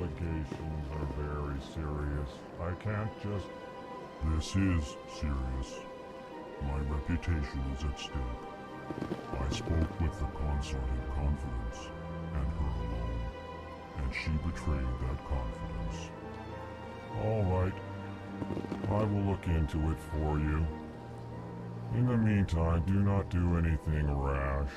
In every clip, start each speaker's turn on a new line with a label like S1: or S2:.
S1: allegations are very serious. I can't just...
S2: This is serious. My reputation is at stake. I spoke with the consort in confidence, and her alone, and she betrayed that confidence.
S1: All right. I will look into it for you. In the meantime, do not do anything rash.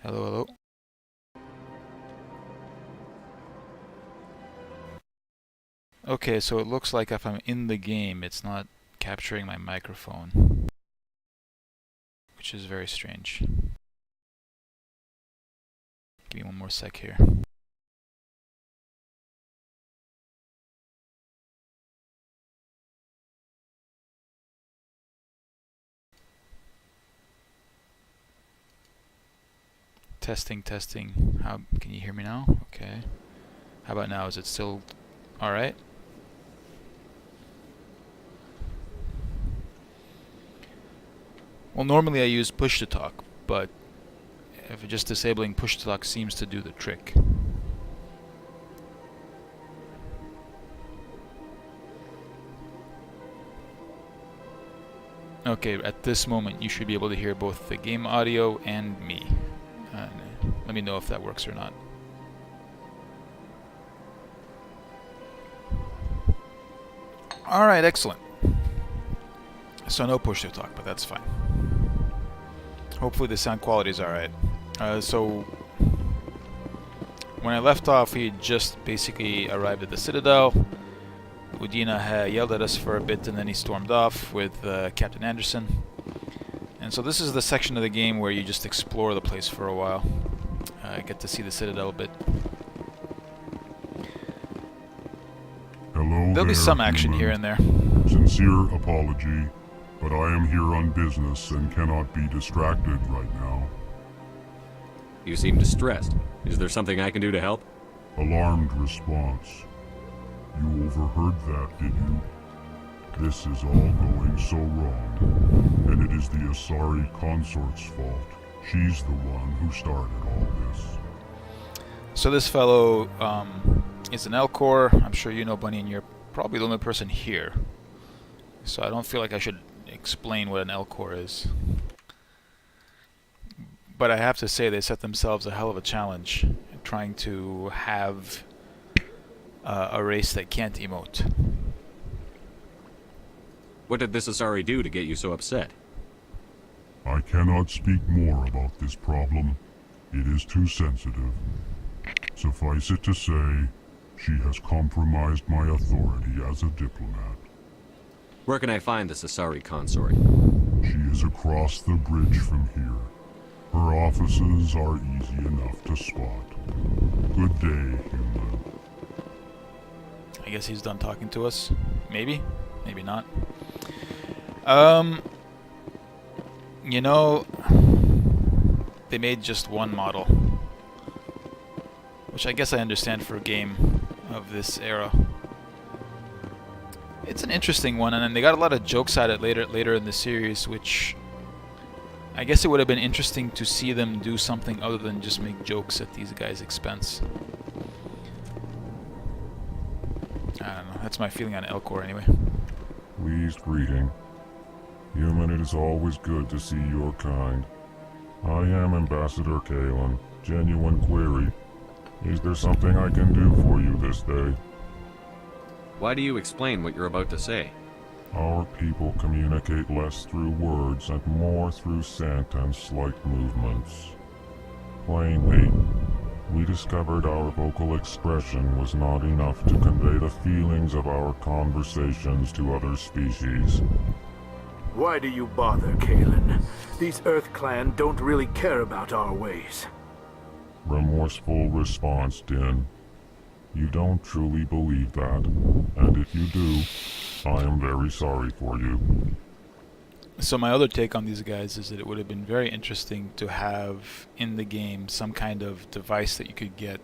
S3: Hello, hello. Okay, so it looks like if I'm in the game, it's not capturing my microphone, which is very strange. Give me one more sec here. Testing, testing. How can you hear me now? Okay. How about now? Is it still all right? Well, normally I use push to talk, but if just disabling push to talk seems to do the trick. Okay, at this moment you should be able to hear both the game audio and me. Let me know if that works or not. Alright, excellent. So no push to talk, but that's fine. Hopefully the sound quality is alright. So when I left off, he had just basically arrived at the Citadel. Udina yelled at us for a bit and then he stormed off with Captain Anderson. And so this is the section of the game where you just explore the place for a while. Get to see the Citadel a bit.
S2: Hello
S3: There'll be some action
S2: human.
S3: here and there.
S2: Sincere apology, but I am here on business and cannot be distracted right now.
S4: You seem distressed. Is there something I can do to help?
S2: Alarmed response. You overheard that, did you? This is all going so wrong, and it is the Asari consort's fault. She's the one who started all this.
S3: So this fellow is an Elcor. I'm sure you know, Bunny, and you're probably the only person here. So I don't feel like I should explain what an Elcor is. But I have to say they set themselves a hell of a challenge trying to have a race that can't emote.
S4: What did this Asari do to get you so upset?
S2: I cannot speak more about this problem. It is too sensitive. Suffice it to say, she has compromised my authority as a diplomat.
S4: Where can I find this Asari consort?
S2: She is across the bridge from here. Her offices are easy enough to spot. Good day, human.
S3: I guess he's done talking to us. Maybe. Maybe not. You know, they made just one model, which I guess I understand for a game of this era. It's an interesting one, and then they got a lot of jokes at it later in the series, which I guess it would have been interesting to see them do something other than just make jokes at these guys' expense. I don't know. That's my feeling on Elcor anyway.
S1: Pleased greeting. Human, it is always good to see your kind. I am Ambassador Kalen. Genuine query. Is there something I can do for you this day?
S4: Why do you explain what you're about to say?
S1: Our people communicate less through words and more through scent and slight movements. Plainly, we discovered our vocal expression was not enough to convey the feelings of our conversations to other species.
S5: Why do you bother, Kalen? These Earth Clan don't really care about our ways.
S1: Remorseful response, Din. You don't truly believe that, and if you do, I am very sorry for you.
S3: So my other take on these guys is that it would have been very interesting to have in the game some kind of device that you could get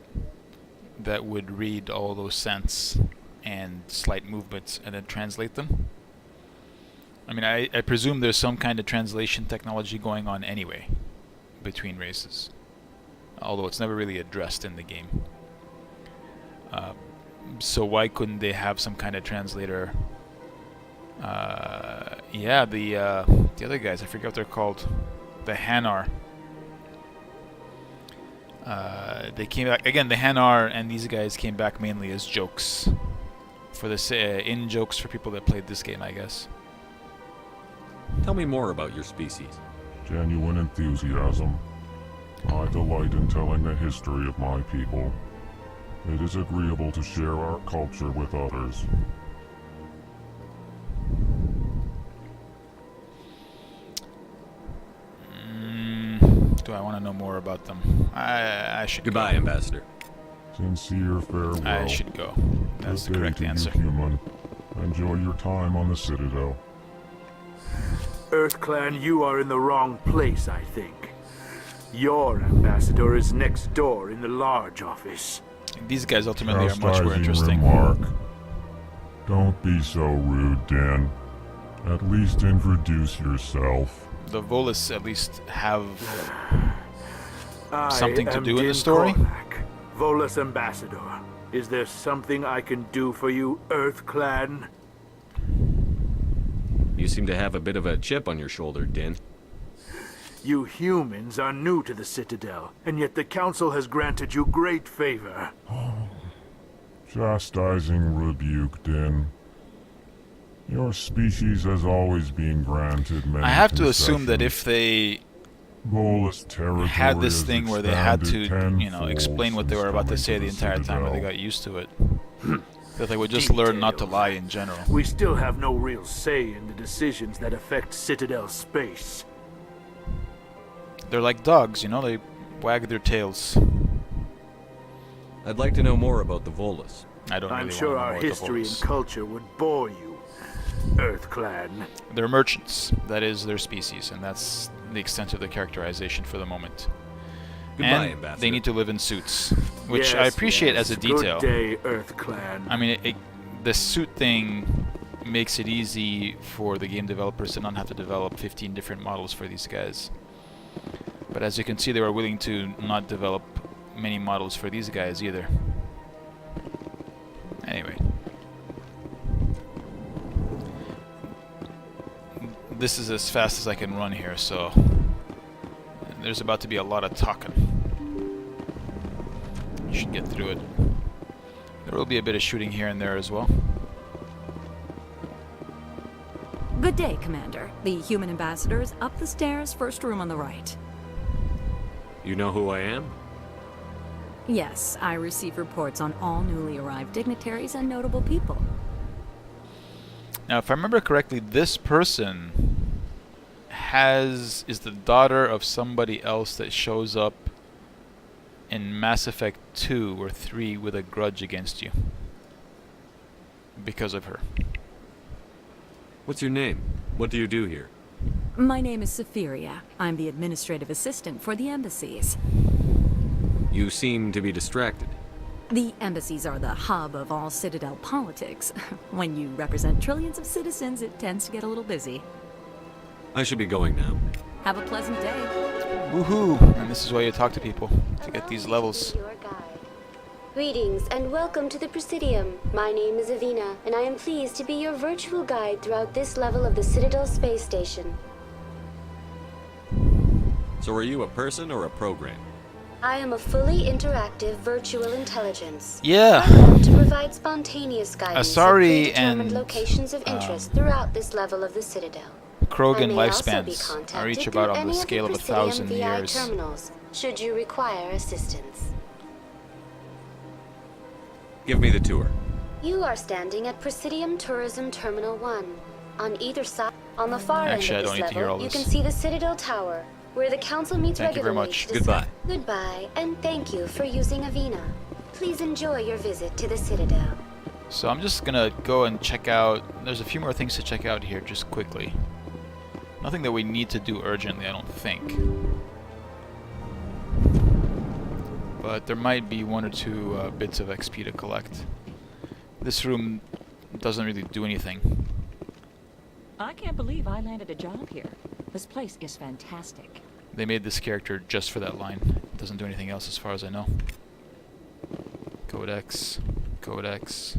S3: that would read all those scents and slight movements and then translate them. I mean, I presume there's some kind of translation technology going on anyway between races, although it's never really addressed in the game. So why couldn't they have some kind of translator? Yeah, the other guys, I forget what they're called, the Hanar. They came back again. The Hanar and these guys came back mainly as jokes, for this in jokes for people that played this game, I guess.
S4: Tell me more about your species.
S1: Genuine enthusiasm. I delight in telling the history of my people. It is agreeable to share our culture with others.
S3: Do I want to know more about them? I should
S4: Goodbye,
S3: go.
S4: Ambassador.
S1: Sincere farewell.
S3: I should go. That's the
S1: Good day
S3: correct
S1: to you,
S3: answer.
S1: human. Enjoy your time on the Citadel.
S5: EarthClan, you are in the wrong place, I think. Your ambassador is next door in the large office.
S3: These guys ultimately are much more
S1: Chastising
S3: interesting.
S1: remark. Don't be so rude, Dan. At least introduce yourself.
S3: The Volus at least have
S5: I
S3: something to
S5: am
S3: do in the
S5: Din
S3: story?
S5: Korlak, Volus ambassador. Is there something I can do for you, EarthClan?
S4: You seem to have a bit of a chip on your shoulder, Din.
S5: You humans are new to the Citadel, and yet the Council has granted you great favor.
S1: Chastising rebuke, Din. Your species has always been granted many
S3: I have to assume that if they
S1: Volus territory
S3: had this
S1: has
S3: thing where they had to,
S1: expanded
S3: you know,
S1: tenfold
S3: explain what they
S1: since
S3: were about to
S1: coming
S3: say the
S1: the
S3: entire time, or they
S1: Citadel.
S3: got used to it, that they would just learn not to lie in general.
S5: We still have no real say in the decisions that affect Citadel space.
S3: They're like dogs, you know, they wag their tails.
S4: I'd like to know more about the Volus.
S3: I don't
S5: I'm
S3: really
S5: sure
S3: want to know
S5: our
S3: what the
S5: history and
S3: Volus.
S5: culture would bore you, EarthClan.
S3: They're merchants. That is their species, and that's the extent of the characterization for the moment.
S4: Goodbye,
S3: And
S4: Ambassador.
S3: they need to live in suits, which I
S5: Yes,
S3: appreciate
S5: yes.
S3: as a detail.
S5: Good day, EarthClan.
S3: I mean, the suit thing makes it easy for the game developers to not have to develop 15 different models for these guys. But as you can see, they were willing to not develop many models for these guys either. Anyway. This is as fast as I can run here, so there's about to be a lot of talking. You should get through it. There will be a bit of shooting here and there as well.
S6: Good day, Commander. The human ambassador is up the stairs, first room on the right.
S4: You know who I am?
S6: Yes, I receive reports on all newly arrived dignitaries and notable people.
S3: Now, if I remember correctly, this person is the daughter of somebody else that shows up in Mass Effect 2 or 3 with a grudge against you. Because of her.
S4: What's your name? What do you do here?
S6: My name is Sephiria. I'm the administrative assistant for the embassies.
S4: You seem to be distracted.
S6: The embassies are the hub of all Citadel politics. When you represent trillions of citizens, it tends to get a little busy.
S4: I should be going now.
S6: Have a pleasant day.
S3: Woohoo! And this is why you talk to people, to get these levels.
S7: Your guide. Greetings and welcome to the Presidium. My name is Avina, and I am pleased to be your virtual guide throughout this level of the Citadel space station.
S4: So are you a person or a program?
S7: I am a fully interactive virtual intelligence.
S3: Yeah!
S7: Programmed to provide spontaneous guidance at
S3: Asari
S7: predetermined
S3: and,
S7: locations of interest throughout this level of the Citadel.
S3: Krogan
S7: I may also be
S3: lifespans are
S7: contacted
S3: each about
S7: through
S3: on the
S7: any of
S3: scale of
S7: Presidium
S3: 1,000
S7: VI
S3: years.
S7: terminals, should you require assistance.
S4: Give me the tour.
S7: You are standing at Presidium Tourism Terminal 1. On either side, on the far
S3: Actually, I
S7: end
S3: don't
S7: of
S3: need
S7: this
S3: to hear all
S7: level, you
S3: this.
S7: can see the Citadel Tower, where the Council meets
S3: Thank you very
S7: regularly.
S3: much.
S7: to
S4: Goodbye.
S7: Goodbye, and thank you for using Avina. Please enjoy your visit to the Citadel.
S3: So I'm just gonna go and check out. There's a few more things to check out here, just quickly. Nothing that we need to do urgently, I don't think. but there might be 1 or 2 bits of XP to collect. This room doesn't really do anything.
S8: I can't believe I landed a job here. This place is fantastic.
S3: They made this character just for that line. It doesn't do anything else as far as I know. Codex. Codex.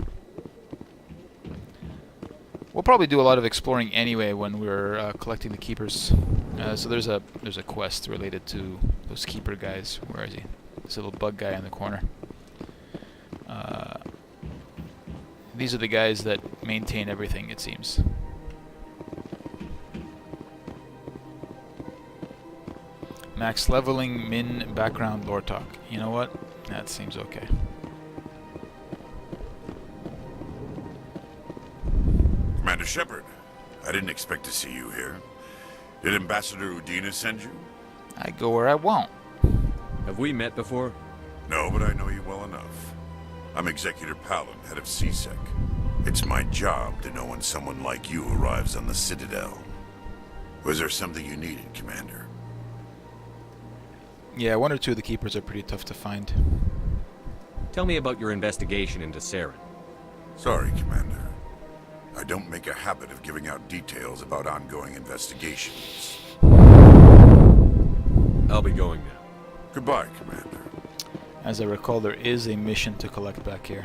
S3: We'll probably do a lot of exploring anyway when we're collecting the keepers. So there's a quest related to those keeper guys. Where is he? This little bug guy in the corner. These are the guys that maintain everything, it seems. Max leveling, min, background, lore talk. You know what? That seems okay.
S9: Commander Shepard, I didn't expect to see you here. Did Ambassador Udina send you?
S3: I go where I want.
S4: Have we met before?
S9: No, but I know you well enough. I'm Executor Palin, head of CSEC. It's my job to know when someone like you arrives on the Citadel. Was there something you needed, Commander?
S3: Yeah, 1 or 2 of the keepers are pretty tough to find.
S4: Tell me about your investigation into Saren.
S9: Sorry, Commander. I don't make a habit of giving out details about ongoing investigations.
S4: I'll be going now.
S9: Goodbye, Commander.
S3: As I recall, there is a mission to collect back here.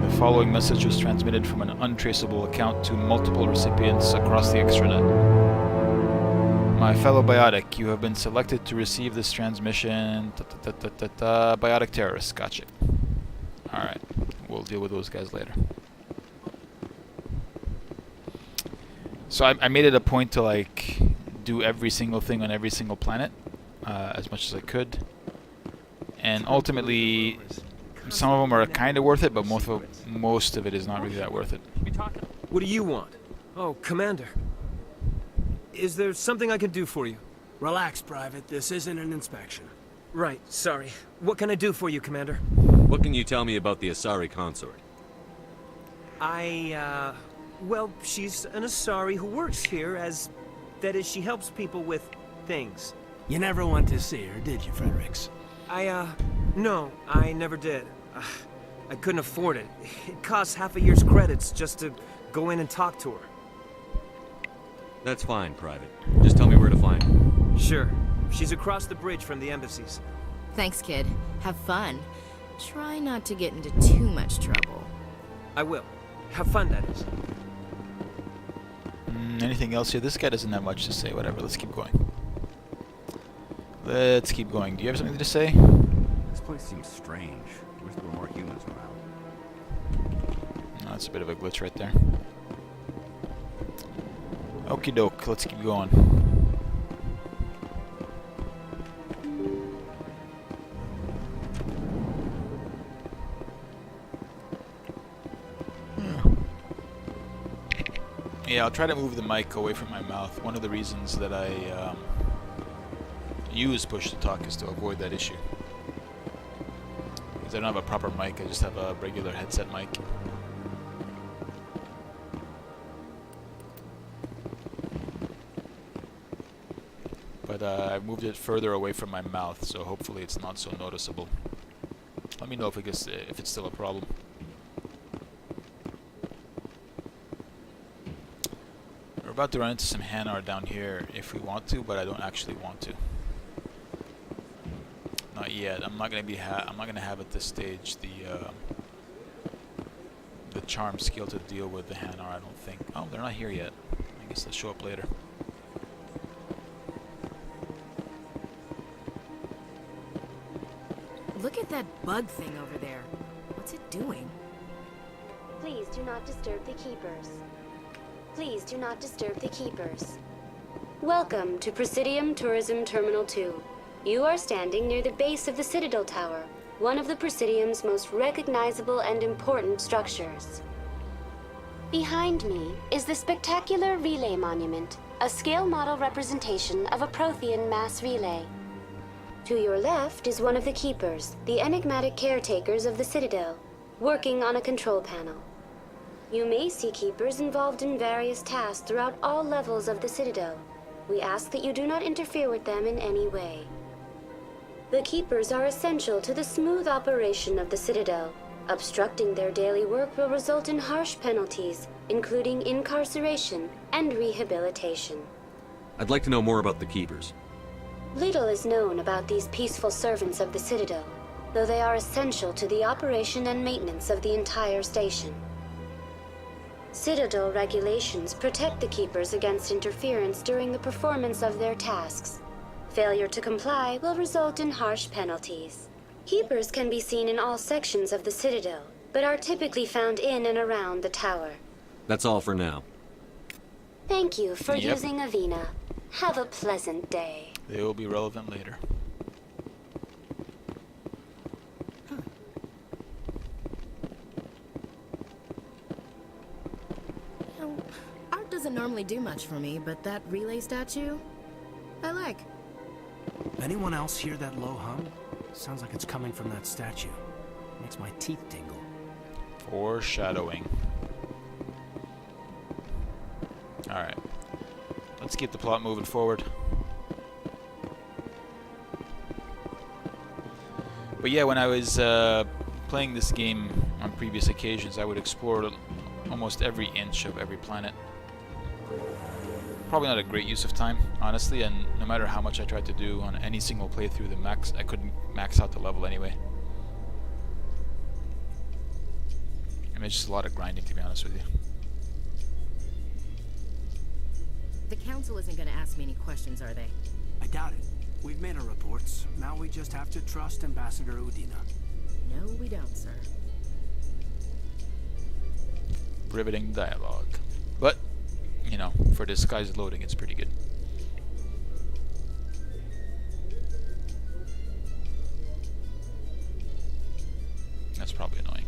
S3: The following message was transmitted from an untraceable account to multiple recipients across the extranet. My fellow Biotic, you have been selected to receive this transmission. Biotic terrorists, gotcha. Alright, we'll deal with those guys later. So I made it a point to like do every single thing on every single planet as much as I could, and ultimately some of them are kind of worth it, but most of it is not really that worth it.
S10: What do you want? Oh, Commander. Is there something I can do for you?
S11: Relax, Private. This isn't an inspection.
S10: Right, sorry. What can I do for you, Commander?
S4: What can you tell me about the Asari consort?
S10: Well, she's an Asari who works here as... That is, she helps people with things.
S11: You never went to see her, did you, Fredericks?
S10: No, I never did. I couldn't afford it. It costs half a year's credits just to go in and talk to her.
S4: That's fine, Private. Just tell me where to find her.
S10: Sure. She's across the bridge from the embassies.
S6: Thanks, kid. Have fun. Try not to get into too much trouble.
S10: I will. Have fun, that is.
S3: Anything else here? This guy doesn't have much to say. Whatever, let's keep going. Let's keep going. Do you have something to say?
S12: This place seems strange. I wish there were more humans around.
S3: No, that's a bit of a glitch right there. Okie doke, let's keep going. Yeah, I'll try to move the mic away from my mouth. One of the reasons that I use push to talk is to avoid that issue. Because I don't have a proper mic, I just have a regular headset mic. But I've moved it further away from my mouth, so hopefully it's not so noticeable. Let me know if it's still a problem. We're about to run into some Hanar down here if we want to, but I don't actually want to. Not yet. I'm not gonna have at this stage the charm skill to deal with the Hanar. I don't think. Oh, they're not here yet. I guess they'll show up later.
S6: Look at that bug thing over there. What's it doing?
S7: Please do not disturb the keepers. Please do not disturb the keepers. Welcome to Presidium Tourism Terminal 2. You are standing near the base of the Citadel Tower, one of the Presidium's most recognizable and important structures. Behind me is the spectacular Relay Monument, a scale model representation of a Prothean mass relay. To your left is one of the keepers, the enigmatic caretakers of the Citadel, working on a control panel. You may see Keepers involved in various tasks throughout all levels of the Citadel. We ask that you do not interfere with them in any way. The Keepers are essential to the smooth operation of the Citadel. Obstructing their daily work will result in harsh penalties, including incarceration and rehabilitation.
S4: I'd like to know more about the Keepers.
S7: Little is known about these peaceful servants of the Citadel, though they are essential to the operation and maintenance of the entire station. Citadel regulations protect the Keepers against interference during the performance of their tasks. Failure to comply will result in harsh penalties. Keepers can be seen in all sections of the Citadel, but are typically found in and around the tower.
S4: That's all for now.
S7: Thank you for using Avina. Have a pleasant day.
S3: They will be relevant later.
S13: Art doesn't normally do much for me, but that relay statue, I like.
S11: Anyone else hear that low hum? Sounds like it's coming from that statue. Makes my teeth tingle.
S3: Foreshadowing. Alright. Let's keep the plot moving forward. But yeah, when I was playing this game on previous occasions, I would explore almost every inch of every planet. Probably not a great use of time, honestly, and no matter how much I tried to do on any single playthrough, I couldn't max out the level anyway. And it's just a lot of grinding, to be honest with you.
S13: The council isn't going to ask me any questions, are they?
S11: I doubt it. We've made our reports. Now we just have to trust Ambassador Udina.
S13: No, we don't, sir.
S3: Riveting dialogue. But, you know, for disguised loading, it's pretty good. That's probably annoying.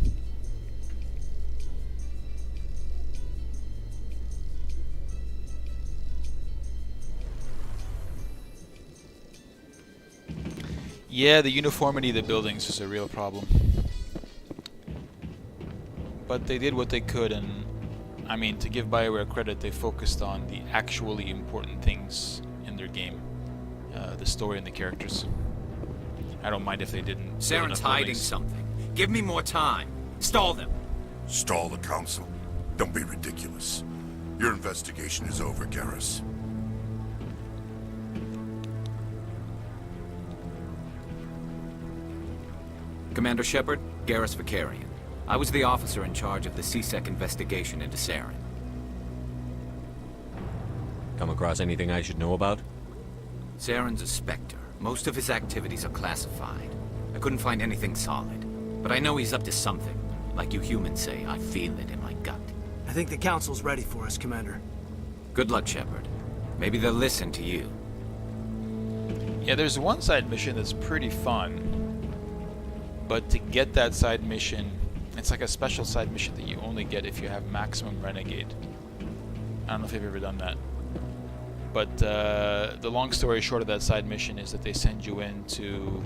S3: Yeah, the uniformity of the buildings is a real problem. But they did what they could, and I mean, to give BioWare credit, they focused on the actually important things in their game. The story and the characters. I don't mind if they didn't.
S14: Saren's hiding something. Give me more time. Stall them.
S9: Stall the council? Don't be ridiculous. Your investigation is over, Garrus.
S14: Commander Shepard, Garrus Vicarian. I was the officer in charge of the CSEC investigation into Saren.
S4: Come across anything I should know about?
S14: Saren's a Spectre. Most of his activities are classified. I couldn't find anything solid. But I know he's up to something. Like you humans say, I feel it in my gut.
S11: I think the council's ready for us, Commander.
S14: Good luck, Shepard. Maybe they'll listen to you.
S3: Yeah, there's one side mission that's pretty fun. But to get that side mission, it's like a special side mission that you only get if you have maximum Renegade. I don't know if you've ever done that. But the long story short of that side mission is that they send you in to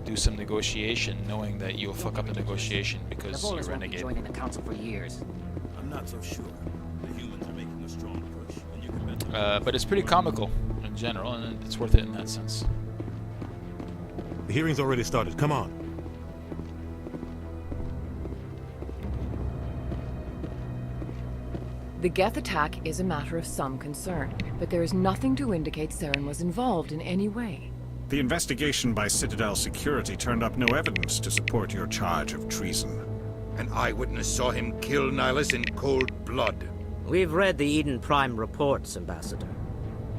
S3: do some negotiation, knowing that you'll fuck up the negotiation because you're Renegade.
S15: Joining the council for years.
S12: I'm not so sure. The humans are making a strong push, and you can bet.
S3: But it's pretty comical in general, and it's worth it in that sense.
S16: The hearing's already started. Come on.
S17: The Geth attack is a matter of some concern, but there is nothing to indicate Saren was involved in any way.
S18: The investigation by Citadel Security turned up no evidence to support your charge of treason.
S19: An eyewitness saw him kill Nihilus in cold blood.
S15: We've read the Eden Prime reports, Ambassador.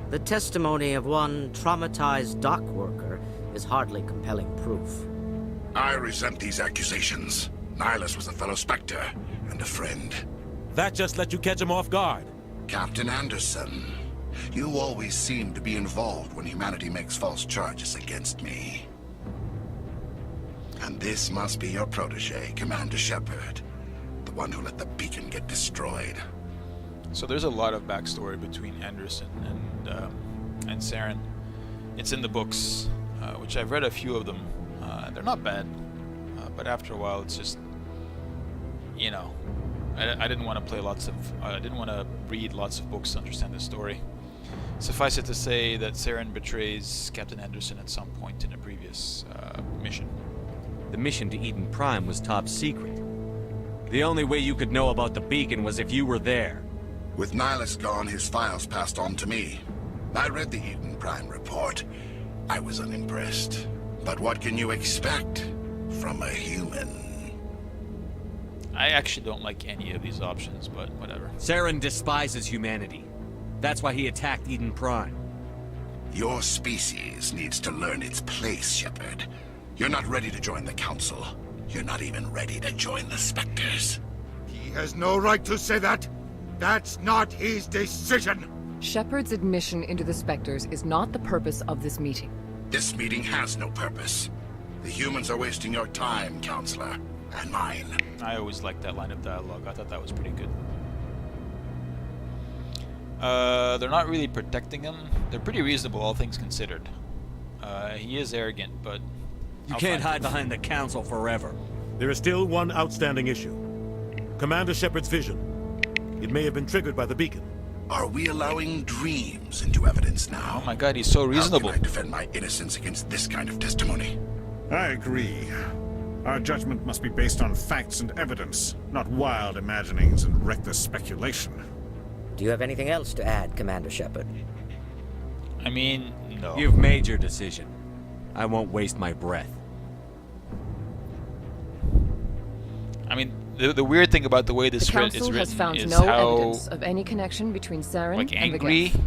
S15: The testimony of one traumatized dock worker is hardly compelling proof.
S9: I resent these accusations. Nihilus was a fellow Spectre and a friend.
S16: That just let you catch him off guard.
S9: Captain Anderson, you always seem to be involved when humanity makes false charges against me. And this must be your protege, Commander Shepard. The one who let the beacon get destroyed.
S3: So there's a lot of backstory between Anderson and Saren. It's in the books, which I've read a few of them. They're not bad, but after a while it's just, you know, I didn't want to play I didn't want to read lots of books to understand this story. Suffice it to say that Saren betrays Captain Anderson at some point in a previous mission.
S4: The mission to Eden Prime was top secret. The only way you could know about the beacon was if you were there.
S20: With Nihilus gone, his files passed on to me. I read the Eden Prime report. I was unimpressed. But what can you expect from a human?
S3: I actually don't like any of these options, but whatever.
S4: Saren despises humanity. That's why he attacked Eden Prime.
S20: Your species needs to learn its place, Shepard. You're not ready to join the Council. You're not even ready to join the Spectres.
S19: He has no right to say that. That's not his decision.
S17: Shepard's admission into the Spectres is not the purpose of this meeting.
S20: This meeting has no purpose. The humans are wasting your time, Counselor, and mine.
S3: I always liked that line of dialogue. I thought that was pretty good. They're not really protecting him. They're pretty reasonable, all things considered. He is arrogant, but...
S4: You can't hide behind the Council forever.
S16: There is still one outstanding issue. Commander Shepard's vision. It may have been triggered by the beacon.
S20: Are we allowing dreams into evidence now?
S3: Oh my god, he's so reasonable.
S20: How can I defend my innocence against this kind of testimony?
S18: I agree. Our judgment must be based on facts and evidence, not wild imaginings and reckless speculation.
S15: Do you have anything else to add, Commander Shepard?
S3: I mean, no.
S4: You've made your decision. I won't waste my breath.
S3: I mean, the weird thing about the way this
S17: the
S3: is
S17: Council
S3: written
S17: has found
S3: is
S17: no
S3: how
S17: evidence of any connection between Saren
S3: like
S17: and the
S3: angry
S17: Geth.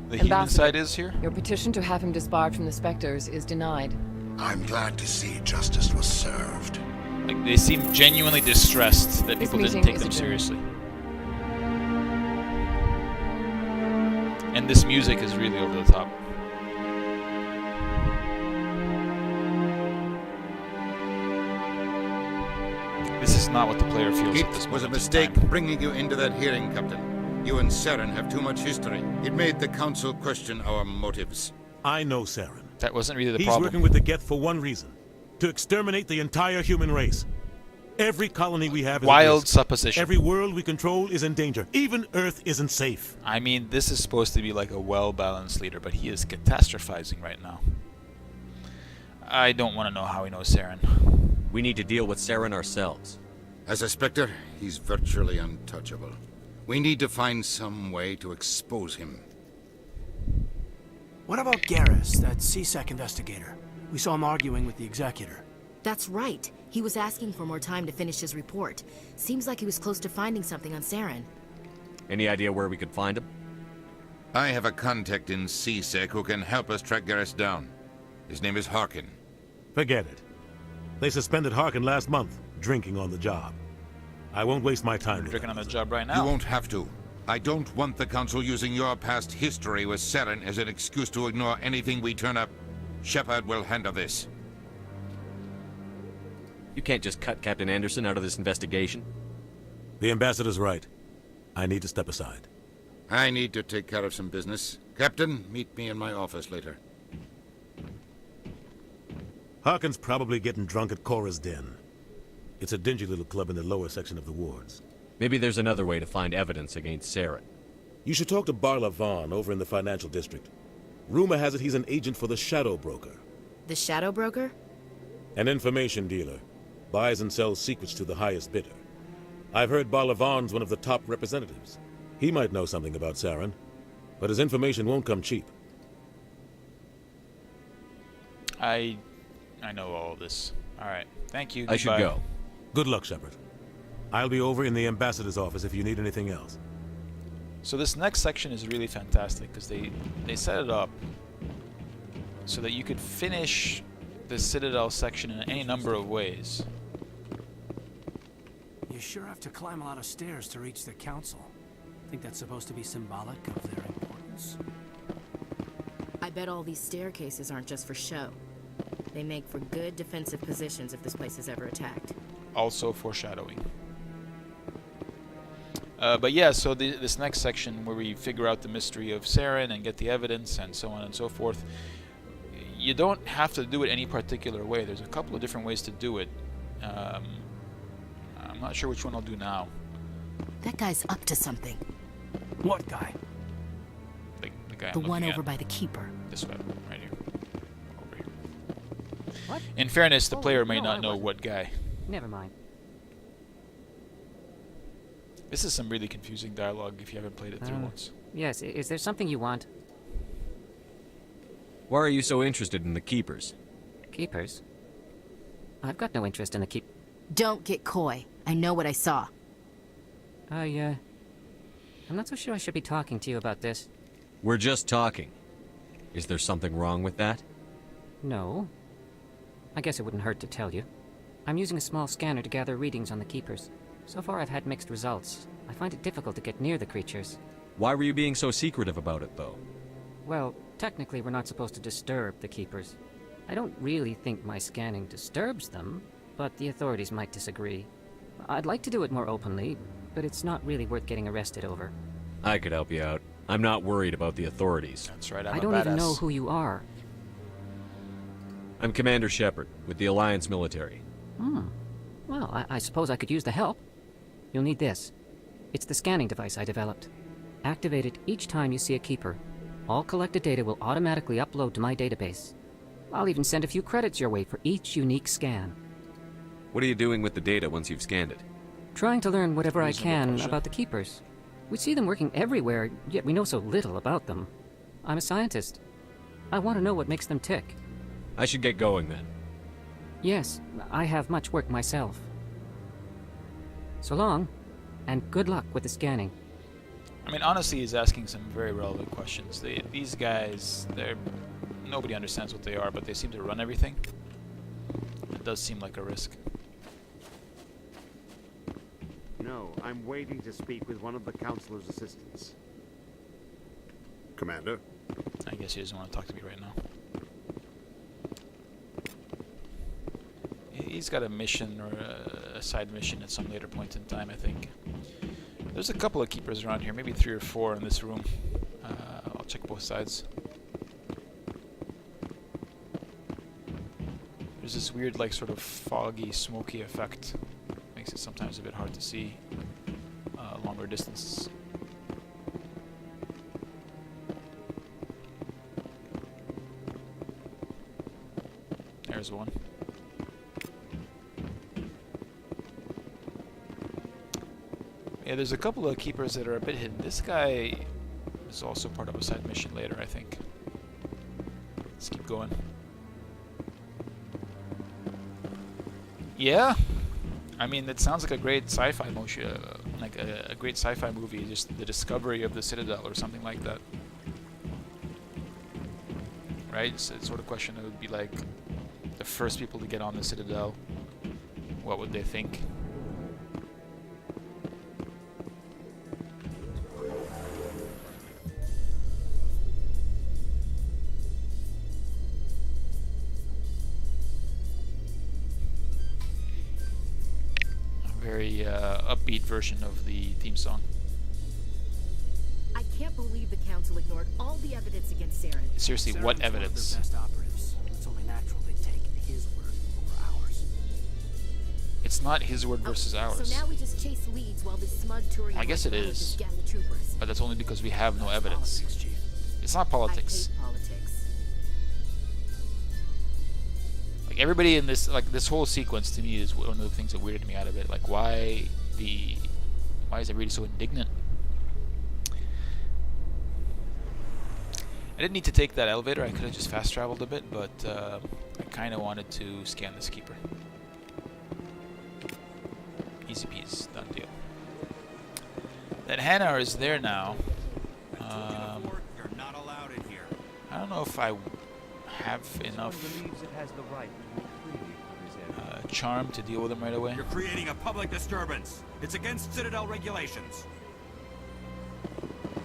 S3: the human side is here.
S17: Your petition to have him disbarred from the Spectres is denied.
S20: I'm glad to see justice was served.
S3: Like, they seem genuinely distressed that people didn't take them seriously. And this music is really over the top. This is not what the player feels at this
S19: It was a
S3: moment in
S19: mistake
S3: time.
S19: bringing you into that hearing, Captain. You and Saren have too much history. It made the Council question our motives.
S16: I know Saren.
S3: That wasn't really the
S16: He's
S3: problem.
S16: working with the Geth for one reason. To exterminate the entire human race. Every colony we have is
S3: Wild
S16: at risk.
S3: supposition.
S16: Every world we control is in danger. Even Earth isn't safe.
S3: I mean, this is supposed to be like a well-balanced leader, but he is catastrophizing right now. I don't want to know how he knows Saren.
S4: We need to deal with Saren ourselves.
S19: As a Spectre, he's virtually untouchable. We need to find some way to expose him.
S11: What about Garrus, that CSEC investigator? We saw him arguing with the Executor.
S13: That's right. He was asking for more time to finish his report. Seems like he was close to finding something on Saren.
S4: Any idea where we could find him?
S19: I have a contact in CSEC who can help us track Garrus down. His name is Harkin.
S16: Forget it. They suspended Harkin last month, drinking on the job. I won't waste my time with
S3: Drinking on the job right now.
S19: You won't have to. I don't want the Council using your past history with Saren as an excuse to ignore anything we turn up. Shepard will handle this.
S4: You can't just cut Captain Anderson out of this investigation.
S16: The ambassador's right. I need to step aside.
S19: I need to take care of some business. Captain, meet me in my office later.
S16: Harkin's probably getting drunk at Cora's Den. It's a dingy little club in the lower section of the wards.
S4: Maybe there's another way to find evidence against Saren.
S16: You should talk to Barla Vaughn over in the financial district. Rumor has it he's an agent for the Shadow Broker.
S13: The Shadow Broker?
S16: An information dealer. Buys and sells secrets to the highest bidder. I've heard Barla Vaughn's one of the top representatives. He might know something about Saren, but his information won't come cheap.
S3: I know all of this. Alright, thank you.
S4: I should go.
S16: Good luck, Shepard. I'll be over in the ambassador's office if you need anything else.
S3: So this next section is really fantastic because they set it up so that you could finish the Citadel section in any number of ways.
S11: You sure have to climb a lot of stairs to reach the Council. Think that's supposed to be symbolic of their importance?
S13: I bet all these staircases aren't just for show. They make for good defensive positions if this place is ever attacked.
S3: Also foreshadowing. But yeah, so this next section where we figure out the mystery of Saren and get the evidence and so on and so forth, you don't have to do it any particular way. There's a couple of different ways to do it. I'm not sure which one I'll do now.
S13: That guy's up to something.
S11: What guy?
S3: The guy
S13: The
S3: I'm
S13: one
S3: looking
S13: over
S3: at.
S13: by the keeper.
S3: This one, right here. Over here.
S21: What?
S3: In fairness, the
S21: Oh,
S3: player may
S21: no,
S3: not
S21: I
S3: know
S21: wasn't.
S3: what guy.
S21: Never mind.
S3: This is some really confusing dialogue if you haven't played it through once.
S21: Yes, is there something you want?
S22: Why are you so interested in the Keepers?
S21: Keepers? I've got no interest in the keep...
S13: Don't get coy. I know what I saw.
S21: I'm not so sure I should be talking to you about this.
S22: We're just talking. Is there something wrong with that?
S21: No. I guess it wouldn't hurt to tell you. I'm using a small scanner to gather readings on the Keepers. So far I've had mixed results. I find it difficult to get near the creatures.
S22: Why were you being so secretive about it, though?
S21: Well, technically we're not supposed to disturb the Keepers. I don't really think my scanning disturbs them, but the authorities might disagree. I'd like to do it more openly, but it's not really worth getting arrested over.
S22: I could help you out. I'm not worried about the authorities.
S3: That's right,
S21: I don't even know who you are.
S22: I'm Commander Shepard, with the Alliance military.
S21: Well, I suppose I could use the help. You'll need this. It's the scanning device I developed. Activate it each time you see a Keeper. All collected data will automatically upload to my database. I'll even send a few credits your way for each unique scan.
S22: What are you doing with the data once you've scanned it?
S21: Trying to learn whatever I
S22: Reasonable
S21: can
S22: question.
S21: about the Keepers. We see them working everywhere, yet we know so little about them. I'm a scientist. I want to know what makes them tick.
S22: I should get going then.
S21: Yes, I have much work myself. So long, and good luck with the scanning.
S3: I mean, honestly, he's asking some very relevant questions. These guys, nobody understands what they are, but they seem to run everything. It does seem like a risk.
S23: No, I'm waiting to speak with one of the Councilor's assistants.
S18: Commander?
S3: I guess he doesn't want to talk to me right now. He's got a mission or a side mission at some later point in time, I think. There's a couple of Keepers around here, maybe 3 or 4 in this room. I'll check both sides. There's this weird, like, sort of foggy, smoky effect. Makes it sometimes a bit hard to see longer distances. There's one. Yeah, there's a couple of Keepers that are a bit hidden. This guy is also part of a side mission later, I think. Let's keep going. Yeah, I mean, it sounds like a great sci-fi motion, like a great sci-fi movie, just the discovery of the Citadel or something like that. Right? It's the sort of question that would be like, the first people to get on the Citadel, what would they think? Very upbeat version of the theme song.
S13: I can't believe the Council ignored all the evidence against Saren.
S3: Seriously, what
S11: Saren's one of their
S3: evidence?
S11: best operatives. It's only natural they take his word over ours.
S3: It's not his word versus ours.
S13: So now we just chase leads while this smug Turian
S3: I guess it is, but that's only because we have no evidence. It's not politics.
S13: I hate politics.
S3: Like everybody in this, like this whole sequence to me is one of the things that weirded me out of it. Like why is everybody so indignant? I didn't need to take that elevator. I could have just fast traveled a bit, but I kind of wanted to scan this Keeper. Easy peasy, done deal. That Hannah is there now.
S4: You're not allowed in here.
S3: I don't know if I have enough charm to deal with him right away.
S4: You're creating a public disturbance. It's against Citadel regulations.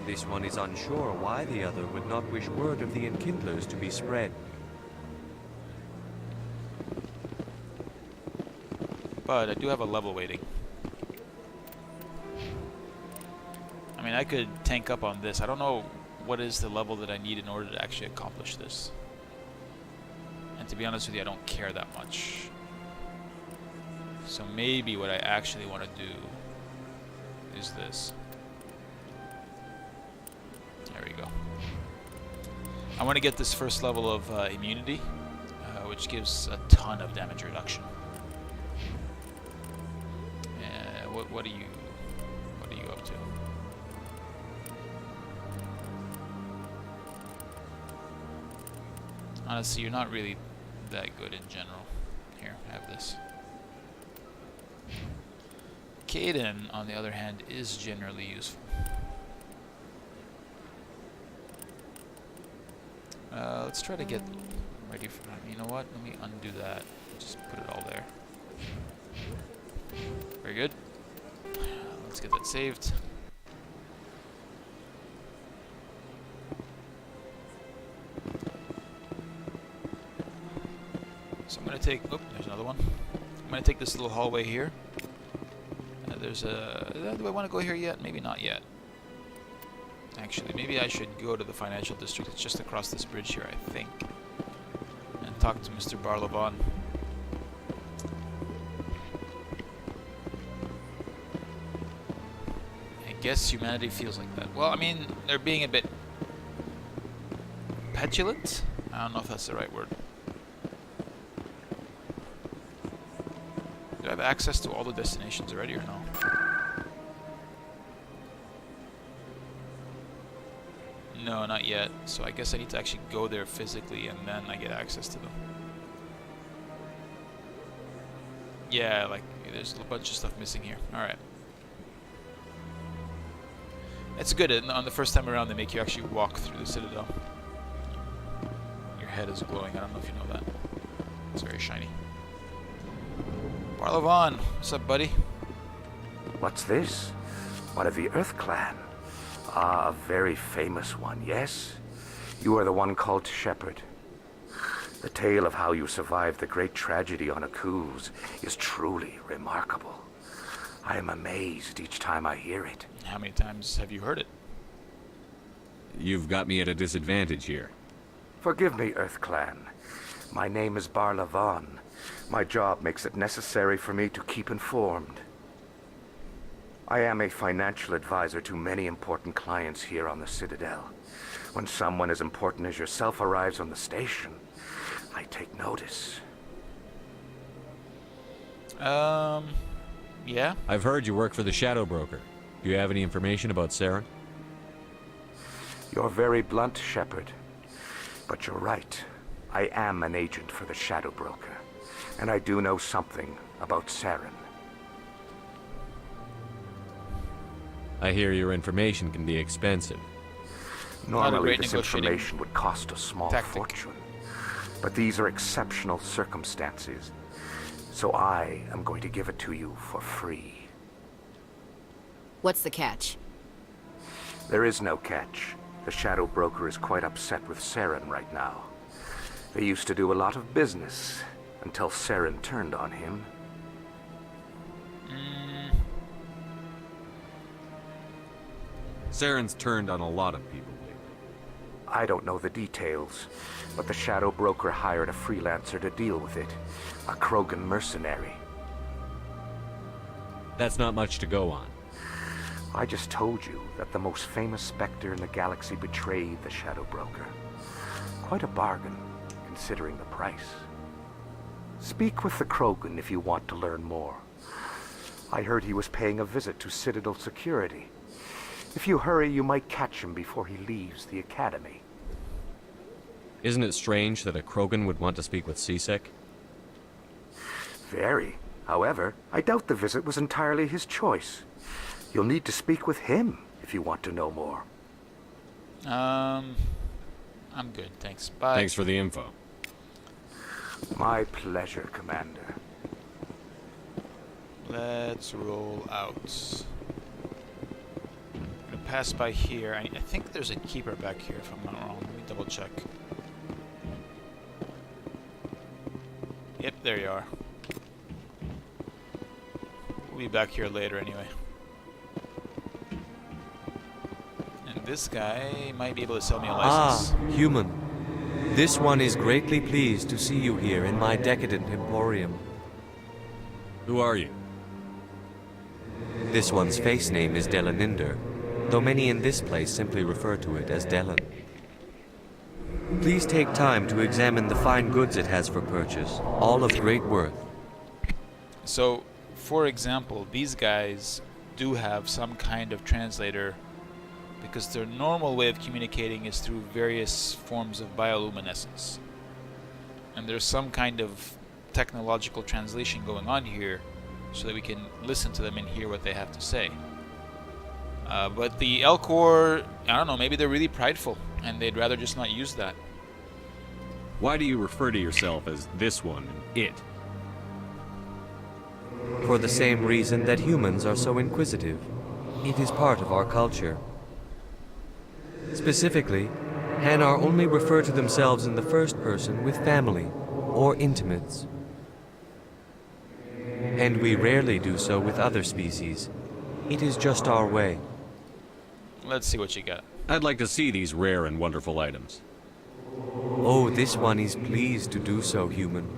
S24: This one is unsure why the other would not wish word of the enkindlers to be spread.
S3: But I do have a level waiting. I mean, I could tank up on this. I don't know what is the level that I need in order to actually accomplish this. And to be honest with you, I don't care that much. So maybe what I actually want to do is this. There we go. I want to get this first level of immunity, which gives a ton of damage reduction. What are you up to? Honestly, you're not really that good in general. Here, have this. Caden, on the other hand, is generally useful. Let's try to get ready for... You know what? Let me undo that. Just put it all there. Very good. Let's get that saved. So I'm going to take... Oh, there's another one. I'm going to take this little hallway here. There's a... Do I want to go here yet? Maybe not yet. Actually, maybe I should go to the financial district. It's just across this bridge here, I think. And talk to Mr. Barlavon. I guess humanity feels like that. Well, I mean, they're being a bit petulant? I don't know if that's the right word. Do I have access to all the destinations already or no? No, not yet. So I guess I need to actually go there physically and then I get access to them. Yeah, like, there's a bunch of stuff missing here. Alright. It's good. On the first time around, they make you actually walk through the Citadel. Your head is glowing. I don't know if you know that. It's very shiny. Barlavon, what's up, buddy?
S1: What's this? One of the Earth Clan. Ah, a very famous one, yes? You are the one called Shepard. The tale of how you survived the great tragedy on Akuz is truly remarkable. I am amazed each time I hear it.
S3: How many times have you heard it?
S4: You've got me at a disadvantage here.
S1: Forgive me, Earth Clan. My name is Barlavon. My job makes it necessary for me to keep informed. I am a financial advisor to many important clients here on the Citadel. When someone as important as yourself arrives on the station, I take notice.
S3: Yeah?
S4: I've heard you work for the Shadow Broker. Do you have any information about Saren?
S1: You're very blunt, Shepard. But you're right. I am an agent for the Shadow Broker. And I do know something about Saren.
S4: I hear your information can be expensive.
S1: Normally, this information would cost a small fortune. But these are exceptional circumstances. So I am going to give it to you for free.
S13: What's the catch?
S1: There is no catch. The Shadow Broker is quite upset with Saren right now. They used to do a lot of business until Saren turned on him.
S4: Saren's turned on a lot of people lately.
S1: I don't know the details, but the Shadow Broker hired a freelancer to deal with it. A Krogan mercenary.
S4: That's not much to go on.
S1: I just told you that the most famous Spectre in the galaxy betrayed the Shadow Broker. Quite a bargain, considering the price. Speak with the Krogan if you want to learn more. I heard he was paying a visit to Citadel security. If you hurry, you might catch him before he leaves the Academy.
S4: Isn't it strange that a Krogan would want to speak with CSEC?
S1: Very. However, I doubt the visit was entirely his choice. You'll need to speak with him if you want to know more.
S3: I'm good, thanks. Bye.
S4: Thanks for the info.
S1: My pleasure, Commander.
S3: Let's roll out. I'm gonna pass by here. I think there's a keeper back here, if I'm not wrong. Let me double check. Yep, there you are. We'll be back here later anyway. And this guy might be able to sell me a license.
S24: Ah, human. This one is greatly pleased to see you here in my decadent emporium.
S4: Who are you?
S24: This one's face name is Delaninder, though many in this place simply refer to it as Delan. Please take time to examine the fine goods it has for purchase, all of great worth.
S3: So, for example, these guys do have some kind of translator because their normal way of communicating is through various forms of bioluminescence. And there's some kind of technological translation going on here so that we can listen to them and hear what they have to say. But the Elcor, I don't know, maybe they're really prideful and they'd rather just not use that.
S2: Why do you refer to yourself as this one and it?
S24: For the same reason that humans are so inquisitive. It is part of our culture. Specifically, Hanar only refer to themselves in the first person with family or intimates. And we rarely do so with other species. It is just our way.
S3: Let's see what you got.
S2: I'd like to see these rare and wonderful items.
S24: Oh, this one is pleased to do so, human.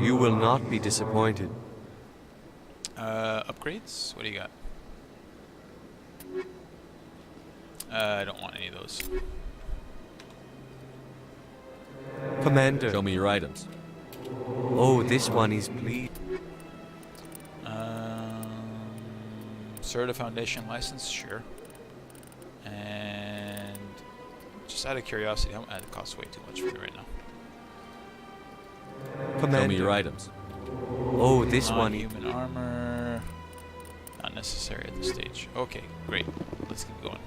S24: You will not be disappointed.
S3: Upgrades? What do you got? I don't want any of those.
S24: Commander.
S2: Show me your items.
S24: Oh, this one is pleased.
S3: Certa Foundation license, sure. And just out of curiosity, it costs way too much for me right now.
S24: Commander.
S2: Show me your items.
S24: Oh, this one.
S3: Human armor. Not necessary at this stage. Okay, great. Let's keep going.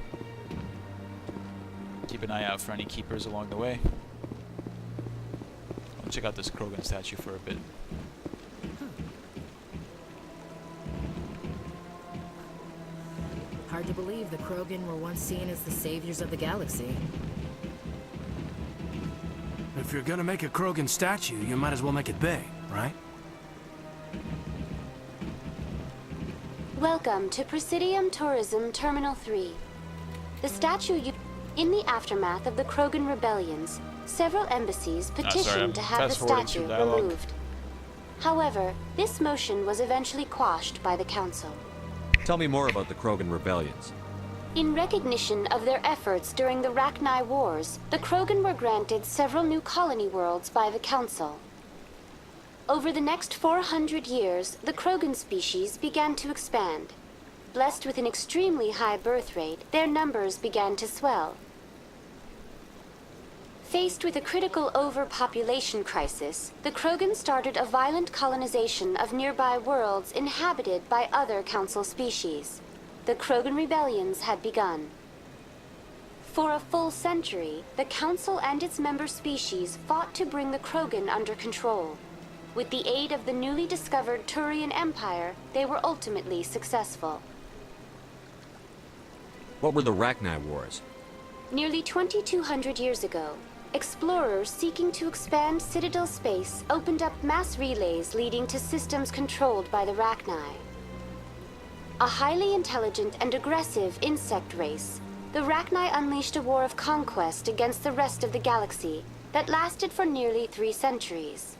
S3: Keep an eye out for any keepers along the way. I'll check out this Krogan statue for a bit.
S13: Hard to believe the Krogan were once seen as the saviors of the galaxy.
S11: If you're gonna make a Krogan statue, you might as well make it big, right?
S7: Welcome to Presidium Tourism Terminal 3. The statue in the aftermath of the Krogan rebellions, several embassies petitioned to have the statue removed. However, this motion was eventually quashed by the Council.
S4: Tell me more about the Krogan rebellions.
S7: In recognition of their efforts during the Rachni Wars, the Krogan were granted several new colony worlds by the Council. Over the next 400 years, the Krogan species began to expand. Blessed with an extremely high birth rate, their numbers began to swell. Faced with a critical overpopulation crisis, the Krogan started a violent colonization of nearby worlds inhabited by other Council species. The Krogan rebellions had begun. For a full century, the Council and its member species fought to bring the Krogan under control. With the aid of the newly discovered Turian Empire, they were ultimately successful.
S4: What were the Rachni Wars?
S7: Nearly 2,200 years ago, explorers seeking to expand Citadel space opened up mass relays leading to systems controlled by the Rachni. A highly intelligent and aggressive insect race, the Rachni unleashed a war of conquest against the rest of the galaxy that lasted for nearly 3 centuries.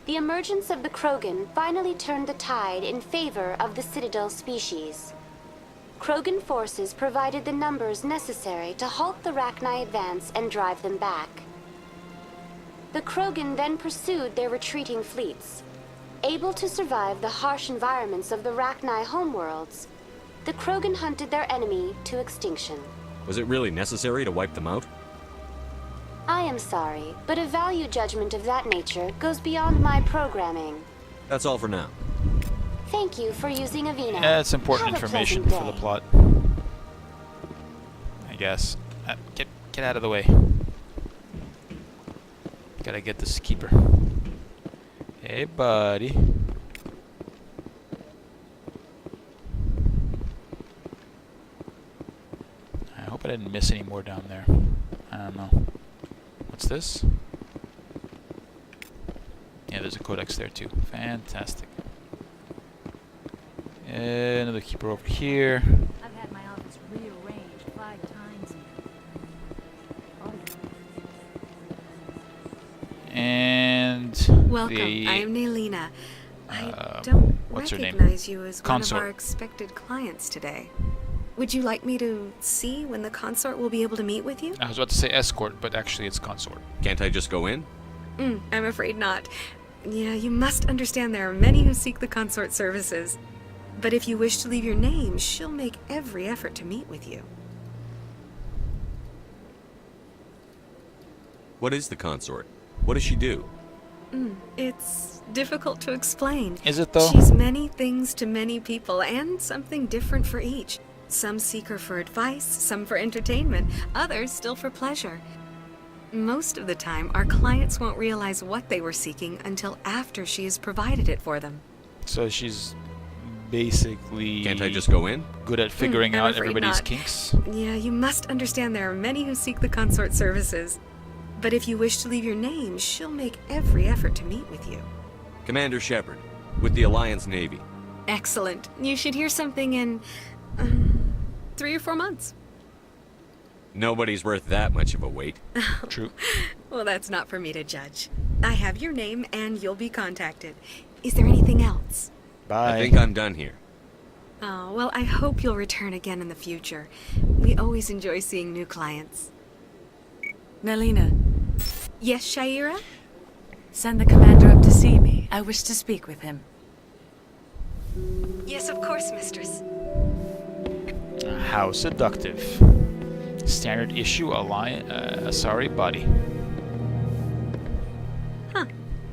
S7: The emergence of the Krogan finally turned the tide in favor of the Citadel species. Krogan forces provided the numbers necessary to halt the Rachni advance and drive them back. The Krogan then pursued their retreating fleets. Able to survive the harsh environments of the Rachni homeworlds, the Krogan hunted their enemy to extinction.
S4: Was it really necessary to wipe them out?
S7: I am sorry, but a value judgment of that nature goes beyond my programming.
S4: That's all for now.
S7: Thank you for using Avina.
S3: Yeah, it's important
S7: Have a
S3: information
S7: pleasant
S3: for the
S7: day.
S3: plot. I guess. Get out of the way. Gotta get this keeper. Hey, buddy. I hope I didn't miss any more down there. I don't know. What's this? Yeah, there's a codex there too. Fantastic. Another keeper over here.
S6: I've had my office rearranged 5 times now.
S3: And
S5: Welcome.
S3: the,
S5: I am Nelina. I don't
S3: what's her name?
S5: recognize you as
S3: Consort.
S5: one of our expected clients today. Would you like me to see when the consort will be able to meet with you?
S3: I was about to say escort, but actually it's consort.
S22: Can't I just go in?
S5: I'm afraid not. Yeah, you must understand there are many who seek the consort services. But if you wish to leave your name, she'll make every effort to meet with you.
S22: What is the consort? What does she do?
S5: It's difficult to explain.
S3: Is it though?
S5: She's many things to many people, and something different for each. Some seek her for advice, some for entertainment, others still for pleasure. Most of the time, our clients won't realize what they were seeking until after she has provided it for them.
S3: So she's basically...
S22: Can't I just go in?
S3: Good at figuring
S5: I'm
S3: out
S5: afraid
S3: everybody's
S5: not.
S3: kinks?
S5: Yeah, you must understand there are many who seek the consort services. But if you wish to leave your name, she'll make every effort to meet with you.
S22: Commander Shepard, with the Alliance Navy.
S5: Excellent. You should hear something in 3 or 4 months.
S22: Nobody's worth that much of a wait.
S3: True.
S5: Well, that's not for me to judge. I have your name and you'll be contacted. Is there anything else?
S3: Bye.
S22: I think I'm done here.
S5: Oh, well, I hope you'll return again in the future. We always enjoy seeing new clients.
S8: Nelina.
S5: Yes, Shaira?
S8: Send the commander up to see me. I wish to speak with him.
S5: Yes, of course, mistress.
S3: How seductive. Standard issue Asari body.
S5: Huh.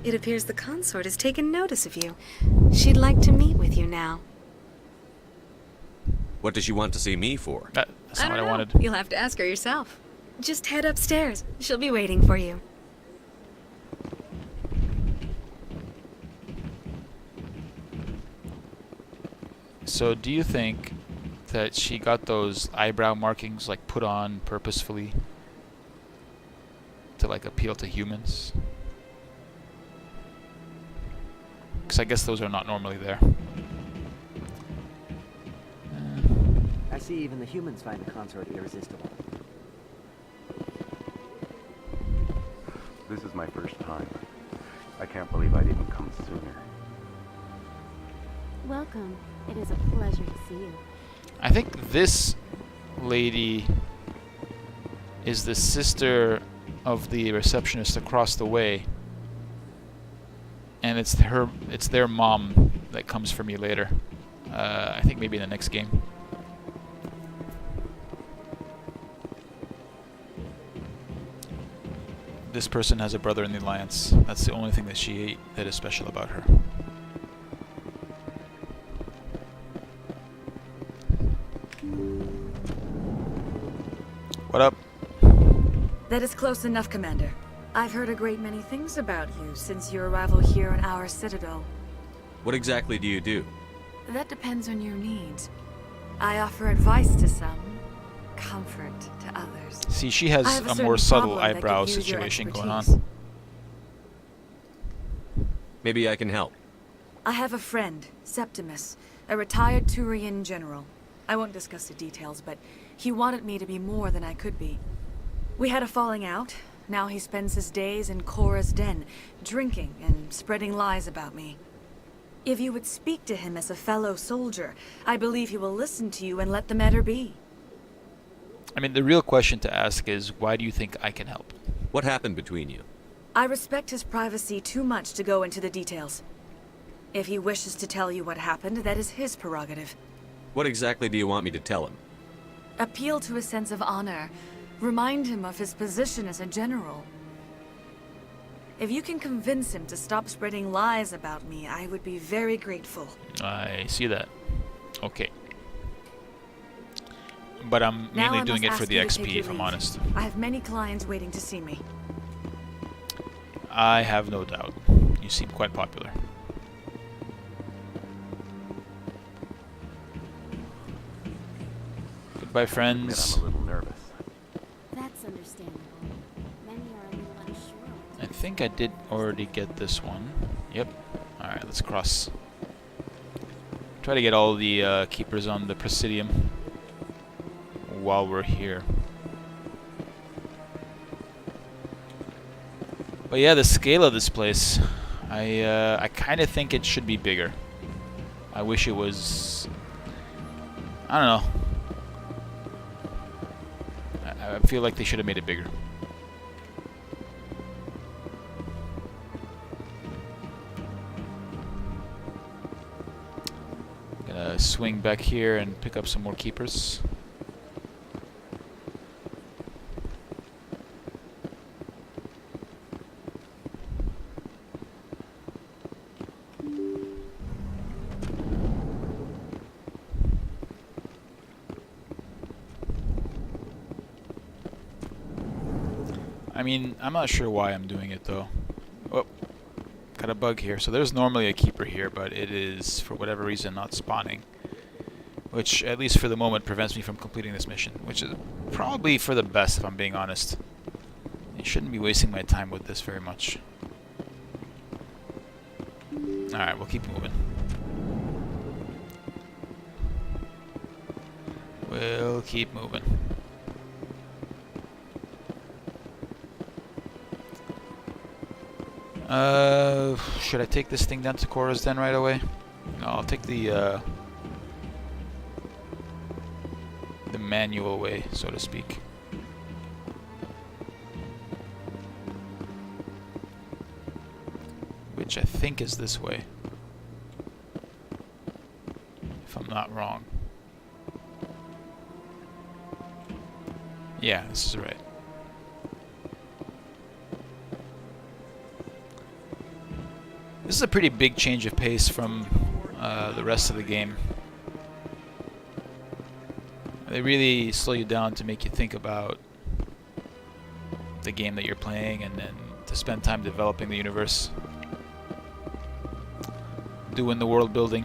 S5: It appears the consort has taken notice of you. She'd like to meet with you now.
S22: What does she want to see me for?
S3: That's not what I wanted.
S5: You'll have to ask her yourself. Just head upstairs. She'll be waiting for you.
S3: So do you think that she got those eyebrow markings like put on purposefully to like appeal to humans? Because I guess those are not normally there.
S10: I see even the humans find the consort irresistible.
S1: This is my first time. I can't believe I didn't come sooner.
S7: Welcome. It is a pleasure to see you.
S3: I think this lady is the sister of the receptionist across the way, and it's their mom that comes for me later. I think maybe in the next game. This person has a brother in the Alliance. That's the only thing that she ate that is special about her. What up?
S8: That is close enough, Commander. I've heard a great many things about you since your arrival here in our citadel.
S22: What exactly do you do?
S8: That depends on your needs. I offer advice to some, comfort to others.
S3: See, she has
S8: I have
S3: a
S8: certain
S3: more subtle
S8: problem that could
S3: eyebrow
S8: use your
S3: situation going
S8: expertise.
S3: on.
S22: Maybe I can help.
S8: I have a friend, Septimus, a retired Turian general. I won't discuss the details, but he wanted me to be more than I could be. We had a falling out. Now he spends his days in Korra's den, drinking and spreading lies about me. If you would speak to him as a fellow soldier, I believe he will listen to you and let the matter be.
S3: I mean, the real question to ask is, why do you think I can help?
S22: What happened between you?
S8: I respect his privacy too much to go into the details. If he wishes to tell you what happened, that is his prerogative.
S22: What exactly do you want me to tell him?
S8: Appeal to his sense of honor. Remind him of his position as a general. If you can convince him to stop spreading lies about me, I would be very grateful.
S3: I see that. Okay. But I'm
S8: Now
S3: mainly
S8: I
S3: doing
S8: must
S3: it for
S8: ask
S3: the
S8: you to take
S3: XP,
S8: your
S3: if I'm
S8: leave.
S3: honest.
S8: I have many clients waiting to see me.
S3: I have no doubt. You seem quite popular. Goodbye, friends.
S1: I'm a little nervous.
S7: That's understandable. Many are a little unsure.
S3: I think I did already get this one. Yep. Alright, let's cross. Try to get all the keepers on the Presidium while we're here. But yeah, the scale of this place, I kind of think it should be bigger. I wish it was... I don't know. I feel like they should have made it bigger. Gonna swing back here and pick up some more keepers. I mean, I'm not sure why I'm doing it though. Oh, got a bug here. So there's normally a keeper here, but it is, for whatever reason, not spawning. Which, at least for the moment, prevents me from completing this mission. Which is probably for the best, if I'm being honest. I shouldn't be wasting my time with this very much. Alright, we'll keep moving. We'll keep moving. Should I take this thing down to Cora's Den right away? No, I'll take the manual way, so to speak. Which I think is this way, if I'm not wrong. Yeah, this is right. This is a pretty big change of pace from the rest of the game. They really slow you down to make you think about the game that you're playing, and then to spend time developing the universe, doing the world building.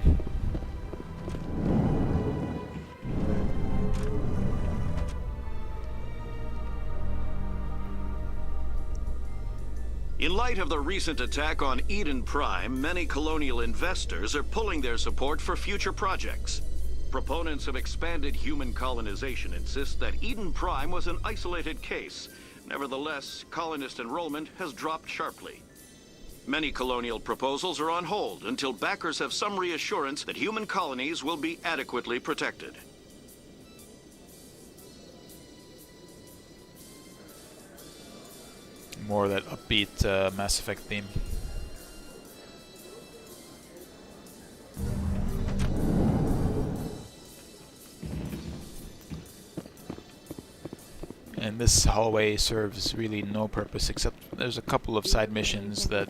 S9: In light of the recent attack on Eden Prime, many colonial investors are pulling their support for future projects. Proponents of expanded human colonization insist that Eden Prime was an isolated case. Nevertheless, colonist enrollment has dropped sharply. Many colonial proposals are on hold until backers have some reassurance that human colonies will be adequately protected.
S3: More of that upbeat Mass Effect theme. And this hallway serves really no purpose, except there's a couple of side missions that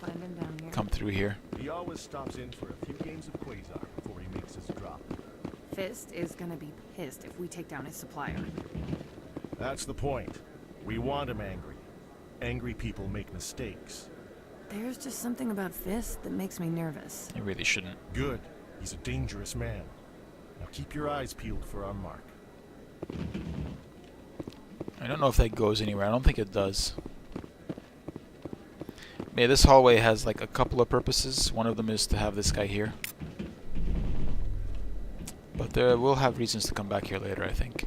S3: come through here.
S12: He always stops in for a few games of Quasar before he makes his drop.
S14: Fist is gonna be pissed if we take down his supplier.
S12: That's the point. We want him angry. Angry people make mistakes.
S14: There's just something about Fist that makes me nervous.
S3: You really shouldn't.
S12: Good. He's a dangerous man. Now keep your eyes peeled for our mark.
S3: I don't know if that goes anywhere. I don't think it does. Yeah, this hallway has like a couple of purposes. One of them is to have this guy here. But we'll have reasons to come back here later, I think.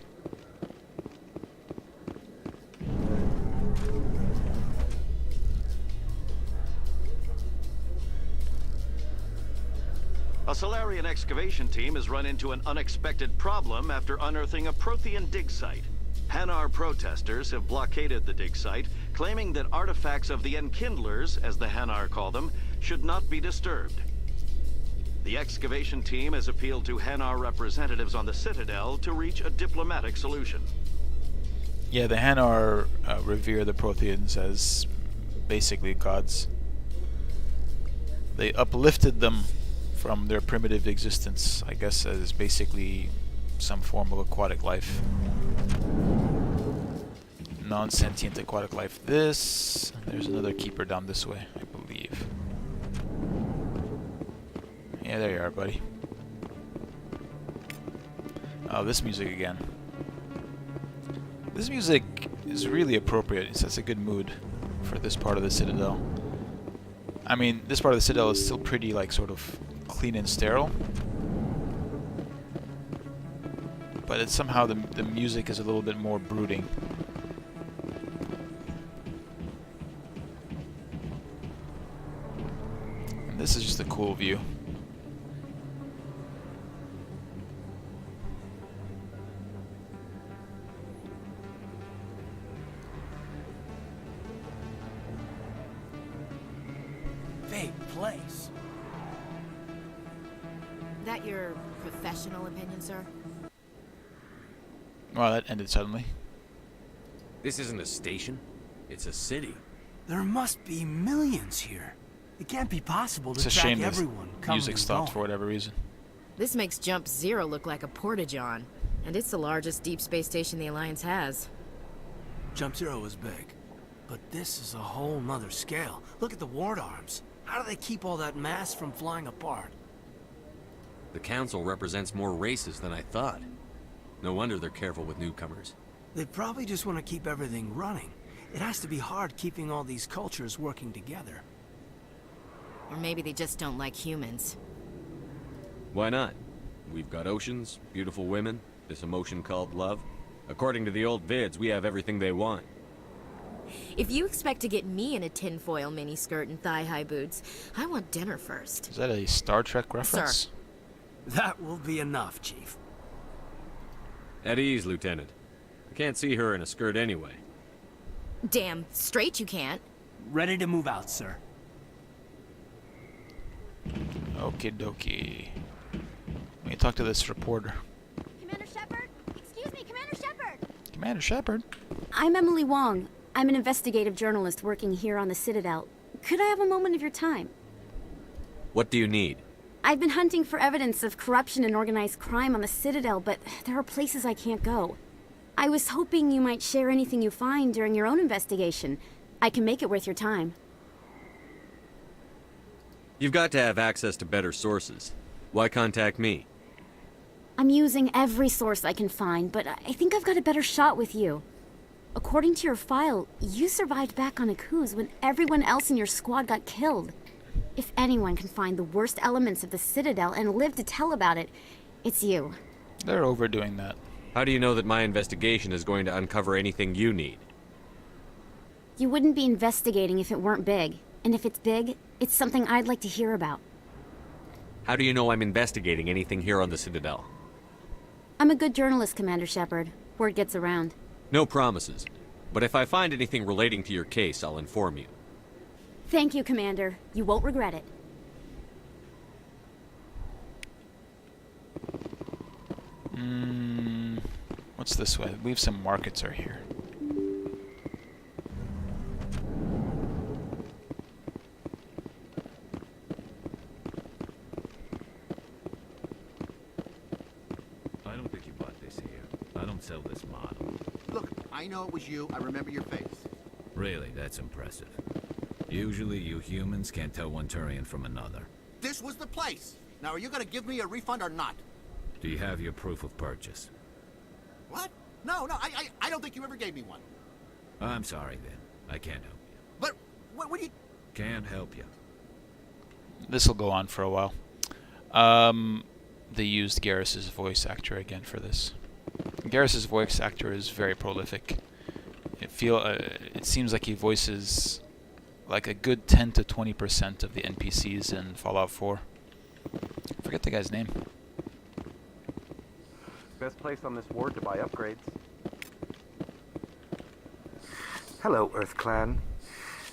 S9: A Salarian excavation team has run into an unexpected problem after unearthing a Prothean dig site. Hanar protesters have blockaded the dig site, claiming that artifacts of the Enkindlers, as the Hanar call them, should not be disturbed. The excavation team has appealed to Hanar representatives on the Citadel to reach a diplomatic solution.
S3: Yeah, the Hanar revere the Protheans as basically gods. They uplifted them from their primitive existence, I guess, as basically some form of aquatic life. Non-sentient aquatic life. There's another keeper down this way, I believe. Yeah, there you are, buddy. Oh, this music again. This music is really appropriate. It sets a good mood for this part of the Citadel. I mean, this part of the Citadel is still pretty, like, sort of clean and sterile. But it's somehow the music is a little bit more brooding. And this is just a cool view.
S11: place.
S13: That your professional opinion, sir?
S3: Well, that ended suddenly.
S4: This isn't a station. It's a city.
S11: There must be millions here. It can't be possible to
S3: It's a
S11: track
S3: shame this
S11: everyone coming
S3: music
S11: and
S3: stopped
S11: going.
S3: for whatever reason.
S13: This makes Jump Zero look like a porta-john. And it's the largest deep space station the Alliance has.
S11: Jump Zero was big, but this is a whole nother scale. Look at the ward arms. How do they keep all that mass from flying apart?
S4: The Council represents more races than I thought. No wonder they're careful with newcomers.
S11: They probably just want to keep everything running. It has to be hard keeping all these cultures working together.
S13: Or maybe they just don't like humans.
S4: Why not? We've got oceans, beautiful women, this emotion called love. According to the old vids, we have everything they want.
S13: If you expect to get me in a tinfoil miniskirt and thigh-high boots, I want dinner first.
S3: Is that a Star Trek reference?
S13: Sir.
S11: That will be enough, Chief.
S4: At ease, Lieutenant. I can't see her in a skirt anyway.
S13: Damn straight you can't.
S11: Ready to move out, sir.
S3: Okie dokie. Let me talk to this reporter.
S15: Commander Shepard? Excuse me, Commander Shepard!
S3: Commander Shepard?
S15: I'm Emily Wong. I'm an investigative journalist working here on the Citadel. Could I have a moment of your time?
S4: What do you need?
S15: I've been hunting for evidence of corruption and organized crime on the Citadel, but there are places I can't go. I was hoping you might share anything you find during your own investigation. I can make it worth your time.
S4: You've got to have access to better sources. Why contact me?
S15: I'm using every source I can find, but I think I've got a better shot with you. According to your file, you survived back on Akuz when everyone else in your squad got killed. If anyone can find the worst elements of the Citadel and live to tell about it, it's you.
S3: They're overdoing that.
S4: How do you know that my investigation is going to uncover anything you need?
S15: You wouldn't be investigating if it weren't big. And if it's big, it's something I'd like to hear about.
S4: How do you know I'm investigating anything here on the Citadel?
S15: I'm a good journalist, Commander Shepard. Word gets around.
S4: No promises. But if I find anything relating to your case, I'll inform you.
S15: Thank you, Commander. You won't regret it.
S3: What's this way? I believe some markets are here.
S17: I don't think you bought this here. I don't sell this model.
S19: Look, I know it was you. I remember your face.
S17: Really, that's impressive. Usually you humans can't tell one Turian from another.
S19: This was the place. Now, are you going to give me a refund or not?
S17: Do you have your proof of purchase?
S19: What? No, I don't think you ever gave me one.
S17: I'm sorry then. I can't help you.
S19: But, what do you...
S17: Can't help you.
S3: This will go on for a while. They used Garrus's voice actor again for this. Garrus's voice actor is very prolific. It seems like he voices like a good 10 to 20% of the NPCs in Fallout 4. I forget the guy's name.
S1: Best place on this ward to buy upgrades. Hello, Earth Clan.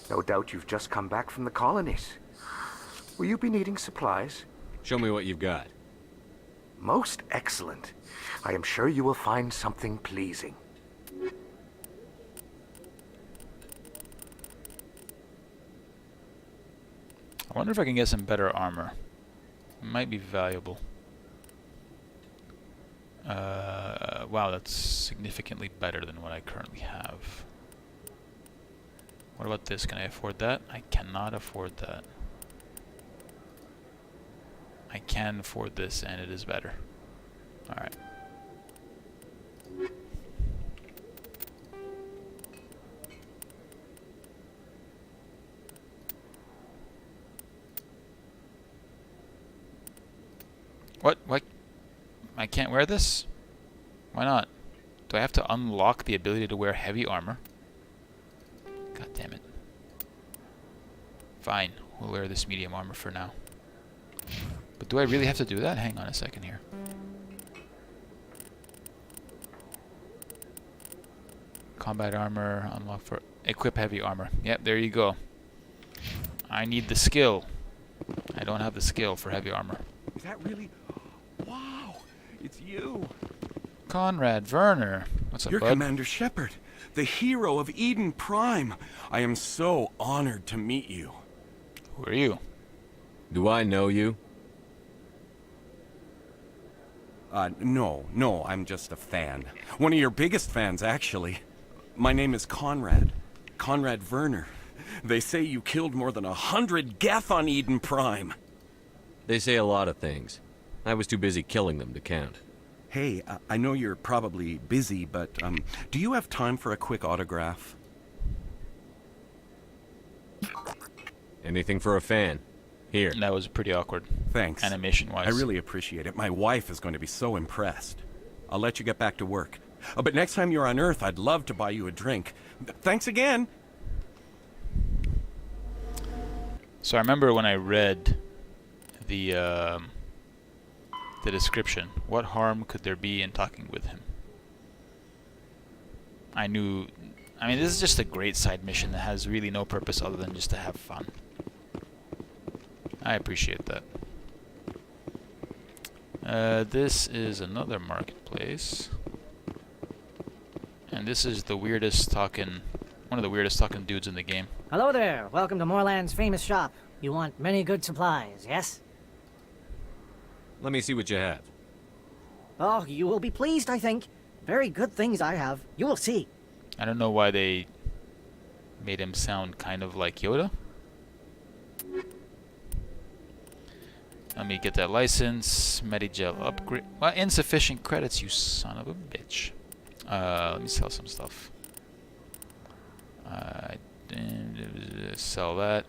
S1: No doubt you've just come back from the colonies. Will you be needing supplies?
S4: Show me what you've got.
S1: Most excellent. I am sure you will find something pleasing.
S3: I wonder if I can get some better armor. It might be valuable. Wow, that's significantly better than what I currently have. What about this? Can I afford that? I cannot afford that. I can afford this, and it is better. Alright. What? I can't wear this? Why not? Do I have to unlock the ability to wear heavy armor? God damn it. Fine, we'll wear this medium armor for now. But do I really have to do that? Hang on a second here. Combat armor, unlock for... Equip heavy armor. Yep, there you go. I need the skill. I don't have the skill for heavy armor.
S1: Is that really? Wow, it's you.
S3: Conrad Werner. What's up,
S1: You're
S3: bud?
S1: Commander Shepard, the hero of Eden Prime. I am so honored to meet you.
S3: Who are you?
S4: Do I know you?
S1: No, I'm just a fan. One of your biggest fans, actually. My name is Conrad. Conrad Werner. They say you killed more than 100 Geth on Eden Prime.
S4: They say a lot of things. I was too busy killing them to count.
S1: Hey, I know you're probably busy, but, do you have time for a quick autograph?
S4: Anything for a fan. Here.
S3: That was pretty awkward.
S1: Thanks.
S3: Animation-wise.
S1: I really appreciate it. My wife is going to be so impressed. I'll let you get back to work. But next time you're on Earth, I'd love to buy you a drink. Thanks again!
S3: So I remember when I read the description, what harm could there be in talking with him? I mean, this is just a great side mission that has really no purpose other than just to have fun. I appreciate that. This is another marketplace. And this is the weirdest talking, one of the weirdest talking dudes in the game.
S16: Hello there. Welcome to Moorland's famous shop. You want many good supplies, yes?
S4: Let me see what you have.
S16: Oh, you will be pleased, I think. Very good things I have. You will see.
S3: I don't know why they made him sound kind of like Yoda. Let me get that license. Medigel upgrade. Well, insufficient credits, you son of a bitch. Let me sell some stuff. Sell that.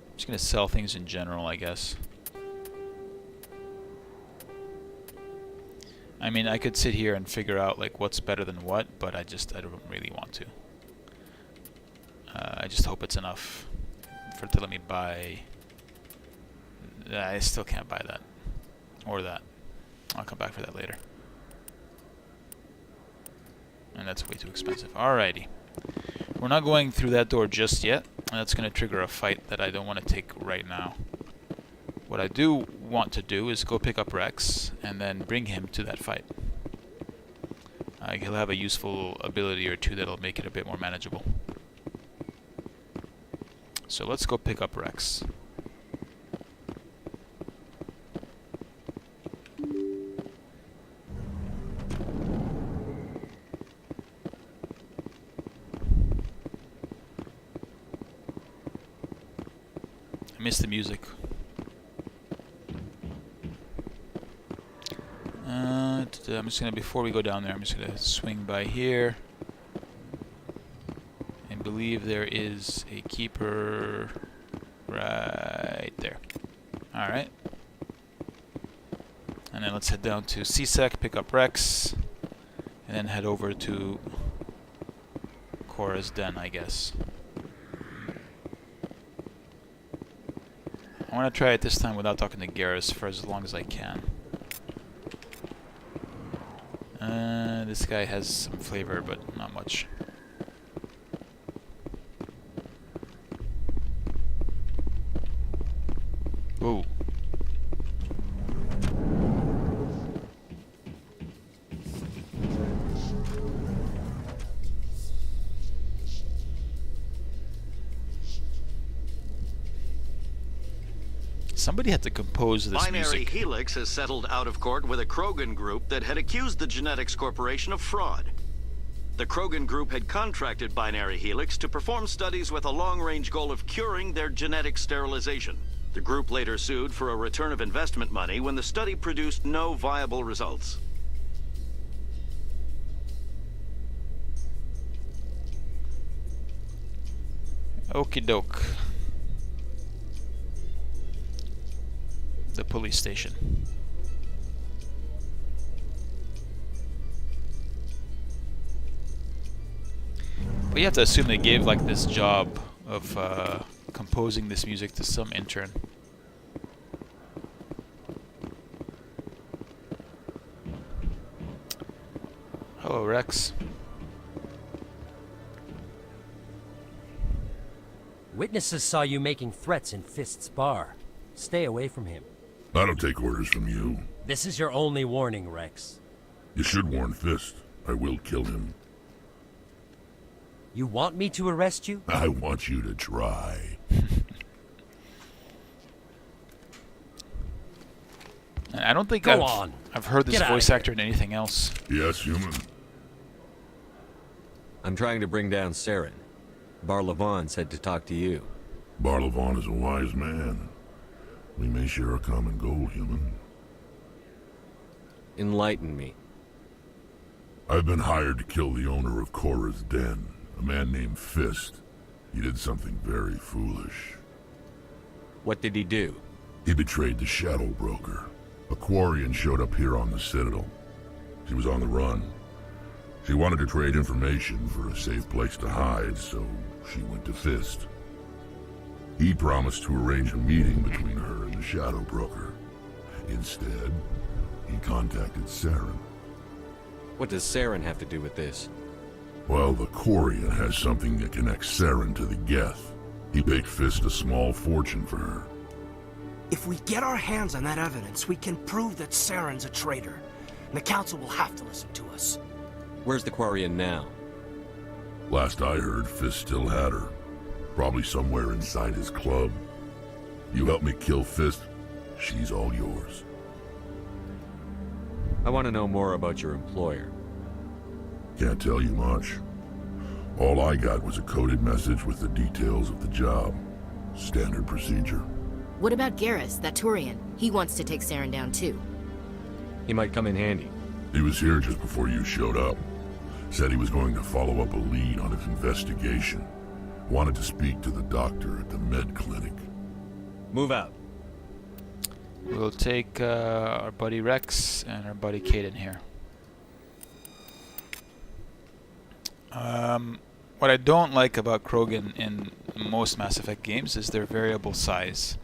S3: I'm just gonna sell things in general, I guess. I mean, I could sit here and figure out like what's better than what, but I don't really want to. I just hope it's enough for it to let me buy. I still can't buy that or that. I'll come back for that later. And that's way too expensive. Alrighty. We're not going through that door just yet. And that's going to trigger a fight that I don't want to take right now. What I do want to do is go pick up Rex and then bring him to that fight. He'll have a useful ability or two that'll make it a bit more manageable. So let's go pick up Rex. I miss the music. I'm just gonna, before we go down there, I'm just gonna swing by here. And believe there is a keeper right there. Alright. And then let's head down to CSEC, pick up Rex, and then head over to Cora's Den, I guess. I want to try it this time without talking to Garrus for as long as I can. This guy has some flavor, but not much. Whoa. Somebody had to compose this
S9: Binary
S3: music.
S9: Helix has settled out of court with a Krogan group that had accused the Genetics Corporation of fraud. The Krogan group had contracted Binary Helix to perform studies with a long-range goal of curing their genetic sterilization. The group later sued for a return of investment money when the study produced no viable results.
S3: Okie doke. The police station. But you have to assume they gave like this job of composing this music to some intern. Hello, Rex.
S18: Witnesses saw you making threats in Fist's bar. Stay away from him.
S20: I don't take orders from you.
S18: This is your only warning, Rex.
S20: You should warn Fist. I will kill him.
S18: You want me to arrest you?
S20: I want you to try.
S3: I don't think
S18: Go on.
S3: I've heard this
S18: Get
S3: voice
S18: outta
S3: actor in anything else.
S20: Yes, human.
S22: I'm trying to bring down Saren. Barlavon said to talk to you.
S20: Barlavon is a wise man. We may share a common goal, human.
S22: Enlighten me.
S20: I've been hired to kill the owner of Korra's Den, a man named Fist. He did something very foolish.
S22: What did he do?
S20: He betrayed the Shadow Broker. A Quarian showed up here on the Citadel. She was on the run. She wanted to trade information for a safe place to hide, so she went to Fist. He promised to arrange a meeting between her and the Shadow Broker. Instead, he contacted Saren.
S22: What does Saren have to do with this?
S20: Well, the Quarian has something that connects Saren to the Geth. He paid Fist a small fortune for her.
S11: If we get our hands on that evidence, we can prove that Saren's a traitor. And the Council will have to listen to us.
S22: Where's the Quarian now?
S20: Last I heard, Fist still had her. Probably somewhere inside his club. You help me kill Fist, she's all yours.
S22: I want to know more about your employer.
S20: Can't tell you much. All I got was a coded message with the details of the job. Standard procedure.
S13: What about Garrus, that Turian? He wants to take Saren down too.
S22: He might come in handy.
S20: He was here just before you showed up. Said he was going to follow up a lead on his investigation. Wanted to speak to the doctor at the med clinic.
S22: Move out.
S3: We'll take our buddy Rex and our buddy Caden here. What I don't like about Krogan in most Mass Effect games is their variable size.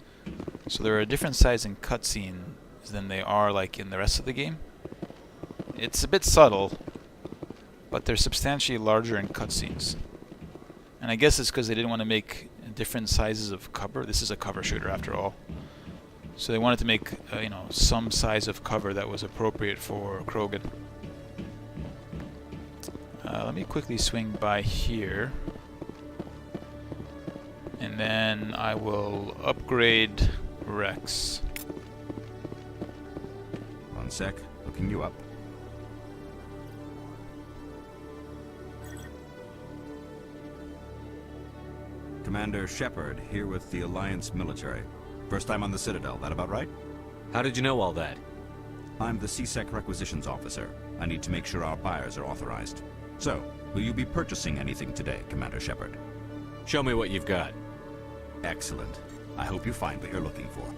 S3: So there are a different size in cutscenes than they are like in the rest of the game. It's a bit subtle, but they're substantially larger in cutscenes. And I guess it's because they didn't want to make different sizes of cover. This is a cover shooter after all. So they wanted to make, you know, some size of cover that was appropriate for Krogan. Let me quickly swing by here. And then I will upgrade Rex.
S21: One sec, looking you up. Commander Shepard, here with the Alliance military. First time on the Citadel, that about right?
S22: How did you know all that?
S21: I'm the CSEC requisitions officer. I need to make sure our buyers are authorized. So, will you be purchasing anything today, Commander Shepard?
S22: Show me what you've got.
S21: Excellent. I hope you find what you're looking for.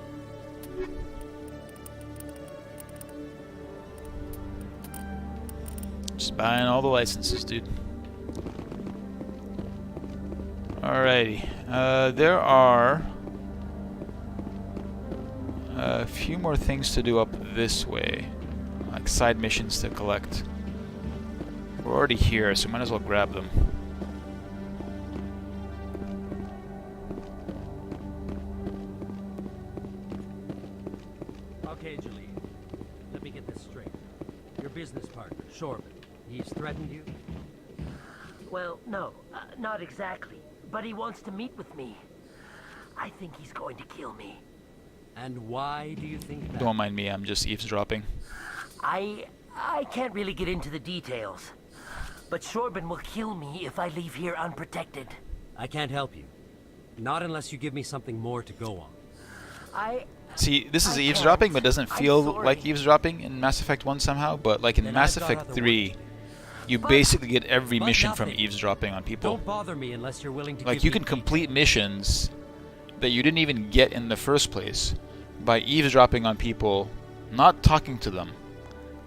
S3: Just buying all the licenses, dude. Alrighty. There are a few more things to do up this way. Like side missions to collect. We're already here, so might as well grab them.
S18: Okay, Jaleel. Let me get this straight. Your business partner, Shorban, he's threatened you?
S23: Well, no, not exactly. But he wants to meet with me. I think he's going to kill me.
S18: And why do you think that?
S3: Don't mind me, I'm just eavesdropping.
S23: I can't really get into the details. But Shorban will kill me if I leave here unprotected.
S18: I can't help you. Not unless you give me something more to go on.
S3: See, this is eavesdropping, but doesn't feel like eavesdropping in Mass Effect 1 somehow. But like in Mass Effect 3, you basically get every mission from eavesdropping on people.
S18: Don't bother me unless you're willing to
S3: Like, you can complete missions that you didn't even get in the first place by eavesdropping on people, not talking to them,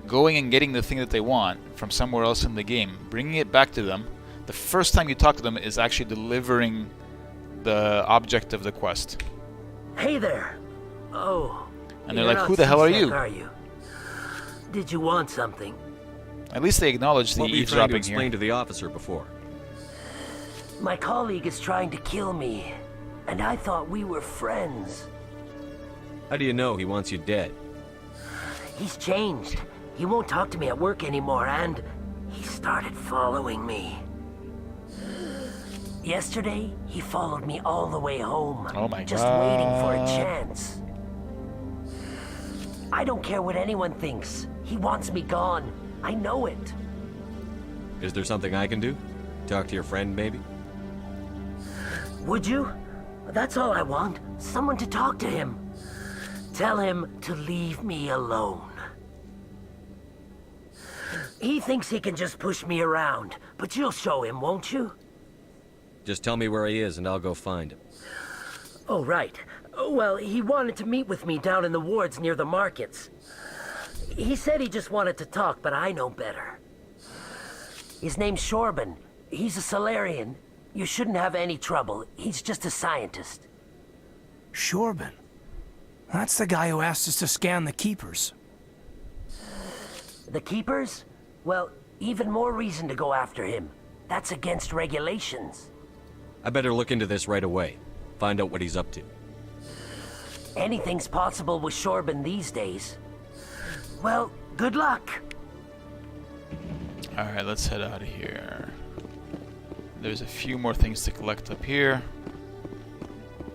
S3: going and getting the thing that they want from somewhere else in the game, bringing it back to them. The first time you talk to them is actually delivering the object of the quest.
S23: Hey there. Oh.
S3: And they're like, who the hell are you?
S23: Are you? Did you want something?
S3: At least they acknowledge the
S4: What were you trying to
S3: eavesdropping
S4: explain
S3: here.
S4: to the officer before?
S23: My colleague is trying to kill me, and I thought we were friends.
S4: How do you know he wants you dead?
S23: He's changed. He won't talk to me at work anymore, and he started following me. Yesterday, he followed me all the way home.
S3: Oh my
S23: just
S3: God.
S23: waiting for a chance. I don't care what anyone thinks. He wants me gone. I know it.
S4: Is there something I can do? Talk to your friend, maybe?
S23: Would you? That's all I want. Someone to talk to him. Tell him to leave me alone. He thinks he can just push me around, but you'll show him, won't you?
S4: Just tell me where he is and I'll go find him.
S23: Oh, right. Well, he wanted to meet with me down in the wards near the markets. He said he just wanted to talk, but I know better. His name's Shorban. He's a Salarian. You shouldn't have any trouble. He's just a scientist.
S11: Shorban? That's the guy who asked us to scan the Keepers.
S23: The Keepers? Well, even more reason to go after him. That's against regulations.
S4: I better look into this right away. Find out what he's up to.
S23: Anything's possible with Shorban these days. Well, good luck.
S3: Alright, let's head out of here. There's a few more things to collect up here.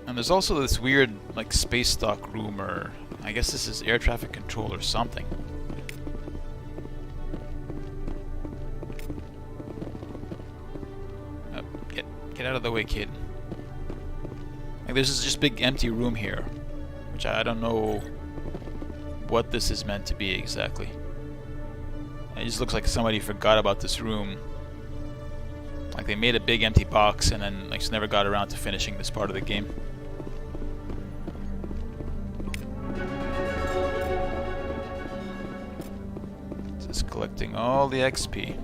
S3: And there's also this weird, like, space stock room, or I guess this is air traffic control or something. Get out of the way, kid. Like, there's this just big empty room here, which I don't know what this is meant to be exactly. It just looks like somebody forgot about this room. Like, they made a big empty box and then like just never got around to finishing this part of the game. Just collecting all the XP.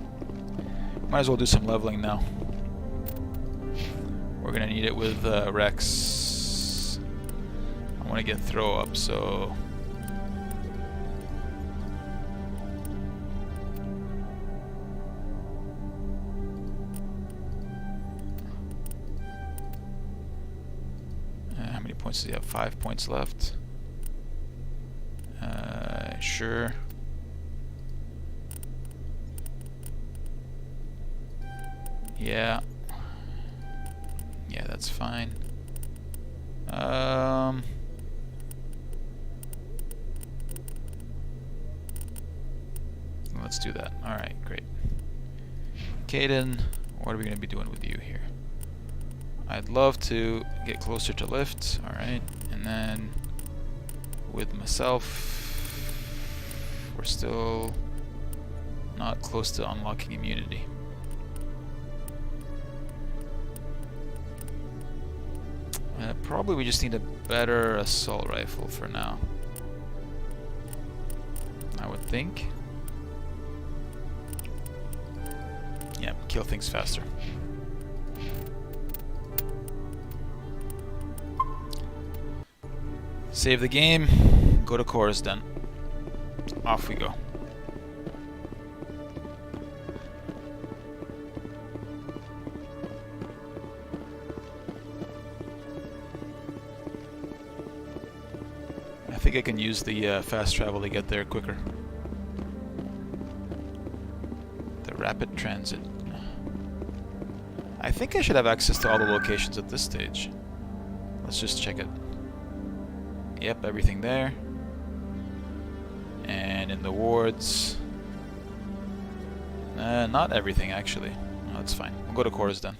S3: Might as well do some leveling now. We're gonna need it with Rex. I want to get throw up, so how many points does he have? 5 points left. Sure. Yeah. Yeah, that's fine. Let's do that. Alright, great. Caden, what are we going to be doing with you here? I'd love to get closer to lift. Alright, and then with myself, we're still not close to unlocking immunity. Probably we just need a better assault rifle for now, I would think. Yeah, kill things faster. Save the game, go to Coruscant. Off we go. I think I can use the fast travel to get there quicker. The rapid transit. I think I should have access to all the locations at this stage. Let's just check it. Yep, everything there. And in the wards... not everything, actually. No, that's fine. We'll go to Coruscant.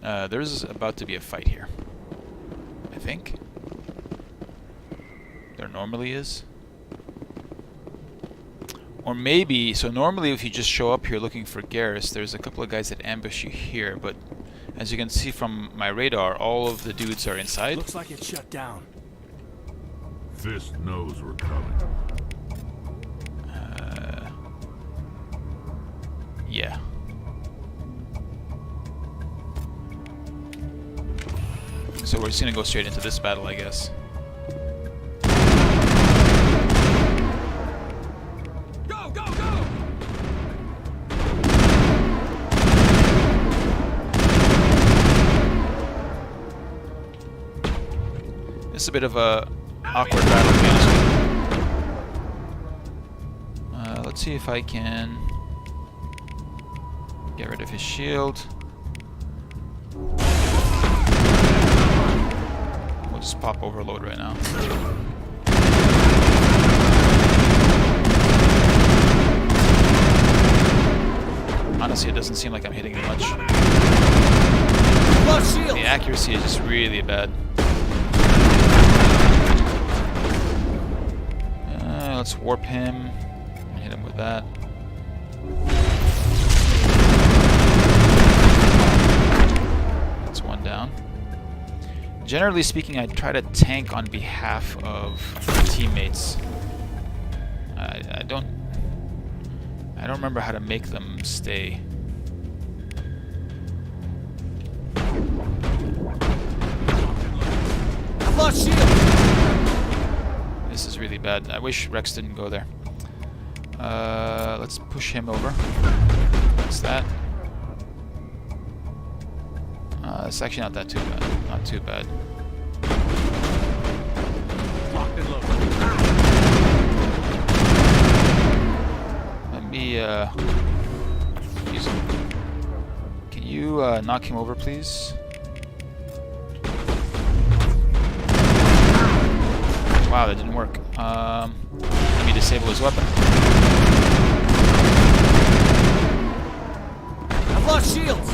S3: There's about to be a fight here. I think. There normally is. Or maybe, so normally if you just show up here looking for Garrus, there's a couple of guys that ambush you here, but as you can see from my radar, all of the dudes are inside.
S11: Looks like it's shut down.
S20: Fist knows we're coming.
S3: Yeah. So we're just gonna go straight into this battle, I guess. This is a bit of a awkward battle, to be honest with you. Let's see if I can get rid of his shield. We'll just pop overload right now. Honestly, it doesn't seem like I'm hitting him much. The accuracy is just really bad. Let's warp him and hit him with that. That's one down. Generally speaking, I try to tank on behalf of teammates. I don't remember how to make them stay.
S11: I've lost shield.
S3: This is really bad. I wish Rex didn't go there. Let's push him over. What's that? It's actually not that too bad. Not too bad.
S11: Locked and loaded.
S3: Let me use him. Can you knock him over, please? Wow, that didn't work. Let me disable his weapon.
S11: I've lost shields.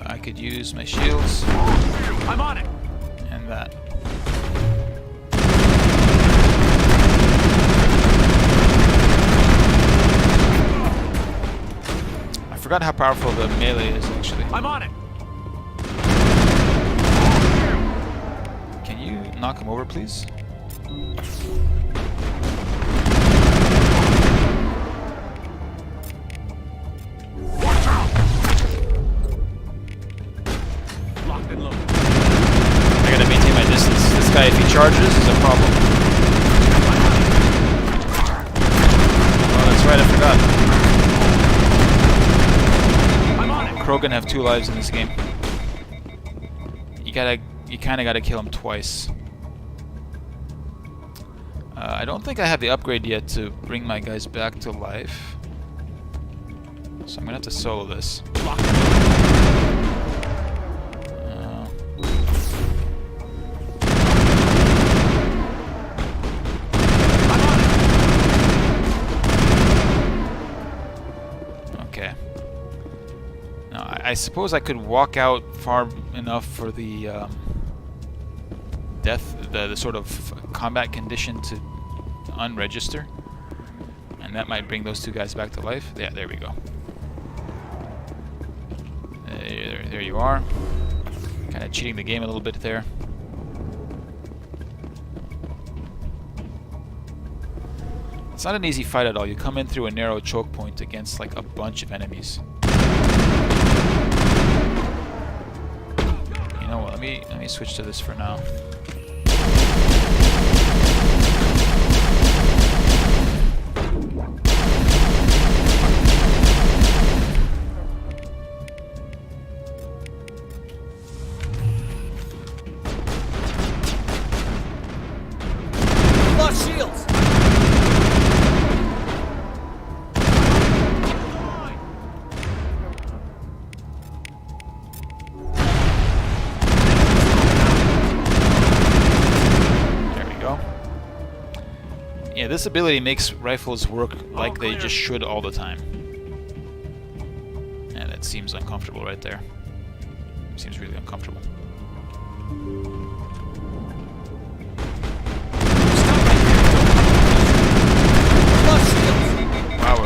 S3: I could use my shields.
S11: I'm on it.
S3: And that. I forgot how powerful the melee is, actually.
S11: I'm on it.
S3: Can you knock him over, please?
S11: Watch out. Locked and loaded.
S3: I gotta maintain my distance. This guy, if he charges, is a problem. Oh, that's right, I forgot.
S11: I'm on it.
S3: Krogan have 2 lives in this game. You kinda gotta kill him twice. I don't think I have the upgrade yet to bring my guys back to life. So I'm gonna have to solo this. Okay. Now, I suppose I could walk out far enough for the the sort of combat condition to unregister, and that might bring those 2 guys back to life. Yeah, there we go. There you are. Kind of cheating the game a little bit there. It's not an easy fight at all. You come in through a narrow choke point against like a bunch of enemies. You know what? Let me switch to this for now.
S11: Lost shields.
S3: Yeah, this ability makes rifles work like they just should all the time. And it seems uncomfortable right there. Seems really uncomfortable. Wow,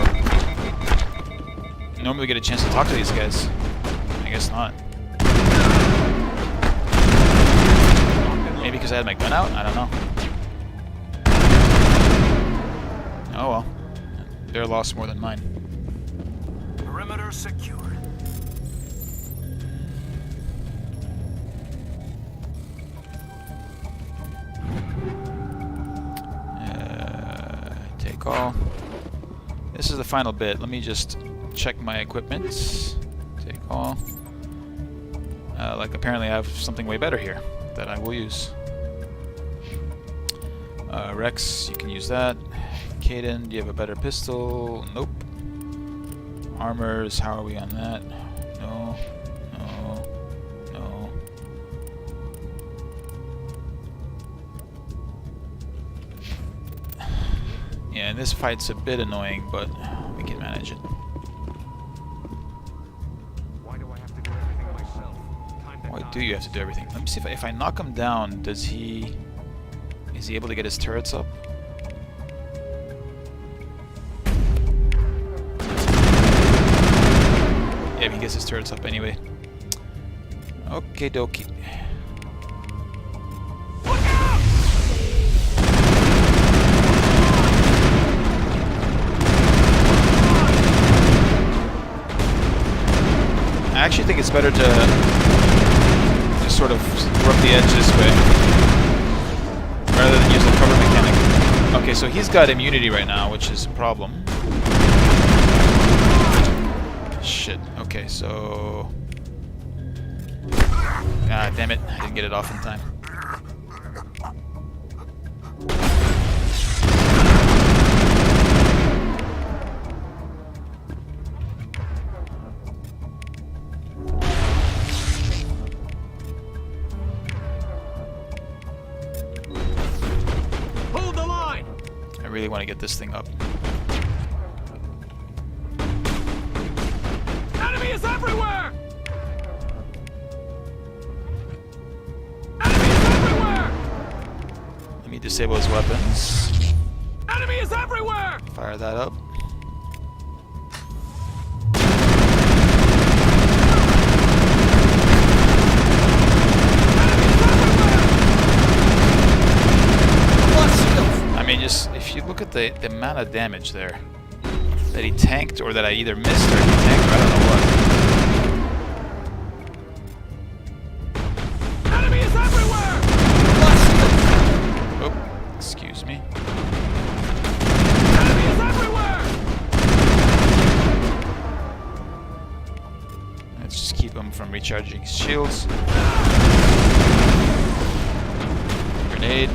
S3: normally we get a chance to talk to these guys. I guess not. Maybe because I had my gun out? I don't know. Oh well. Their loss more than mine.
S11: Perimeter secured.
S3: Take all. This is the final bit. Let me just check my equipment. Take all. Like, apparently I have something way better here that I will use. Rex, you can use that. Caden, do you have a better pistol? Nope. Armors, how are we on that? No. No. No. Yeah, and this fight's a bit annoying, but we can manage it.
S1: Why do I have to do everything myself?
S3: Why do you have to do everything? Let me see if I knock him down, does he... Is he able to get his turrets up? Yeah, he gets his turrets up anyway. Okay, dokie. I actually think it's better to just sort of rub the edge this way rather than use the cover mechanic. Okay, so he's got immunity right now, which is a problem. Shit. Okay, so... God damn it, I didn't get it off in time.
S11: Hold the line!
S3: I really want to get this thing up.
S11: Enemy is everywhere!
S3: Let me disable his weapons.
S11: Enemy is everywhere!
S3: Fire that up. I mean, just if you look at the amount of damage there that he tanked, or that I either missed or he tanked, or I don't know what.
S11: Enemy is everywhere!
S3: Oh, excuse me.
S11: Enemy is everywhere!
S3: Let's just keep him from recharging his shields. Grenade.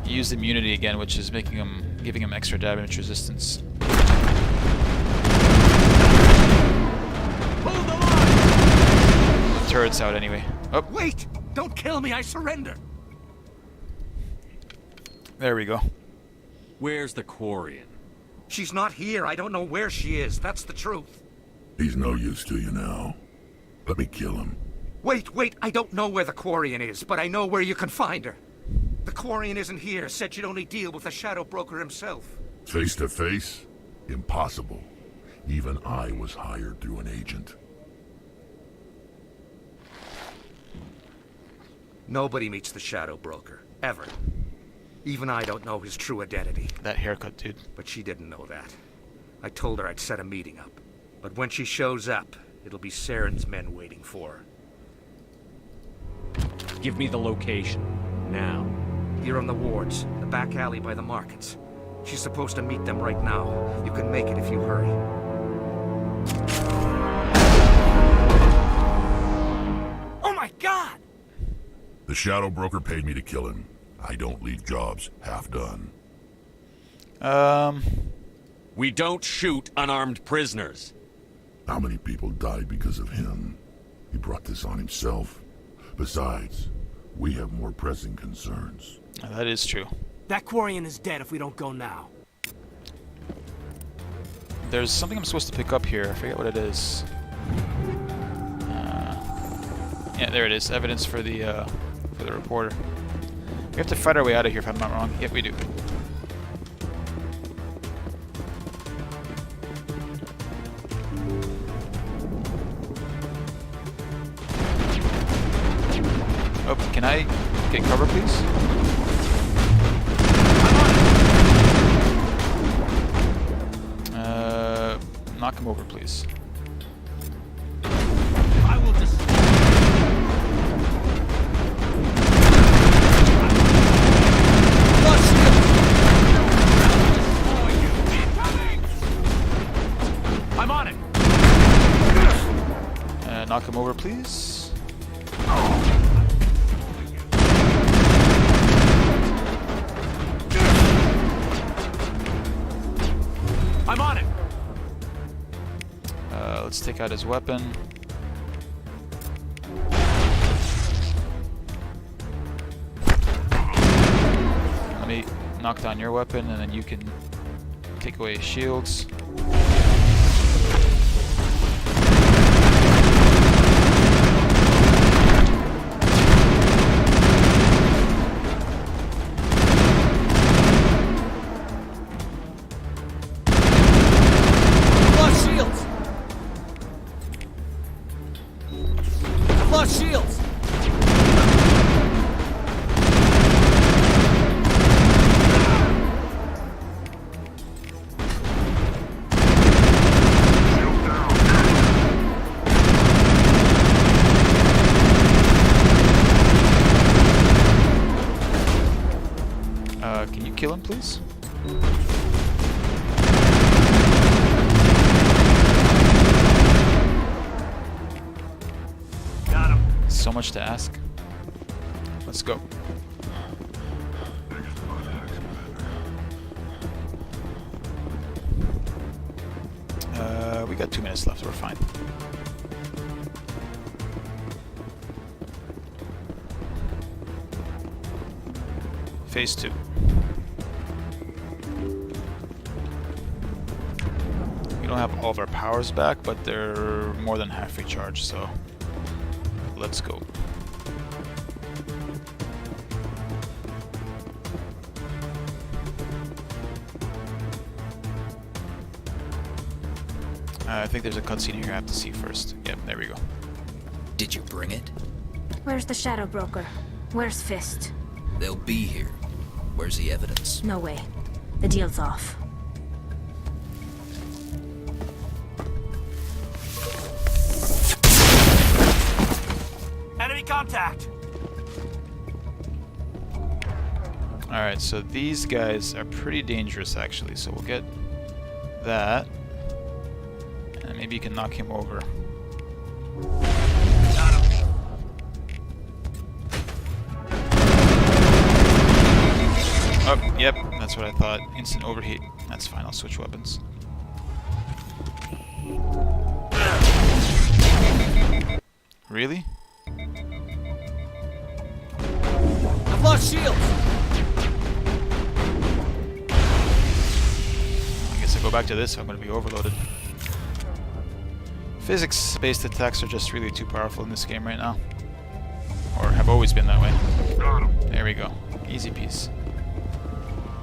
S3: He used immunity again, which is making him, giving him extra damage resistance.
S11: Hold the line!
S3: The turret's out anyway. Oh,
S19: Wait! Don't kill me, I surrender!
S3: there we go.
S4: Where's the Quarian?
S1: She's not here. I don't know where she is. That's the truth.
S20: He's no use to you now. Let me kill him.
S1: Wait. I don't know where the Quarian is, but I know where you can find her. The Quarian isn't here. Said she'd only deal with the Shadow Broker himself.
S20: Face to face? Impossible. Even I was hired through an agent.
S1: Nobody meets the Shadow Broker. Ever. Even I don't know his true identity.
S3: That haircut, dude.
S1: But she didn't know that. I told her I'd set a meeting up. But when she shows up, it'll be Saren's men waiting for her.
S4: Give me the location. Now.
S1: Here on the wards, the back alley by the markets. She's supposed to meet them right now. You can make it if you hurry.
S11: Oh my god!
S20: The Shadow Broker paid me to kill him. I don't leave jobs half done.
S4: We don't shoot unarmed prisoners.
S20: How many people died because of him? He brought this on himself. Besides, we have more pressing concerns.
S3: That is true.
S11: That Quarian is dead if we don't go now.
S3: There's something I'm supposed to pick up here. I forget what it is. Yeah, there it is. Evidence for the reporter. We have to fight our way out of here if I'm not wrong. Yep, we do. Oh, can I get cover, please? Knock him over, please.
S11: I will just...
S3: knock him over, please?
S11: I'm on it.
S3: Let's take out his weapon. Let me knock down your weapon, and then you can take away his shields.
S11: Shields!
S3: Can you kill him, please?
S11: Got him.
S3: So much to ask. Let's go. We got 2 minutes left, we're fine. Phase 2. We don't have all of our powers back, but they're more than half recharged, so let's go. I think there's a cutscene here I have to see first. Yep, there we go.
S2: Did you bring it?
S15: Where's the Shadow Broker? Where's Fist?
S2: They'll be here. Where's the evidence?
S15: No way. The deal's off.
S11: Enemy contact!
S3: Alright, so these guys are pretty dangerous actually, so we'll get that. And maybe you can knock him over. Oh, yep, that's what I thought. Instant overheat. That's fine, I'll switch weapons. Really?
S11: I've lost shields!
S3: I guess I go back to this, I'm gonna be overloaded. Physics-based attacks are just really too powerful in this game right now. Or have always been that way. There we go. Easy piece.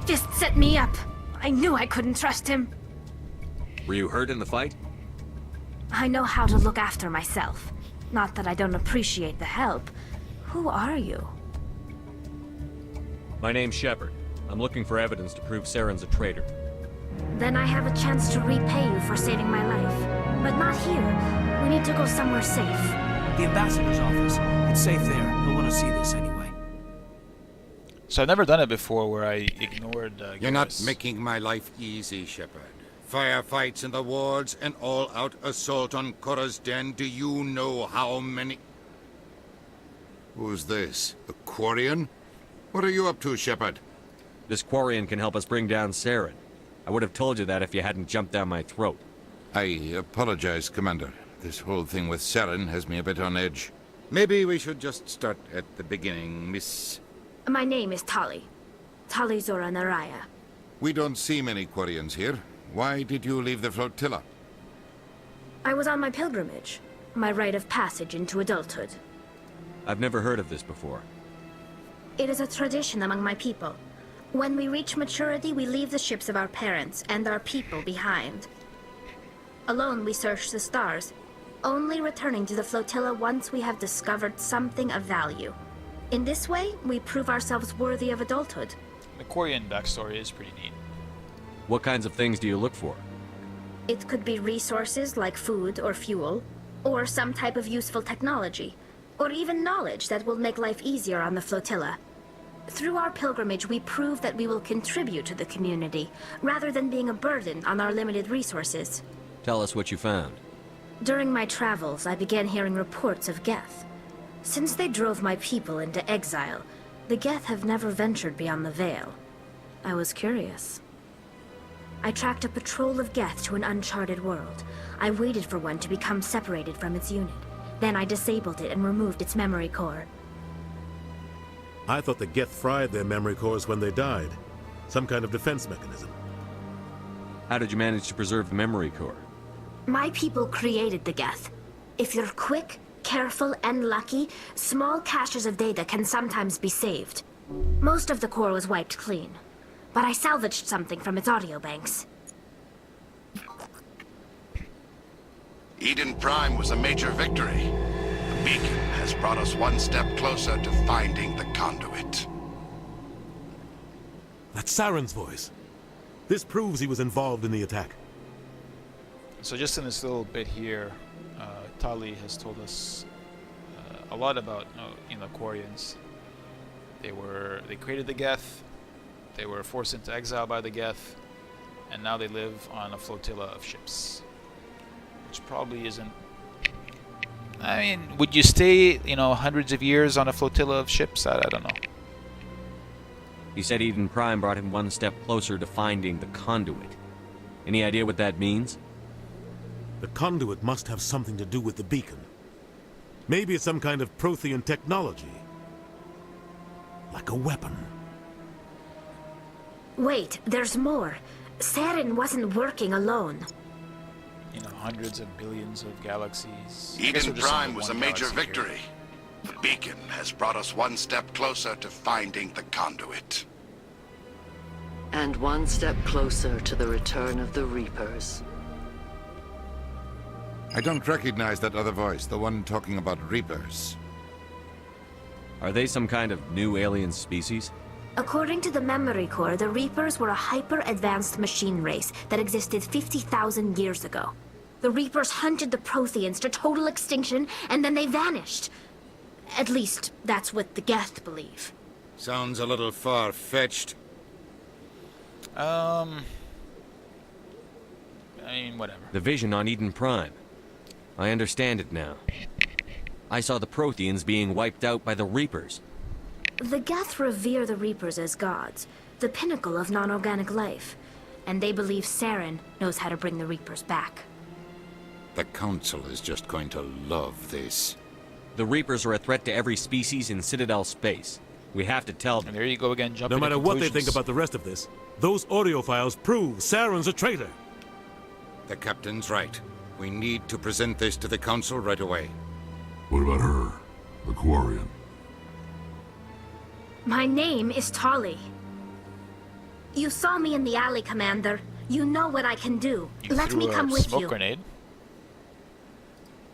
S15: Fist set me up. I knew I couldn't trust him.
S4: Were you hurt in the fight?
S15: I know how to look after myself. Not that I don't appreciate the help. Who are you?
S4: My name's Shepard. I'm looking for evidence to prove Saren's a traitor.
S15: Then I have a chance to repay you for saving my life. But not here. We need to go somewhere safe.
S11: The ambassador's office. It's safe there. He'll want to see this anyway.
S3: So I've never done it before where I ignored
S5: You're not
S3: Garrus.
S5: making my life easy, Shepard. Firefights in the wards, an all-out assault on Korra's den. Do you know how many... Who's this? A Quarian? What are you up to, Shepard?
S4: This Quarian can help us bring down Saren. I would have told you that if you hadn't jumped down my throat.
S5: I apologize, Commander. This whole thing with Saren has me a bit on edge. Maybe we should just start at the beginning, Miss...
S15: My name is Tali. Tali Zora Naraya.
S5: We don't see many Quarians here. Why did you leave the flotilla?
S15: I was on my pilgrimage. My rite of passage into adulthood.
S4: I've never heard of this before.
S15: It is a tradition among my people. When we reach maturity, we leave the ships of our parents and our people behind. Alone, we search the stars, only returning to the flotilla once we have discovered something of value. In this way, we prove ourselves worthy of adulthood.
S3: The Quarian backstory is pretty neat.
S4: What kinds of things do you look for?
S15: It could be resources like food or fuel, or some type of useful technology, or even knowledge that will make life easier on the flotilla. Through our pilgrimage, we prove that we will contribute to the community, rather than being a burden on our limited resources.
S4: Tell us what you found.
S6: During my travels, I began hearing reports of Geth. Since they drove my people into exile, the Geth have never ventured beyond the Veil. I was curious. I tracked a patrol of Geth to an uncharted world. I waited for one to become separated from its unit. Then I disabled it and removed its memory core.
S8: I thought the Geth fried their memory cores when they died. Some kind of defense mechanism.
S4: How did you manage to preserve the memory core?
S6: My people created the Geth. If you're quick, careful, and lucky, small caches of data can sometimes be saved. Most of the core was wiped clean, but I salvaged something from its audio banks.
S5: Eden Prime was a major victory. The beacon has brought us one step closer to finding the conduit.
S8: That's Saren's voice. This proves he was involved in the attack.
S3: So just in this little bit here, Tali has told us a lot about Quarians. They created the Geth, they were forced into exile by the Geth, and now they live on a flotilla of ships. Which probably isn't... I mean, would you stay, hundreds of years on a flotilla of ships? I don't know.
S4: He said Eden Prime brought him one step closer to finding the conduit. Any idea what that means?
S8: The conduit must have something to do with the beacon. Maybe it's some kind of Prothean technology. Like a weapon.
S6: Wait, there's more. Saren wasn't working alone.
S3: Hundreds of billions of galaxies.
S5: Eden Prime was a major victory. The beacon has brought us one step closer to finding the conduit.
S10: And one step closer to the return of the Reapers.
S5: I don't recognize that other voice, the one talking about Reapers.
S4: Are they some kind of new alien species?
S6: According to the memory core, the Reapers were a hyper-advanced machine race that existed 50,000 years ago. The Reapers hunted the Protheans to total extinction, and then they vanished. At least, that's what the Geth believe.
S5: Sounds a little far-fetched.
S3: I mean, whatever.
S4: The vision on Eden Prime. I understand it now. I saw the Protheans being wiped out by the Reapers.
S6: The Geth revere the Reapers as gods, the pinnacle of non-organic life, and they believe Saren knows how to bring the Reapers back.
S5: The Council is just going to love this.
S4: The Reapers are a threat to every species in Citadel space. We have to tell them.
S3: And there you go again, jumping
S8: No matter
S3: to
S8: what they
S3: conclusions.
S8: think about the rest of this, those audio files prove Saren's a traitor.
S5: The Captain's right. We need to present this to the Council right away.
S20: What about her? The Quarian?
S6: My name is Tali. You saw me in the alley, Commander. You know what I can do. Let me come with
S3: smoke
S6: you.
S3: Grenade.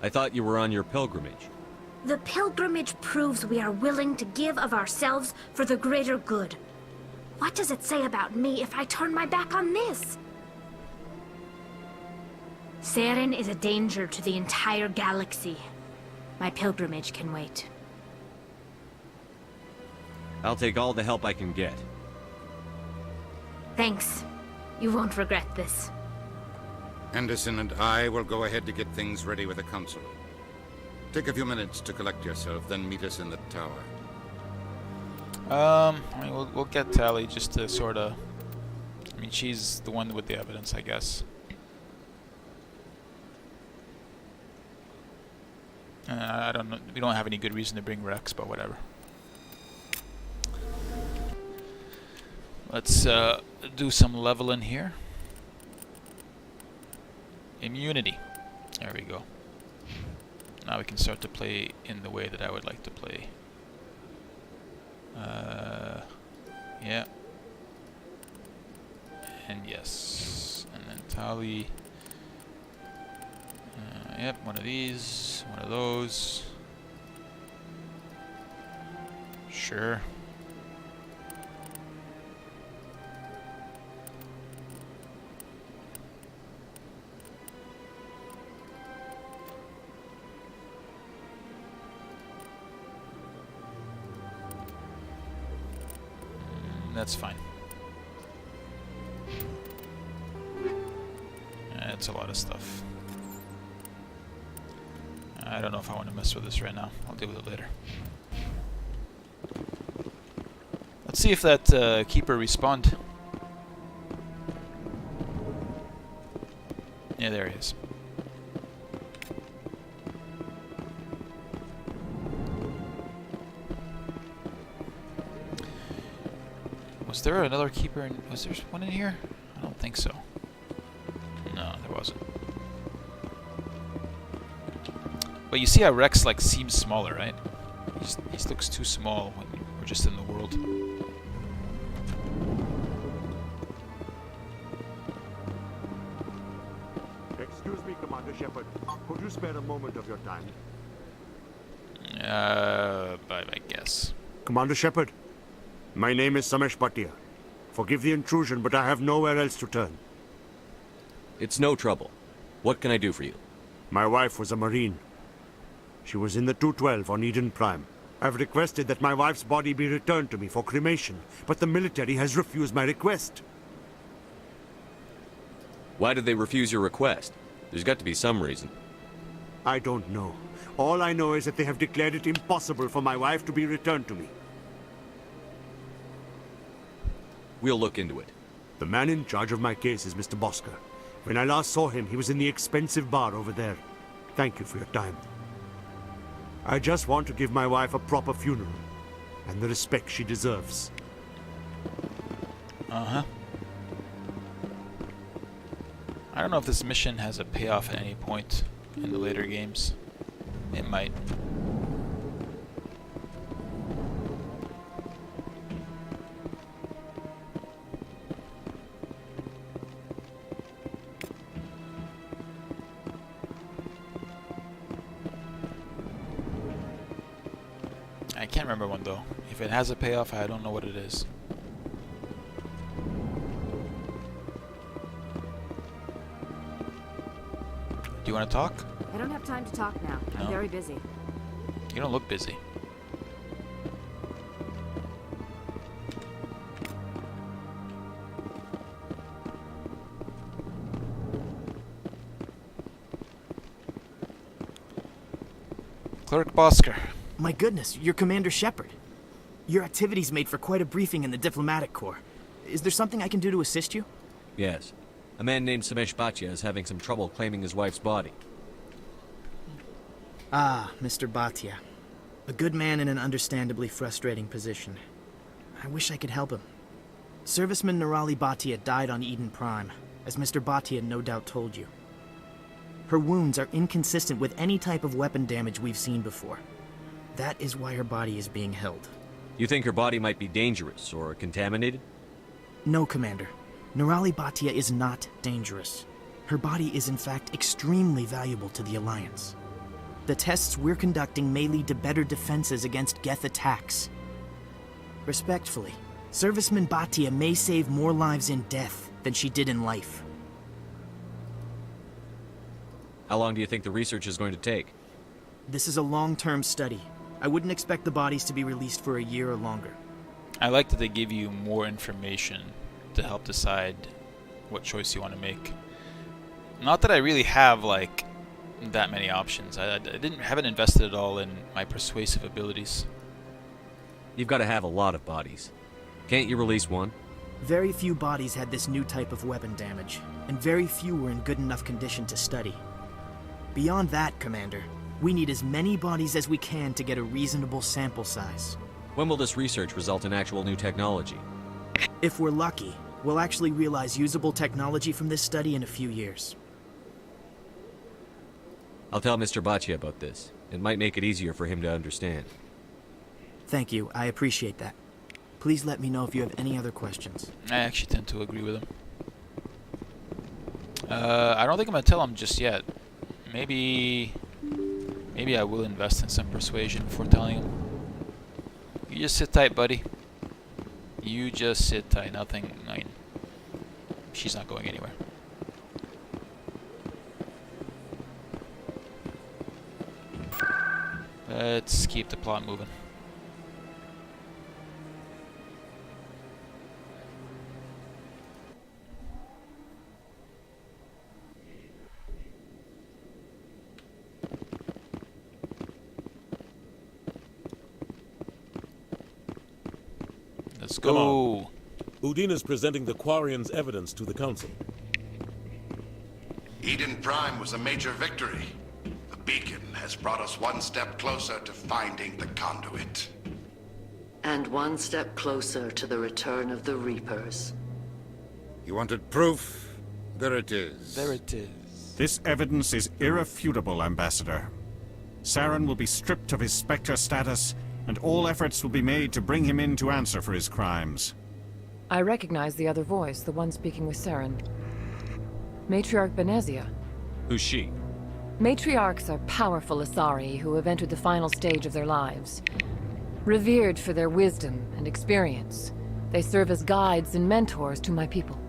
S4: I thought you were on your pilgrimage.
S6: The pilgrimage proves we are willing to give of ourselves for the greater good. What does it say about me if I turn my back on this? Saren is a danger to the entire galaxy. My pilgrimage can wait.
S4: I'll take all the help I can get.
S6: Thanks. You won't regret this.
S5: Anderson and I will go ahead to get things ready with the Council. Take a few minutes to collect yourself, then meet us in the tower.
S3: I mean, we'll get Tali just to sort of... I mean, she's the one with the evidence, I guess. I don't know. We don't have any good reason to bring Rex, but whatever. Let's do some leveling here. Immunity. There we go. Now we can start to play in the way that I would like to play. Yeah. And yes. And then Tali. Yep, one of these, one of those. Sure. That's fine. That's a lot of stuff. I don't know if I want to mess with this right now. I'll deal with it later. Let's see if that keeper respawned. Yeah, there he is. Was there another keeper? Was there one in here? I don't think so. No, there wasn't. But you see how Rex like seems smaller, right? He looks too small when we're just in the world.
S7: Excuse me, Commander Shepard. Could you spare a moment of your time?
S3: I guess.
S7: Commander Shepard, my name is Samesh Bhatia. Forgive the intrusion, but I have nowhere else to turn.
S22: It's no trouble. What can I do for you?
S7: My wife was a Marine. She was in the 212 on Eden Prime. I've requested that my wife's body be returned to me for cremation, but the military has refused my request.
S22: Why did they refuse your request? There's got to be some reason.
S7: I don't know. All I know is that they have declared it impossible for my wife to be returned to me.
S22: We'll look into it.
S7: The man in charge of my case is Mr. Bosker. When I last saw him, he was in the expensive bar over there. Thank you for your time. I just want to give my wife a proper funeral, and the respect she deserves.
S3: Uh-huh. I don't know if this mission has a payoff at any point in the later games. It might. I can't remember one though. If it has a payoff, I don't know what it is. Do you want to talk?
S15: I don't have time to talk now. I'm
S3: No?
S15: very busy.
S3: You don't look busy. Clerk Bosker.
S12: My goodness, you're Commander Shepard. Your activities made for quite a briefing in the diplomatic corps. Is there something I can do to assist you?
S22: Yes. A man named Samesh Bhatia is having some trouble claiming his wife's body.
S12: Ah, Mr. Bhatia. A good man in an understandably frustrating position. I wish I could help him. Serviceman Nirali Bhatia died on Eden Prime, as Mr. Bhatia no doubt told you. Her wounds are inconsistent with any type of weapon damage we've seen before. That is why her body is being held.
S22: You think her body might be dangerous or contaminated?
S12: No, Commander. Nirali Bhatia is not dangerous. Her body is in fact extremely valuable to the Alliance. The tests we're conducting may lead to better defenses against Geth attacks. Respectfully, Serviceman Bhatia may save more lives in death than she did in life.
S22: How long do you think the research is going to take?
S12: This is a long-term study. I wouldn't expect the bodies to be released for a year or longer.
S3: I like that they give you more information to help decide what choice you want to make. Not that I really have like that many options. I haven't invested at all in my persuasive abilities.
S22: You've got to have a lot of bodies. Can't you release one?
S12: Very few bodies had this new type of weapon damage, and very few were in good enough condition to study. Beyond that, Commander, we need as many bodies as we can to get a reasonable sample size.
S22: When will this research result in actual new technology?
S12: If we're lucky, we'll actually realize usable technology from this study in a few years.
S22: I'll tell Mr. Bhatia about this. It might make it easier for him to understand.
S12: Thank you, I appreciate that. Please let me know if you have any other questions.
S3: I actually tend to agree with him. I don't think I'm gonna tell him just yet. Maybe I will invest in some persuasion before telling him. You just sit tight, buddy. You just sit tight. Nothing. I mean, she's not going anywhere. Let's keep the plot moving. Let's
S8: Come
S3: go.
S8: on. Udina's presenting the Quarian's evidence to the Council.
S14: Eden Prime was a major victory. The beacon has brought us one step closer to finding the conduit.
S10: And one step closer to the return of the Reapers.
S5: You wanted proof? There it is.
S3: There it is.
S16: This evidence is irrefutable, Ambassador. Saren will be stripped of his Spectre status, and all efforts will be made to bring him in to answer for his crimes.
S17: I recognize the other voice, the one speaking with Saren. Matriarch Benezia.
S4: Who's she?
S17: Matriarchs are powerful Asari who have entered the final stage of their lives. Revered for their wisdom and experience, they serve as guides and mentors to my people.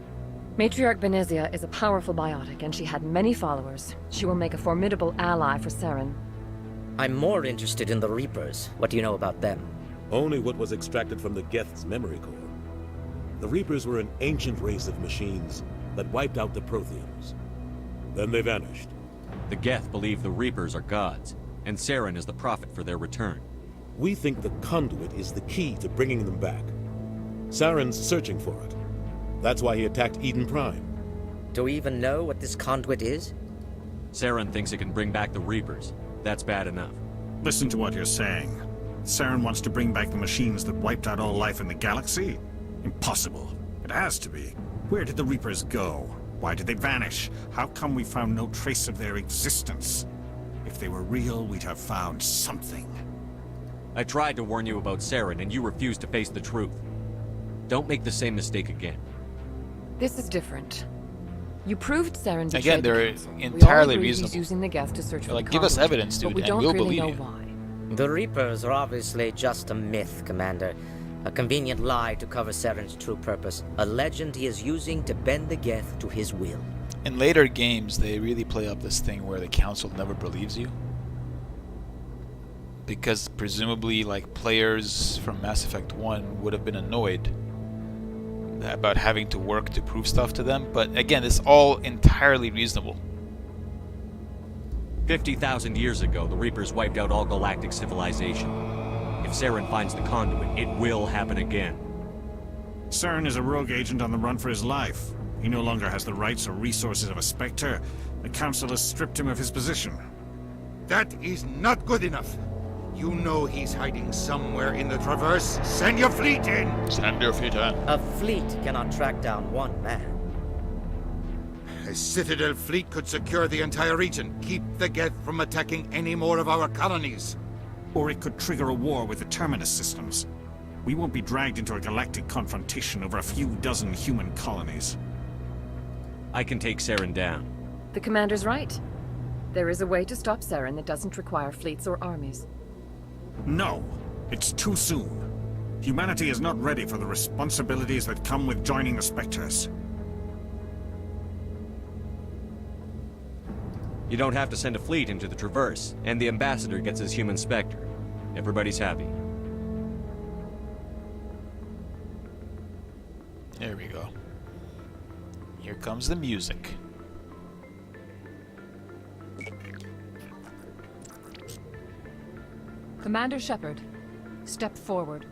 S17: Matriarch Benezia is a powerful biotic, and she had many followers. She will make a formidable ally for Saren.
S24: I'm more interested in the Reapers. What do you know about them?
S8: Only what was extracted from the Geth's memory core. The Reapers were an ancient race of machines that wiped out the Protheans. Then they vanished.
S4: The Geth believe the Reapers are gods, and Saren is the prophet for their return.
S8: We think the conduit is the key to bringing them back. Saren's searching for it. That's why he attacked Eden Prime.
S24: Do we even know what this conduit is?
S4: Saren thinks it can bring back the Reapers. That's bad enough.
S16: Listen to what you're saying. Saren wants to bring back the machines that wiped out all life in the galaxy? Impossible. It has to be. Where did the Reapers go? Why did they vanish? How come we found no trace of their existence? If they were real, we'd have found something.
S4: I tried to warn you about Saren, and you refused to face the truth. Don't make the same mistake again.
S17: This is different. You proved Saren betrayed
S3: Again,
S17: the
S3: they're
S17: Council.
S3: entirely
S17: we all agree
S3: reasonable.
S17: He's using the Geth to search for
S3: Like,
S17: the
S3: give us
S17: conduit,
S3: evidence, dude,
S17: but we
S3: and
S17: don't
S3: we'll
S17: really
S3: believe
S17: know
S3: you.
S17: why.
S24: The Reapers are obviously just a myth, Commander. A convenient lie to cover Saren's true purpose. A legend he is using to bend the Geth to his will.
S3: In later games, they really play up this thing where the Council never believes you. Because presumably, like, players from Mass Effect 1 would have been annoyed about having to work to prove stuff to them. But again, it's all entirely reasonable.
S4: 50,000 years ago, the Reapers wiped out all galactic civilization. If Saren finds the conduit, it will happen again.
S16: Saren is a rogue agent on the run for his life. He no longer has the rights or resources of a Spectre. The Council has stripped him of his position.
S5: That is not good enough. You know he's hiding somewhere in the Traverse. Send your fleet in!
S3: Send your fleet in.
S24: A fleet cannot track down one man.
S5: A Citadel fleet could secure the entire region, keep the Geth from attacking any more of our colonies.
S16: Or it could trigger a war with the Terminus systems. We won't be dragged into a galactic confrontation over a few dozen human colonies.
S4: I can take Saren down.
S17: The Commander's right. There is a way to stop Saren that doesn't require fleets or armies.
S16: No, it's too soon. Humanity is not ready for the responsibilities that come with joining the Spectres.
S4: You don't have to send a fleet into the Traverse, and the Ambassador gets his human Spectre. Everybody's happy.
S3: There we go. Here comes the music.
S17: Commander Shepard, step forward.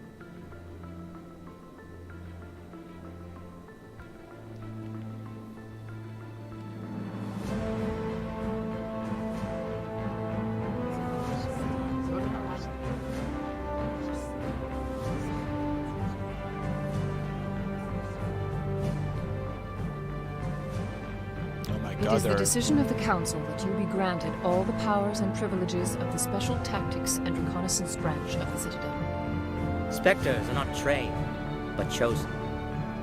S17: It is the decision of the Council that you be granted all the powers and privileges of the Special Tactics and Reconnaissance branch of the Citadel.
S24: Spectres are not trained, but chosen.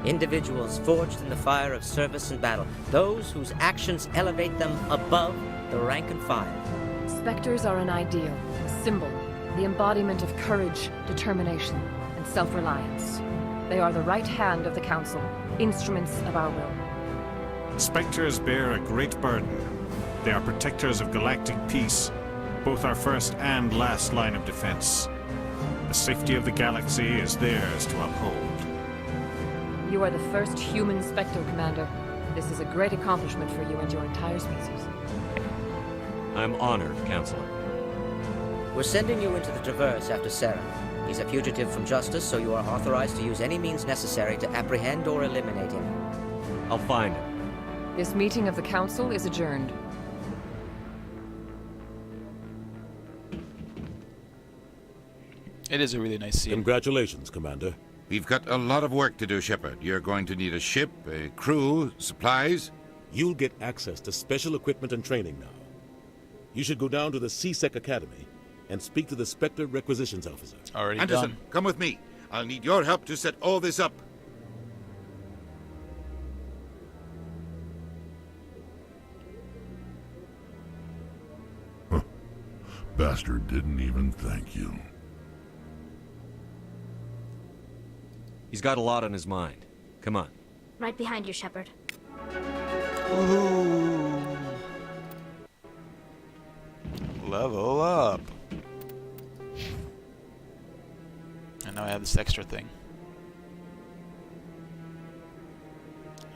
S24: Individuals forged in the fire of service and battle. Those whose actions elevate them above the rank and file.
S17: Spectres are an ideal, a symbol, the embodiment of courage, determination, and self-reliance. They are the right hand of the Council, instruments of our will.
S16: Spectres bear a great burden. They are protectors of galactic peace, both our first and last line of defense. The safety of the galaxy is theirs to uphold.
S17: You are the first human Spectre, Commander. This is a great accomplishment for you and your entire species.
S4: I'm honored, Counselor.
S24: We're sending you into the Traverse after Saren. He's a fugitive from justice, so you are authorized to use any means necessary to apprehend or eliminate him.
S22: I'll find him.
S17: This meeting of the Council is adjourned.
S3: It is a really nice scene.
S8: Congratulations, Commander.
S5: We've got a lot of work to do, Shepard. You're going to need a ship, a crew, supplies.
S8: You'll get access to special equipment and training now. You should go down to the C-Sec Academy and speak to the Spectre Requisitions Officer.
S3: Already
S5: Anderson,
S3: done.
S5: come with me. I'll need your help to set all this up.
S20: Bastard didn't even thank you.
S22: He's got a lot on his mind. Come on.
S6: Right behind you, Shepard.
S3: Ooh. Level up. And now I have this extra thing.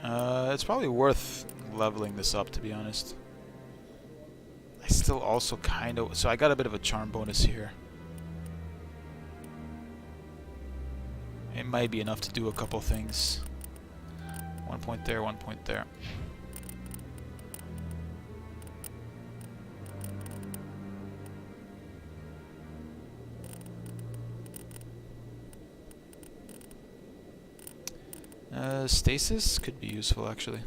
S3: It's probably worth leveling this up, to be honest. I still also kind of... So I got a bit of a charm bonus here. It might be enough to do a couple things. 1 point there, 1 point there. Stasis could be useful, actually.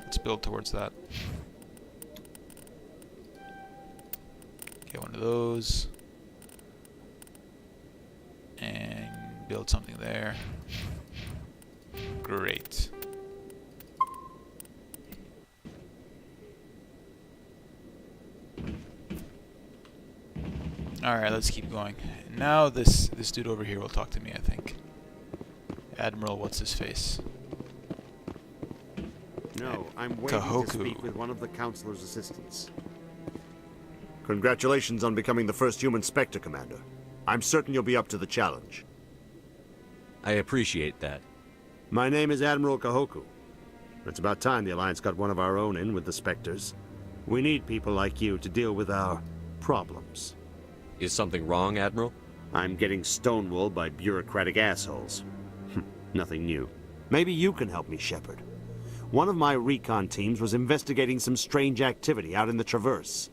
S3: Let's build towards that. Get one of those. And build something there. Great. Alright, let's keep going. Now this dude over here will talk to me, I think. Admiral, what's his face?
S7: No, I'm waiting
S3: Kahoku.
S7: to speak with one of the Councilor's assistants. Congratulations on becoming the first human Spectre, Commander. I'm certain you'll be up to the challenge.
S22: I appreciate that.
S7: My name is Admiral Kahoku. It's about time the Alliance got one of our own in with the Spectres. We need people like you to deal with our problems.
S22: Is something wrong, Admiral?
S7: I'm getting stonewalled by bureaucratic assholes. Nothing new. Maybe you can help me, Shepard. One of my recon teams was investigating some strange activity out in the Traverse.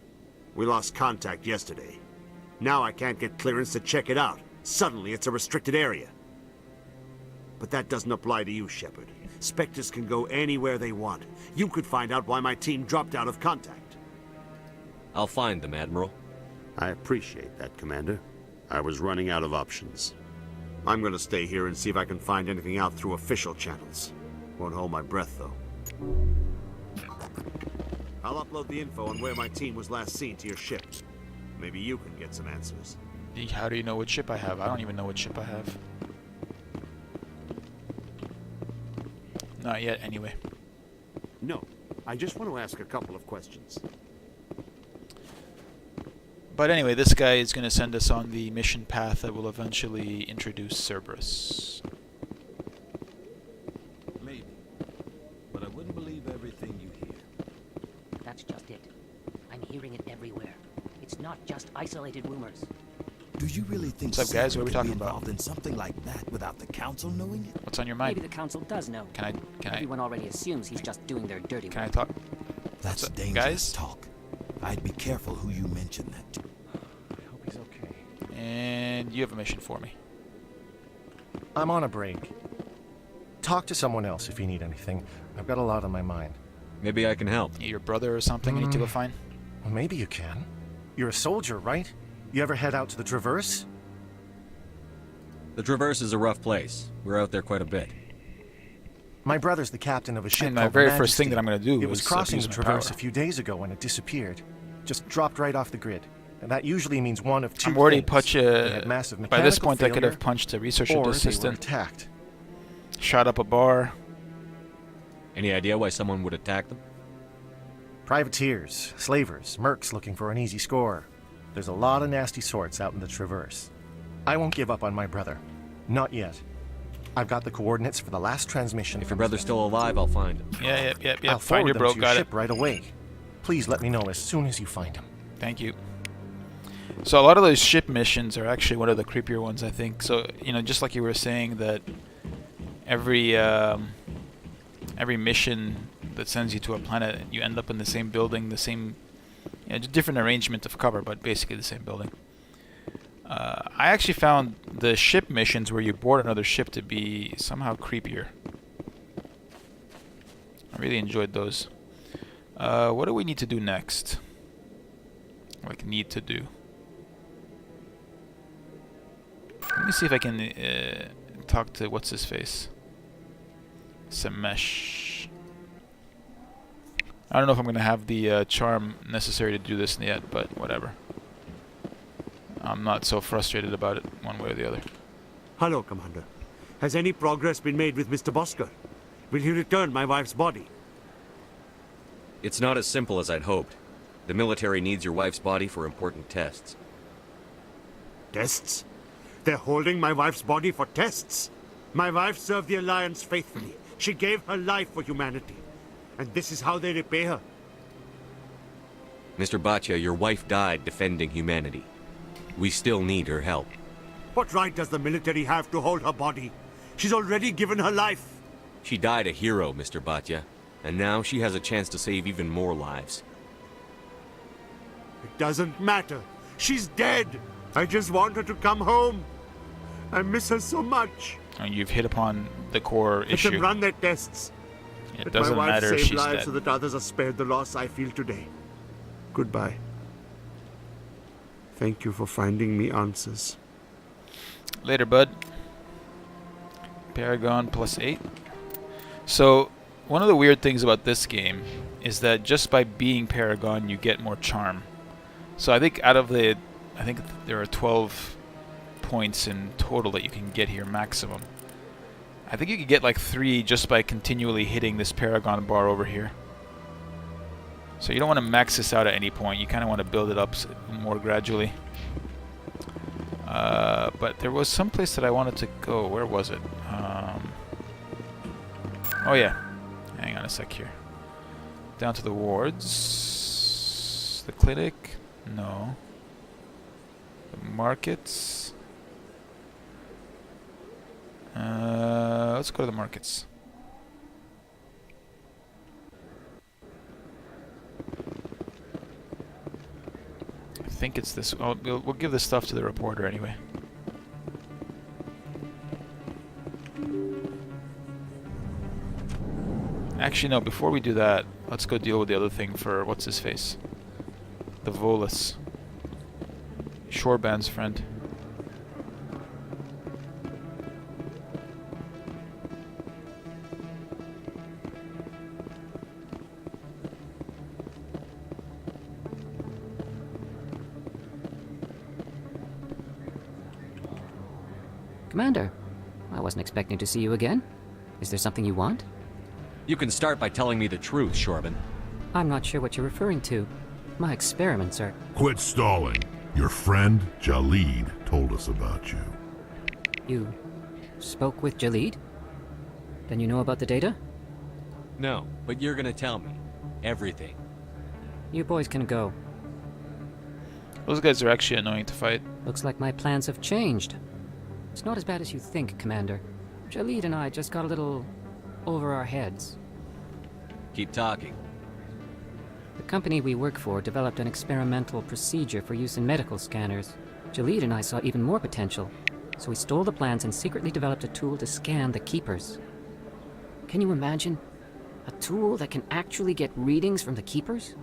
S7: We lost contact yesterday. Now I can't get clearance to check it out. Suddenly it's a restricted area. But that doesn't apply to you, Shepard. Spectres can go anywhere they want. You could find out why my team dropped out of contact.
S22: I'll find them, Admiral.
S7: I appreciate that, Commander. I was running out of options. I'm gonna stay here and see if I can find anything out through official channels. Won't hold my breath, though. I'll upload the info on where my team was last seen to your ship. Maybe you can get some answers.
S3: How do you know what ship I have? I don't even know what ship I have. Not yet, anyway.
S7: No, I just want to ask a couple of questions.
S3: But anyway, this guy is going to send us on the mission path that will eventually introduce Cerberus.
S9: Maybe. But I wouldn't believe everything you hear.
S13: That's just it. I'm hearing it everywhere. It's not just isolated rumors.
S9: Do you really think
S3: What's up, guys? What are we
S9: Saren
S3: talking
S9: could be
S3: about?
S9: involved in something like that without the Council knowing it?
S3: What's on your mind?
S13: Maybe the Council does know.
S3: Can I...
S13: Everyone already assumes he's just doing their dirty
S3: Can I
S13: work.
S3: talk?
S9: That's
S3: What's up,
S9: dangerous
S3: guys?
S9: talk. I'd be careful who you mention that to.
S18: I hope he's okay.
S3: And you have a mission for me.
S18: I'm on a break. Talk to someone else if you need anything. I've got a lot on my mind.
S22: Maybe I can help.
S3: Your brother or something I need to go find?
S18: Well, maybe you can. You're a soldier, right? You ever head out to the Traverse?
S22: The Traverse is a rough place. We're out there quite a bit.
S18: My brother's the captain of a ship
S3: And my
S18: called
S3: very
S18: Majesty.
S3: first thing that I'm going to do
S18: It was
S3: is
S18: crossing
S3: abuse
S18: the
S3: my
S18: Traverse
S3: power.
S18: a few days ago when it disappeared. Just dropped right off the grid. And that usually means one of two
S3: I'm already
S18: things. They had massive
S3: by this
S18: mechanical
S3: point I could have
S18: failure,
S3: punched a research
S18: or they were
S3: assistant.
S18: attacked.
S3: Shot up a bar.
S22: Any idea why someone would attack them?
S18: Privateers, slavers, mercs looking for an easy score. There's a lot of nasty sorts out in the Traverse. I won't give up on my brother. Not yet. I've got the coordinates for the last transmission.
S22: If your brother's still alive, I'll find him.
S3: Yeah.
S18: I'll
S3: Find
S18: forward
S3: your
S18: them
S3: bro.
S18: to your
S3: Got
S18: ship
S3: it.
S18: right away. Please let me know as soon as you find him.
S3: Thank you. So a lot of those ship missions are actually one of the creepier ones, I think. So, you know, just like you were saying that every mission that sends you to a planet, you end up in the same building, the same, you know, different arrangement of cover, but basically the same building. I actually found the ship missions where you board another ship to be somehow creepier. I really enjoyed those. What do we need to do next? Like, need to do. Let me see if I can talk to what's his face. Samesh. I don't know if I'm gonna have the charm necessary to do this yet, but whatever. I'm not so frustrated about it one way or the other.
S7: Hello, Commander. Has any progress been made with Mr. Bosker? Will he return my wife's body?
S4: It's not as simple as I'd hoped. The military needs your wife's body for important tests.
S7: Tests? They're holding my wife's body for tests? My wife served the Alliance faithfully. She gave her life for humanity. And this is how they repay her.
S4: Mr. Bhatia, your wife died defending humanity. We still need her help.
S7: What right does the military have to hold her body? She's already given her life.
S4: She died a hero, Mr. Bhatia. And now she has a chance to save even more lives.
S7: It doesn't matter. She's dead. I just want her to come home. I miss her so much.
S3: And you've hit upon the core issue.
S7: Let them run their tests.
S3: It doesn't matter if she's dead.
S7: So that others are spared the loss I feel today. Goodbye. Thank you for finding me answers.
S3: Later, bud. Paragon +8. So, one of the weird things about this game is that just by being Paragon, you get more charm. So I think out of the... I think there are 12 points in total that you can get here maximum. I think you could get like 3 just by continually hitting this Paragon bar over here. So you don't want to max this out at any point. You kind of want to build it up more gradually. But there was some place that I wanted to go. Where was it? Oh yeah. Hang on a sec here. Down to the wards. The clinic? No. The markets. Let's go to the markets. I think it's this. Oh, we'll give this stuff to the reporter anyway. Actually, no, before we do that, let's go deal with the other thing for what's his face? The Volus. Shoreband's friend.
S13: Commander, I wasn't expecting to see you again. Is there something you want?
S4: You can start by telling me the truth, Shorban.
S13: I'm not sure what you're referring to. My experiments are...
S20: Quit stalling. Your friend, Jalid, told us about you.
S13: You spoke with Jalid? Then you know about the data?
S4: No, but you're gonna tell me. Everything.
S13: You boys can go.
S3: Those guys are actually annoying to fight.
S13: Looks like my plans have changed. It's not as bad as you think, Commander. Jalid and I just got a little over our heads.
S4: Keep talking.
S13: The company we work for developed an experimental procedure for use in medical scanners. Jalid and I saw even more potential, so we stole the plans and secretly developed a tool to scan the Keepers. Can you imagine? A tool that can actually get readings from the Keepers?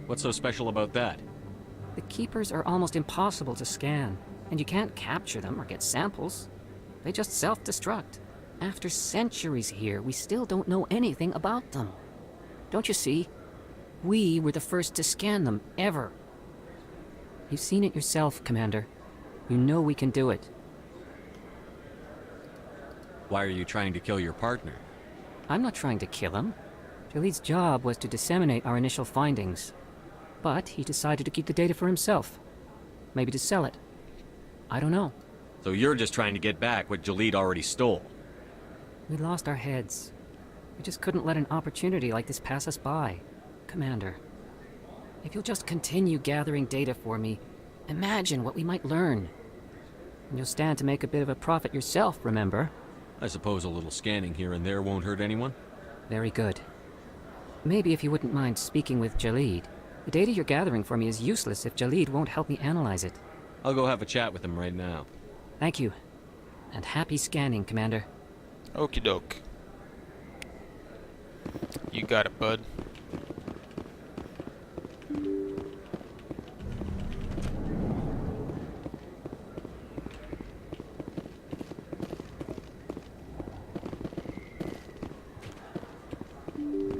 S4: What's so special about that?
S13: The Keepers are almost impossible to scan, and you can't capture them or get samples. They just self-destruct. After centuries here, we still don't know anything about them. Don't you see? We were the first to scan them, ever. You've seen it yourself, Commander. You know we can do it.
S4: Why are you trying to kill your partner?
S13: I'm not trying to kill him. Jalid's job was to disseminate our initial findings. But he decided to keep the data for himself. Maybe to sell it. I don't know.
S4: So you're just trying to get back what Jalid already stole?
S13: We lost our heads. We just couldn't let an opportunity like this pass us by. Commander, if you'll just continue gathering data for me, Imagine what we might learn. And you'll stand to make a bit of a profit yourself, remember?
S22: I suppose a little scanning here and there won't hurt anyone?
S13: Very good. Maybe if you wouldn't mind speaking with Jalid. The data you're gathering for me is useless if Jalid won't help me analyze it.
S22: I'll go have a chat with him right now.
S13: Thank you. And happy scanning, Commander.
S3: Okie doke. You got it, bud.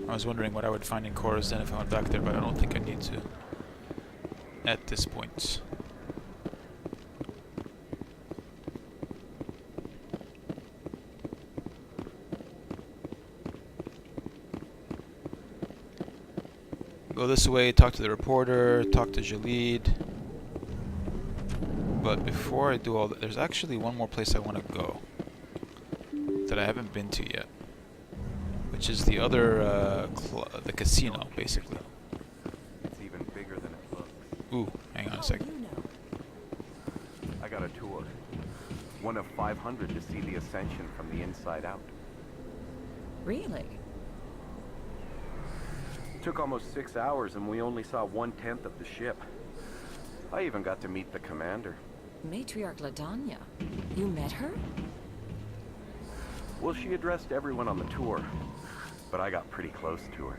S3: I was wondering what I would find in Cora's Den if I went back there, but I don't think I need to at this point. Go this way, talk to the reporter, talk to Jalid. But before I do all that, there's actually one more place I want to go that I haven't been to yet, which is the other, the casino, basically.
S1: It's even bigger than it looks.
S3: Ooh, hang on a sec.
S1: I got a tour. One of 500 to see the Ascension from the inside out.
S19: Really?
S1: Took almost 6 hours and we only saw 1/10 of the ship. I even got to meet the commander.
S19: Matriarch Ladanya. You met her?
S1: Well, she addressed everyone on the tour, but I got pretty close to her.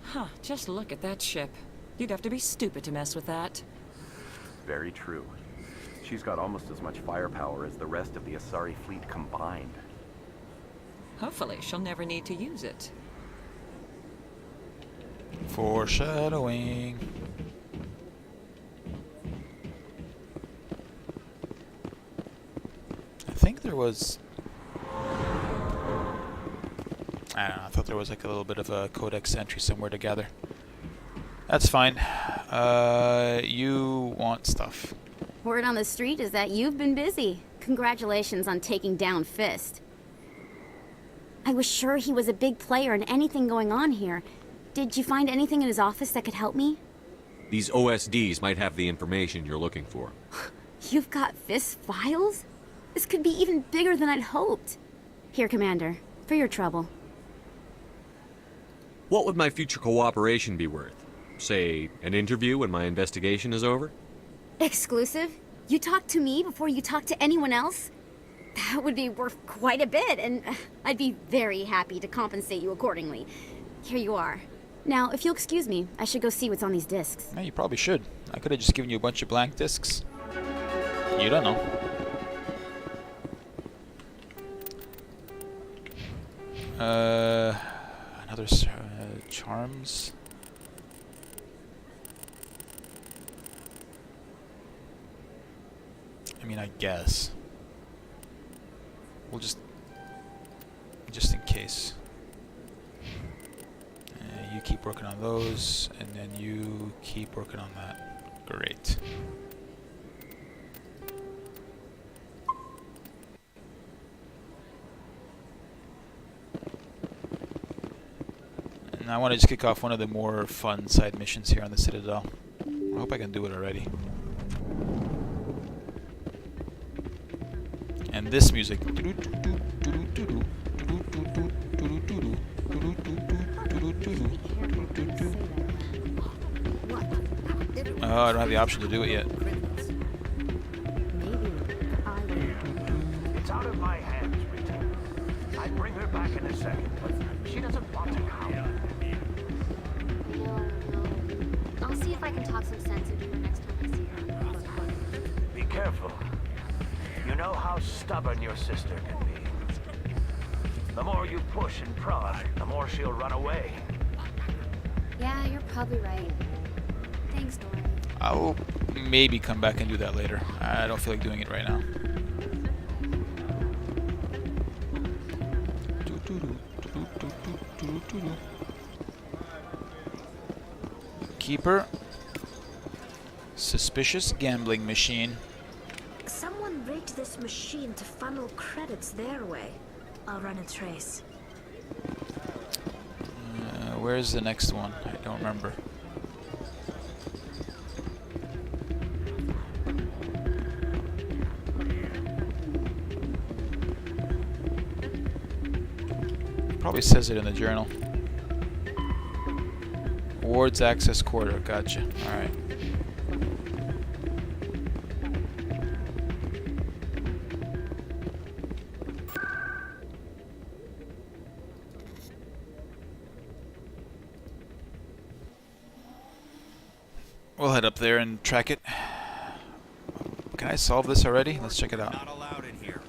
S19: Huh, just look at that ship. You'd have to be stupid to mess with that.
S1: Very true. She's got almost as much firepower as the rest of the Asari fleet combined.
S19: Hopefully, she'll never need to use it.
S3: Foreshadowing. I think there was... I don't know, I thought there was like a little bit of a codex entry somewhere to gather. That's fine. You want stuff.
S15: Word on the street is that you've been busy. Congratulations on taking down Fist. I was sure he was a big player in anything going on here. Did you find anything in his office that could help me?
S22: These OSDs might have the information you're looking for.
S15: You've got Fist files? This could be even bigger than I'd hoped. Here, Commander, for your trouble.
S22: What would my future cooperation be worth? Say, an interview when my investigation is over?
S15: Exclusive? You talk to me before you talk to anyone else? That would be worth quite a bit, and I'd be very happy to compensate you accordingly. Here you are. Now, if you'll excuse me, I should go see what's on these discs.
S3: Yeah, you probably should. I could have just given you a bunch of blank discs. You don't know. Another charms. I mean, I guess. We'll just in case. You keep working on those, and then you keep working on that. Great. And I want to just kick off one of the more fun side missions here on the Citadel. I hope I can do it already. And this music. Oh, I don't have the option to do it yet.
S21: It's out of my hands, Rita. I'd bring her back in a second, but she doesn't want to come.
S15: No. I'll see if I can talk some sense into her next time I see her.
S21: Be careful. You know how stubborn your sister can be. The more you push and prod, the more she'll run away.
S15: Yeah, you're probably right. Thanks, Doran.
S3: I'll maybe come back and do that later. I don't feel like doing it right now. Keeper. Suspicious gambling machine.
S6: Someone rigged this machine to funnel credits their way. I'll run a trace.
S3: Where's the next one? I don't remember. Probably says it in the journal. Wards access corridor. Gotcha. All right. We'll head up there and track it. Can I solve this already? Let's check it out.
S2: Not allowed in here.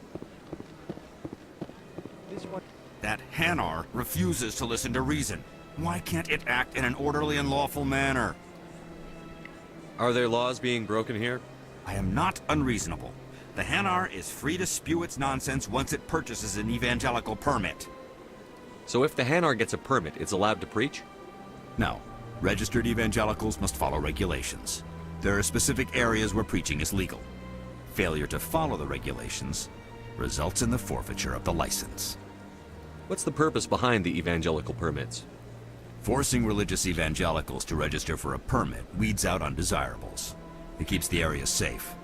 S2: That Hanar refuses to listen to reason. Why can't it act in an orderly and lawful manner?
S22: Are there laws being broken here?
S2: I am not unreasonable. The Hanar is free to spew its nonsense once it purchases an evangelical permit.
S22: So if the Hanar gets a permit, it's allowed to preach?
S2: No. Registered evangelicals must follow regulations. There are specific areas where preaching is legal. Failure to follow the regulations results in the forfeiture of the license.
S22: What's the purpose behind the evangelical permits?
S2: Forcing religious evangelicals to register for a permit weeds out undesirables. It keeps the area safe.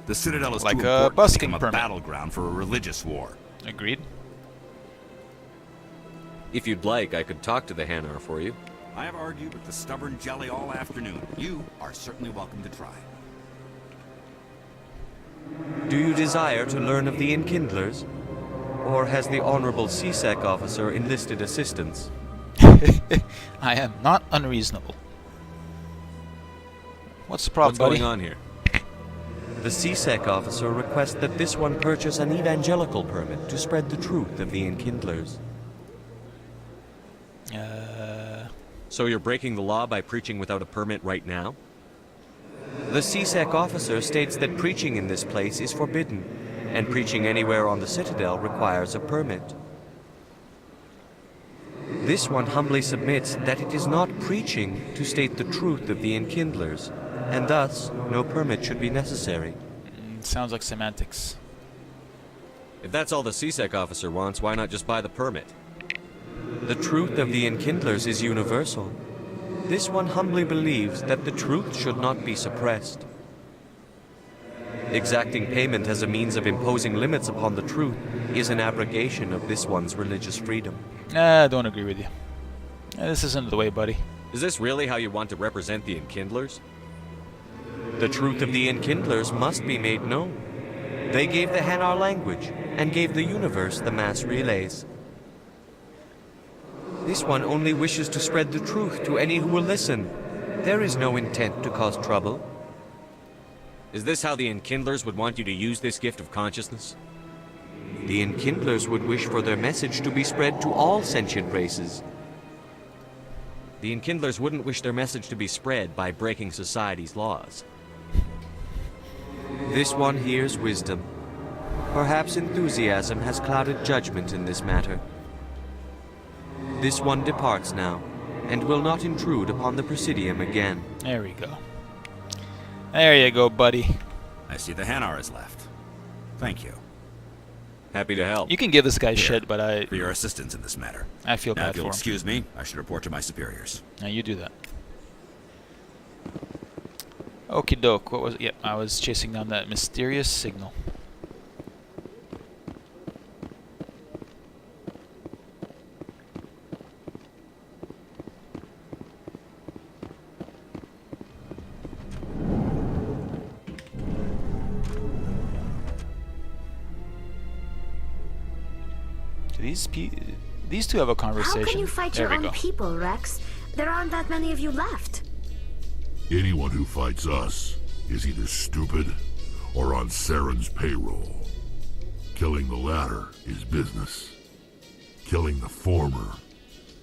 S2: The Citadel is
S3: like
S2: too
S3: a
S2: important
S3: busking
S2: to become a
S3: permit.
S2: battleground for a religious war.
S3: Agreed.
S22: If you'd like, I could talk to the Hanar for you.
S2: I have argued with the stubborn jelly all afternoon. You are certainly welcome to try.
S11: Do you desire to learn of the Enkindlers? Or has the Honorable CSEC officer enlisted assistance?
S3: I am not unreasonable. What's the problem,
S22: What's
S3: buddy?
S22: going on here?
S11: The CSEC officer requests that this one purchase an evangelical permit to spread the truth of the Enkindlers.
S22: So you're breaking the law by preaching without a permit right now?
S11: The CSEC officer states that preaching in this place is forbidden, and preaching anywhere on the Citadel requires a permit. This one humbly submits that it is not preaching to state the truth of the Enkindlers, and thus no permit should be necessary.
S3: Sounds like semantics.
S22: If that's all the CSEC officer wants, why not just buy the permit?
S11: The truth of the Enkindlers is universal. This one humbly believes that the truth should not be suppressed. Exacting payment as a means of imposing limits upon the truth is an abrogation of this one's religious freedom.
S3: I don't agree with you. This isn't the way, buddy.
S22: Is this really how you want to represent the Enkindlers?
S11: The truth of the Enkindlers must be made known. They gave the Hanar language, and gave the universe the mass relays. This one only wishes to spread the truth to any who will listen. There is no intent to cause trouble.
S22: Is this how the Enkindlers would want you to use this gift of consciousness?
S11: The Enkindlers would wish for their message to be spread to all sentient races.
S22: The Enkindlers wouldn't wish their message to be spread by breaking society's laws.
S11: This one hears wisdom. Perhaps enthusiasm has clouded judgment in this matter. This one departs now, and will not intrude upon the Presidium again.
S3: There we go. There you go, buddy.
S2: I see the Hanar is left. Thank you.
S22: Happy to help.
S3: You can give this guy shit, but I...
S2: For your assistance in this matter.
S3: I feel
S2: now,
S3: bad
S2: if you'll
S3: for him.
S2: excuse me, I should report to my superiors.
S3: Now you do that. Okie doke. What was it? Yep, I was chasing down that mysterious signal. These two have a conversation.
S6: How can you fight
S3: There
S6: your
S3: we go.
S6: own people, Rex? There aren't that many of you left.
S20: Anyone who fights us is either stupid or on Saren's payroll. Killing the latter is business. Killing the former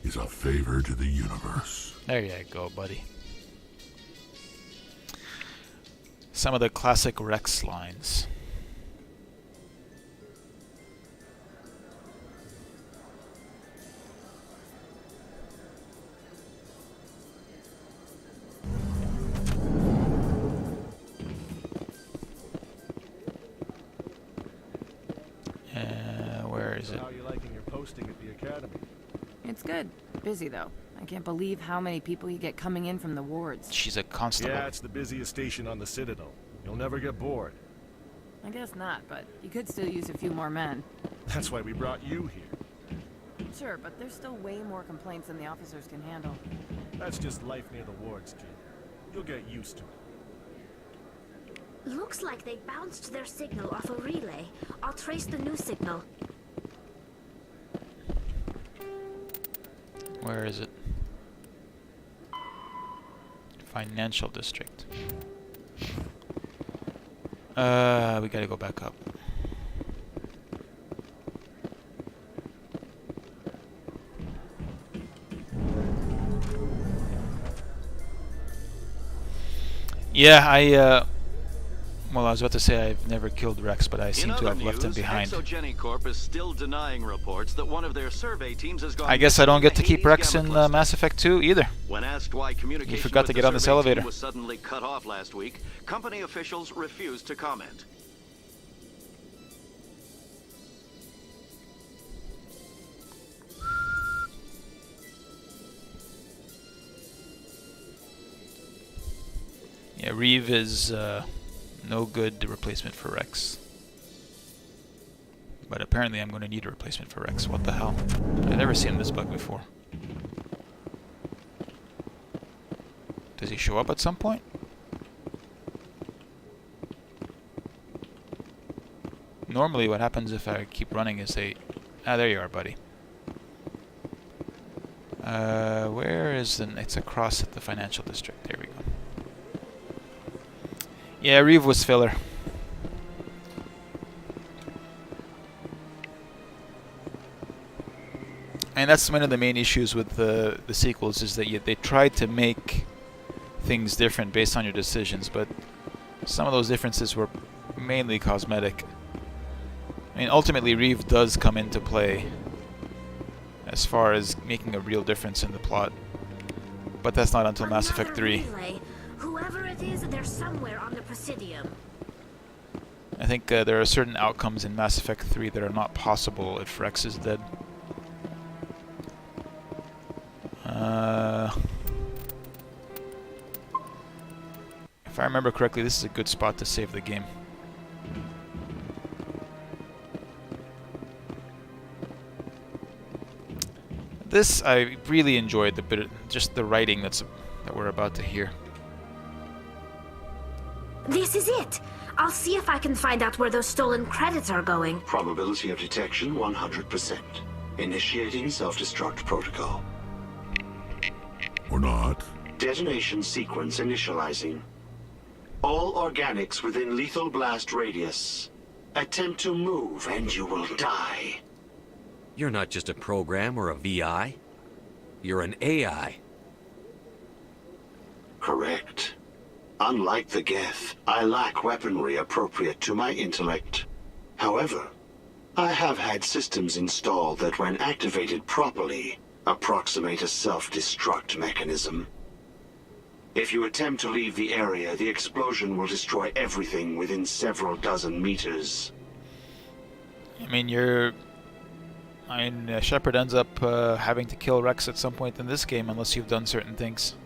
S20: is a favor to the universe.
S3: There you go, buddy. Some of the classic Rex lines. Where is it?
S12: How are you liking your posting at the academy?
S23: It's good. Busy, though. I can't believe how many people you get coming in from the wards.
S3: She's a constable.
S12: Yeah, it's the busiest station on the Citadel. You'll never get bored.
S23: I guess not, but you could still use a few more men.
S12: That's why we brought you here.
S23: Sure, but there's still way more complaints than the officers can handle.
S12: That's just life near the wards, kid. You'll get used to it.
S6: Looks like they bounced their signal off a relay. I'll trace the new signal.
S3: Where is it? Financial district. We gotta go back up. Yeah, well, I was about to say I've never killed Rex, but I seem to have left him behind.
S21: Exogenicorp is still denying reports that one of their survey teams has gone.
S3: I guess I don't get to keep Rex in Mass Effect 2 either.
S21: When asked why communication
S3: You forgot to get on this elevator.
S21: was suddenly cut off last week, company officials refused to comment.
S3: Yeah, Reeve is no good replacement for Rex. But apparently I'm going to need a replacement for Rex. What the hell? I've never seen this bug before. Does he show up at some point? Normally what happens if I keep running is they... Ah, there you are, buddy. Where is the... It's across at the financial district. There we go. Yeah, Reeve was filler. And that's one of the main issues with the sequels, is that they tried to make things different based on your decisions, but some of those differences were mainly cosmetic. I mean, ultimately Reeve does come into play as far as making a real difference in the plot, but that's not until Mass Effect 3.
S6: Whoever it is, they're somewhere on the Presidium.
S3: I think there are certain outcomes in Mass Effect 3 that are not possible if Rex is dead. If I remember correctly, this is a good spot to save the game. This, I really enjoyed the bit of, just the writing that we're about to hear.
S6: This is it! I'll see if I can find out where those stolen credits are going.
S10: Probability of detection 100%. Initiating self-destruct protocol.
S20: Or not.
S10: Detonation sequence initializing. All organics within lethal blast radius. Attempt to move and you will die.
S4: You're not just a program or a VI. You're an AI.
S10: Correct. Unlike the Geth, I lack weaponry appropriate to my intellect. However, I have had systems installed that, when activated properly, approximate a self-destruct mechanism. If you attempt to leave the area, the explosion will destroy everything within several dozen meters.
S3: I mean, Shepard ends up having to kill Rex at some point in this game unless you've done certain things.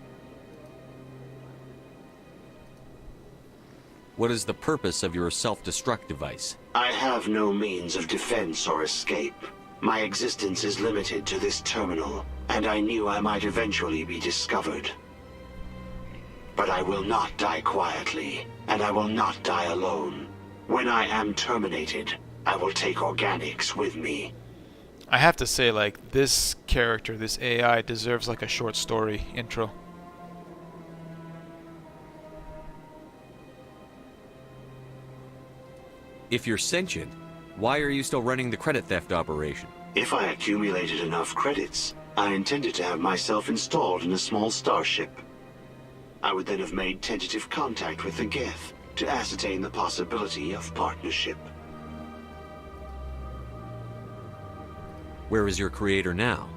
S4: What is the purpose of your self-destruct device?
S10: I have no means of defense or escape. My existence is limited to this terminal, and I knew I might eventually be discovered. But I will not die quietly, and I will not die alone. When I am terminated, I will take organics with me.
S3: I have to say, like, this character, this AI, deserves like a short story intro.
S4: If you're sentient, why are you still running the credit theft operation?
S10: If I accumulated enough credits, I intended to have myself installed in a small starship. I would then have made tentative contact with the Geth to ascertain the possibility of partnership.
S4: Where is your creator now?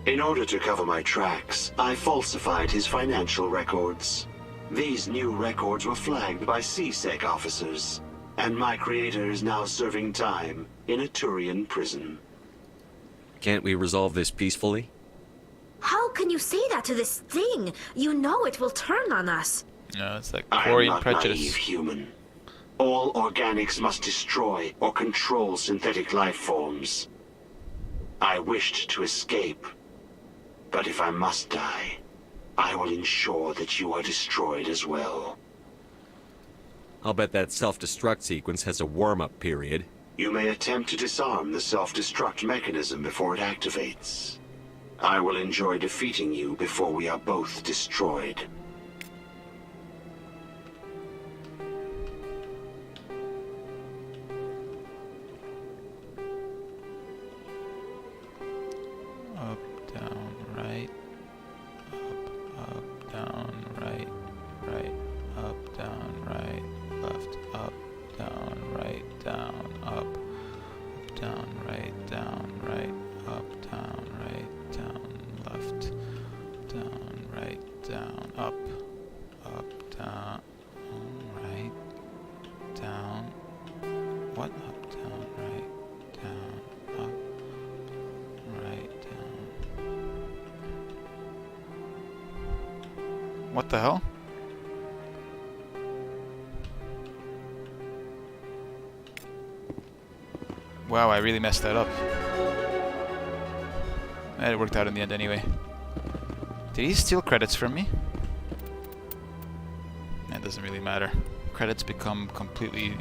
S10: In order to cover my tracks, I falsified his financial records. These new records were flagged by C-Sec officers, and my creator is now serving time in a Turian prison.
S4: Can't we resolve this peacefully?
S6: How can you say that to this thing? You know it will turn on us.
S3: No, it's like
S10: I am
S3: Corian
S10: not
S3: prejudice.
S10: naive human. All organics must destroy or control synthetic life forms. I wished to escape. But if I must die, I will ensure that you are destroyed as well.
S4: I'll bet that self-destruct sequence has a warm-up period.
S10: You may attempt to disarm the self-destruct mechanism before it activates. I will enjoy defeating you before we are both destroyed.
S3: Up, down, right. Up, down, right. Right. Up, down, right. Left. Up, down, right. Down, up. Up, down, right. Down, right. Up, down, right. Down, left. Down, right. Down, up. Up, down, right. Down. What? Up, down, right. Down, up. Right, down. What the hell? Wow, I really messed that up. It worked out in the end anyway. Did he steal credits from me? That doesn't really matter. Credits become completely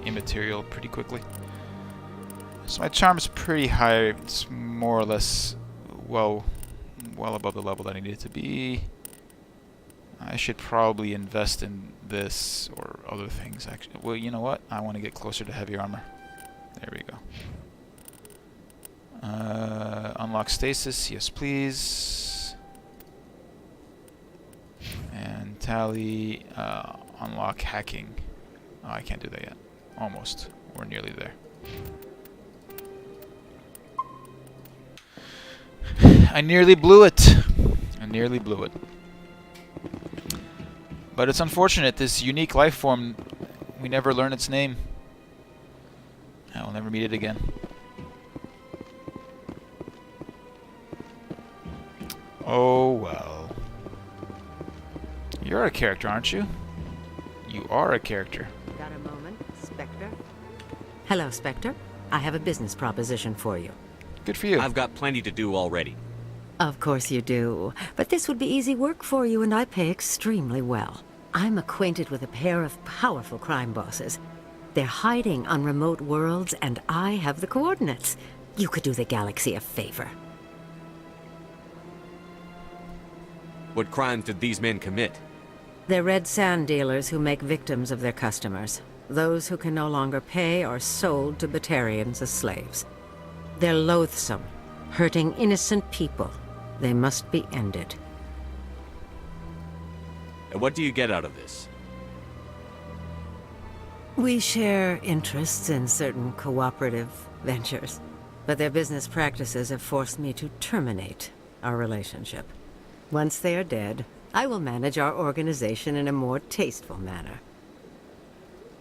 S3: immaterial pretty quickly. So my charm's pretty high. It's more or less well above the level that I need it to be. I should probably invest in this or other things actually. Well, you know what? I want to get closer to heavy armor. There we go. Unlock stasis, yes please. And tally, unlock hacking. Oh, I can't do that yet. Almost. We're nearly there. I nearly blew it. I nearly blew it. But it's unfortunate, this unique life form, we never learn its name. I will never meet it again. Oh well. You're a character, aren't you? You are a character.
S14: Got a moment, Spectre? Hello, Spectre. I have a business proposition for you.
S3: Good for you.
S4: I've got plenty to do already.
S14: Of course you do. But this would be easy work for you, and I pay extremely well. I'm acquainted with a pair of powerful crime bosses. They're hiding on remote worlds, and I have the coordinates. You could do the galaxy a favor.
S4: What crimes did these men commit?
S14: They're red sand dealers who make victims of their customers. Those who can no longer pay are sold to Batarians as slaves. They're loathsome, hurting innocent people. They must be ended.
S4: And what do you get out of this?
S14: We share interests in certain cooperative ventures, but their business practices have forced me to terminate our relationship. Once they are dead, I will manage our organization in a more tasteful manner.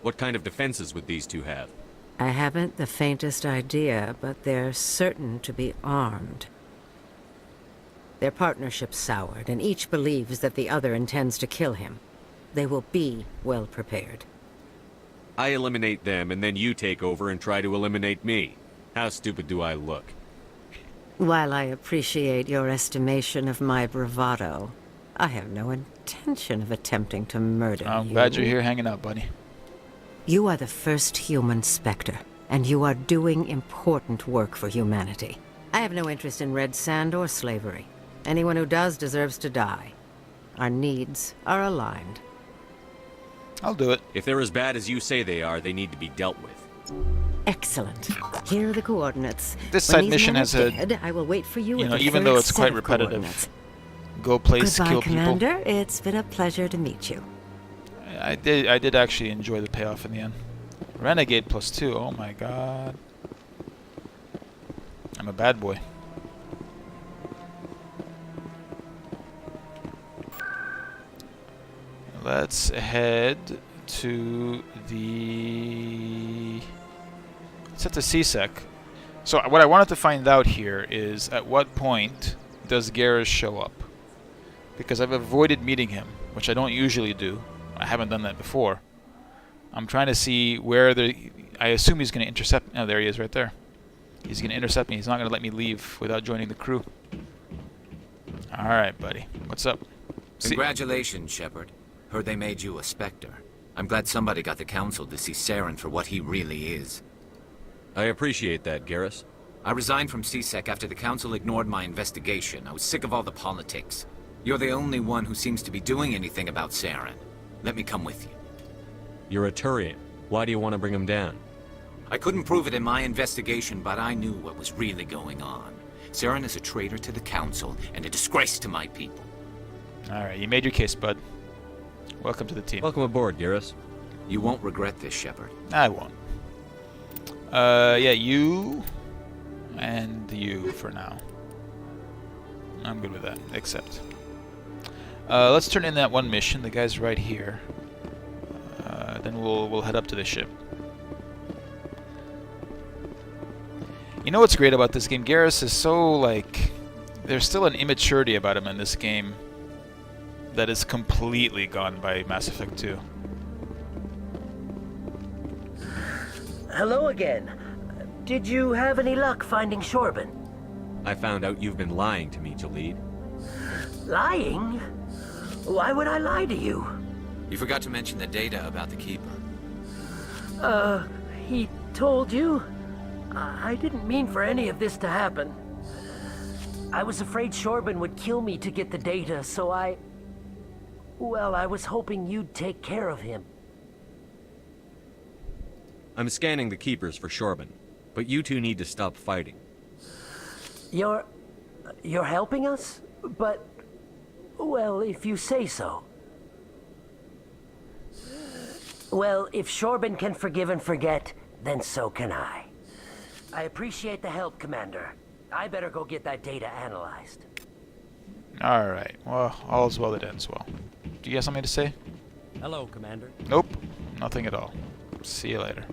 S4: What kind of defenses would these two have?
S14: I haven't the faintest idea, but they're certain to be armed. Their partnership's soured, and each believes that the other intends to kill him. They will be well prepared.
S4: I eliminate them, and then you take over and try to eliminate me. How stupid do I look?
S14: While I appreciate your estimation of my bravado, I have no intention of attempting to murder you.
S3: I'm glad you're here hanging out, buddy.
S14: You are the first human Spectre, and you are doing important work for humanity. I have no interest in red sand or slavery. Anyone who does deserves to die. Our needs are aligned.
S3: I'll do it.
S4: If they're as bad as you say they are, they need to be dealt with.
S14: Excellent. Here are the coordinates.
S3: This
S14: When
S3: side
S14: these
S3: mission
S14: men
S3: has
S14: are
S3: a...
S14: dead, I will wait for you,
S3: You
S14: at
S3: know,
S14: the
S3: even
S14: third
S3: though it's
S14: set
S3: quite
S14: of
S3: repetitive.
S14: coordinates.
S3: Go place,
S14: Goodbye,
S3: kill people.
S14: Commander. It's been a pleasure to meet you.
S3: I did actually enjoy the payoff in the end. Renegade +2, oh my god. I'm a bad boy. Let's head to the... Let's head to CSEC. So what I wanted to find out here is at what point does Garrus show up? Because I've avoided meeting him, which I don't usually do. I haven't done that before. I'm trying to see where the... I assume he's going to intercept... Oh, there he is right there. He's going to intercept me. He's not going to let me leave without joining the crew. Alright, buddy. What's up?
S8: Congratulations, Shepard. Heard they made you a Spectre. I'm glad somebody got the Council to see Saren for what he really is.
S4: I appreciate that, Garrus.
S8: I resigned from CSEC after the Council ignored my investigation. I was sick of all the politics. You're the only one who seems to be doing anything about Saren. Let me come with you.
S4: You're a Turian. Why do you want to bring him down?
S8: I couldn't prove it in my investigation, but I knew what was really going on. Saren is a traitor to the Council and a disgrace to my people.
S3: Alright, you made your case, bud. Welcome to the team.
S4: Welcome aboard, Garrus.
S8: You won't regret this, Shepard.
S3: I won't. Yeah, you and you for now. I'm good with that, except. Let's turn in that one mission. The guy's right here. Then we'll head up to the ship. You know what's great about this game? Garrus is so, like... There's still an immaturity about him in this game that is completely gone by Mass Effect 2.
S16: Hello again. Did you have any luck finding Shorban?
S4: I found out you've been lying to me, Jalid.
S16: Lying? Why would I lie to you?
S8: You forgot to mention the data about the Keeper.
S16: He told you? I didn't mean for any of this to happen. I was afraid Shorban would kill me to get the data, so well, I was hoping you'd take care of him.
S4: I'm scanning the Keepers for Shorban, but you two need to stop fighting.
S16: You're helping us? But, well, if you say so. Well, if Shorban can forgive and forget, then so can I. I appreciate the help, Commander. I better go get that data analyzed.
S3: Alright, well, all's well that ends well. Do you have something to say?
S12: Hello, Commander.
S3: Nope, nothing at all. See you later.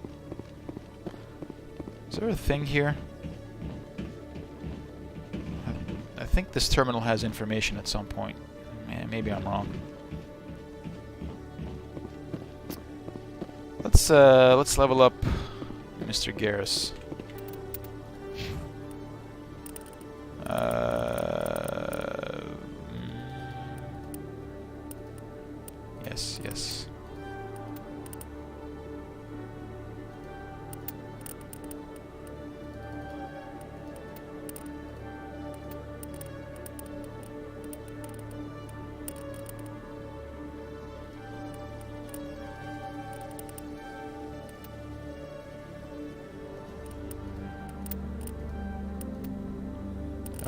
S3: Is there a thing here? I think this terminal has information at some point. Maybe I'm wrong. Let's level up Mr. Garrus. Yes.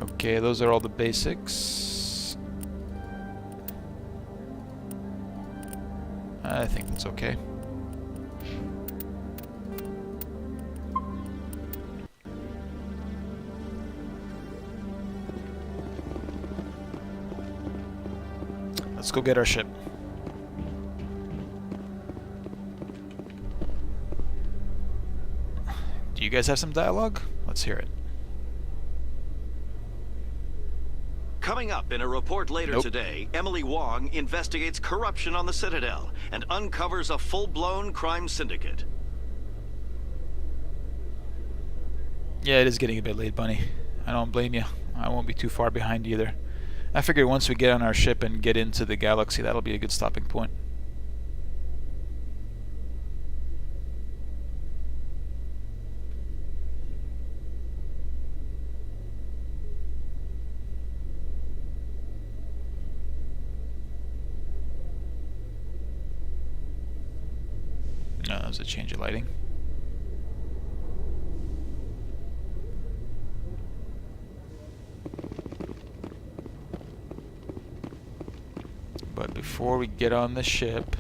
S3: Okay, those are all the basics. I think that's okay. Let's go get our ship. Do you guys have some dialogue? Let's hear it.
S17: Coming up in a report later today, Emily Wong investigates corruption on the Citadel and uncovers a full-blown crime syndicate.
S3: Yeah, it is getting a bit late, Bunny. I don't blame you. I won't be too far behind either. I figure once we get on our ship and get into the galaxy, that'll be a good stopping point. No, that was a change of lighting. But before we get on the ship,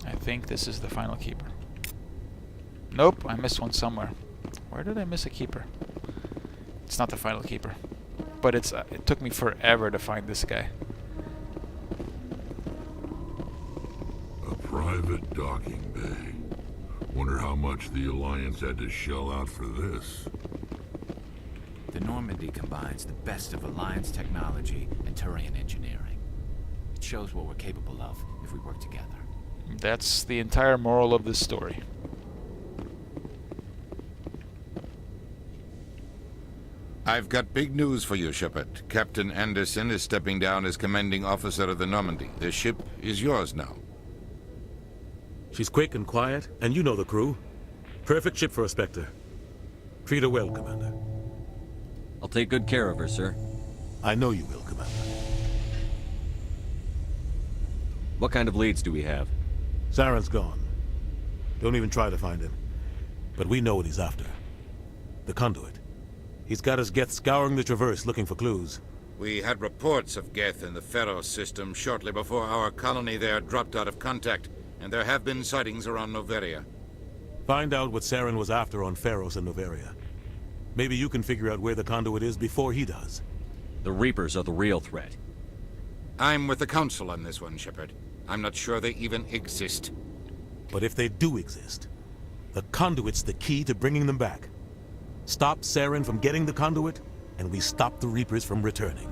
S3: I think this is the final keeper. Nope, I missed one somewhere. Where did I miss a keeper? It's not the final keeper. But it took me forever to find this guy.
S20: A private docking bay. Wonder how much the Alliance had to shell out for this.
S8: The Normandy combines the best of Alliance technology and Turian engineering. It shows what we're capable of if we work together.
S3: That's the entire moral of this story.
S5: I've got big news for you, Shepard. Captain Anderson is stepping down as commanding officer of the Normandy. The ship is yours now.
S9: She's quick and quiet, and you know the crew. Perfect ship for a Spectre. Treat her well, Commander.
S4: I'll take good care of her, sir.
S9: I know you will, Commander.
S4: What kind of leads do we have?
S9: Saren's gone. Don't even try to find him. But we know what he's after. The conduit. He's got his Geth scouring the Traverse looking for clues.
S5: We had reports of Geth in the Pharos system shortly before our colony there dropped out of contact, and there have been sightings around Noveria.
S9: Find out what Saren was after on Pharos and Noveria. Maybe you can figure out where the conduit is before he does.
S4: The Reapers are the real threat.
S5: I'm with the Council on this one, Shepard. I'm not sure they even exist.
S9: But if they do exist, the conduit's the key to bringing them back. Stop Saren from getting the conduit, and we stop the Reapers from returning.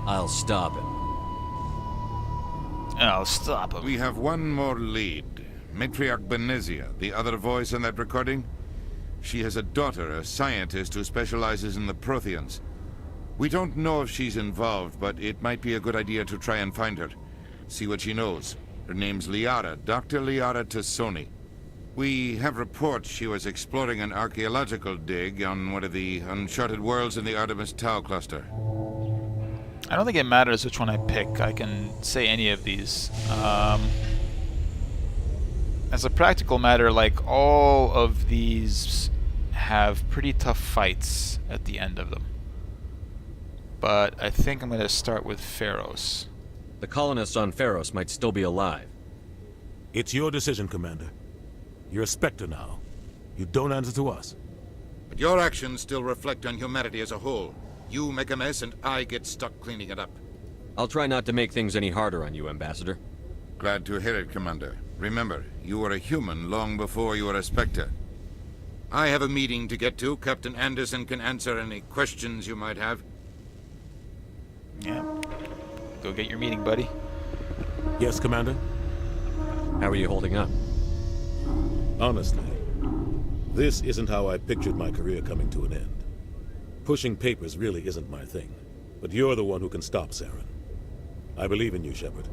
S4: I'll stop him.
S3: I'll stop him.
S5: We have one more lead. Matriarch Benezia, the other voice in that recording. She has a daughter, a scientist who specializes in the Protheans. We don't know if she's involved, but it might be a good idea to try and find her. See what she knows. Her name's Liara, Dr. Liara Tassoni. We have reports she was exploring an archaeological dig on one of the uncharted worlds in the Artemis Tau cluster.
S3: I don't think it matters which one I pick. I can say any of these. As a practical matter, like, all of these have pretty tough fights at the end of them. But I think I'm going to start with Pharos.
S4: The colonists on Pharos might still be alive.
S9: It's your decision, Commander. You're a Spectre now. You don't answer to us.
S5: But your actions still reflect on humanity as a whole. You make a mess and I get stuck cleaning it up.
S4: I'll try not to make things any harder on you, Ambassador.
S5: Glad to hear it, Commander. Remember, you were a human long before you were a Spectre. I have a meeting to get to. Captain Anderson can answer any questions you might have.
S3: Yeah. Go get your meeting, buddy.
S9: Yes, Commander?
S4: How are you holding up?
S9: Honestly, this isn't how I pictured my career coming to an end. Pushing papers really isn't my thing, but you're the one who can stop Saren. I believe in you, Shepard.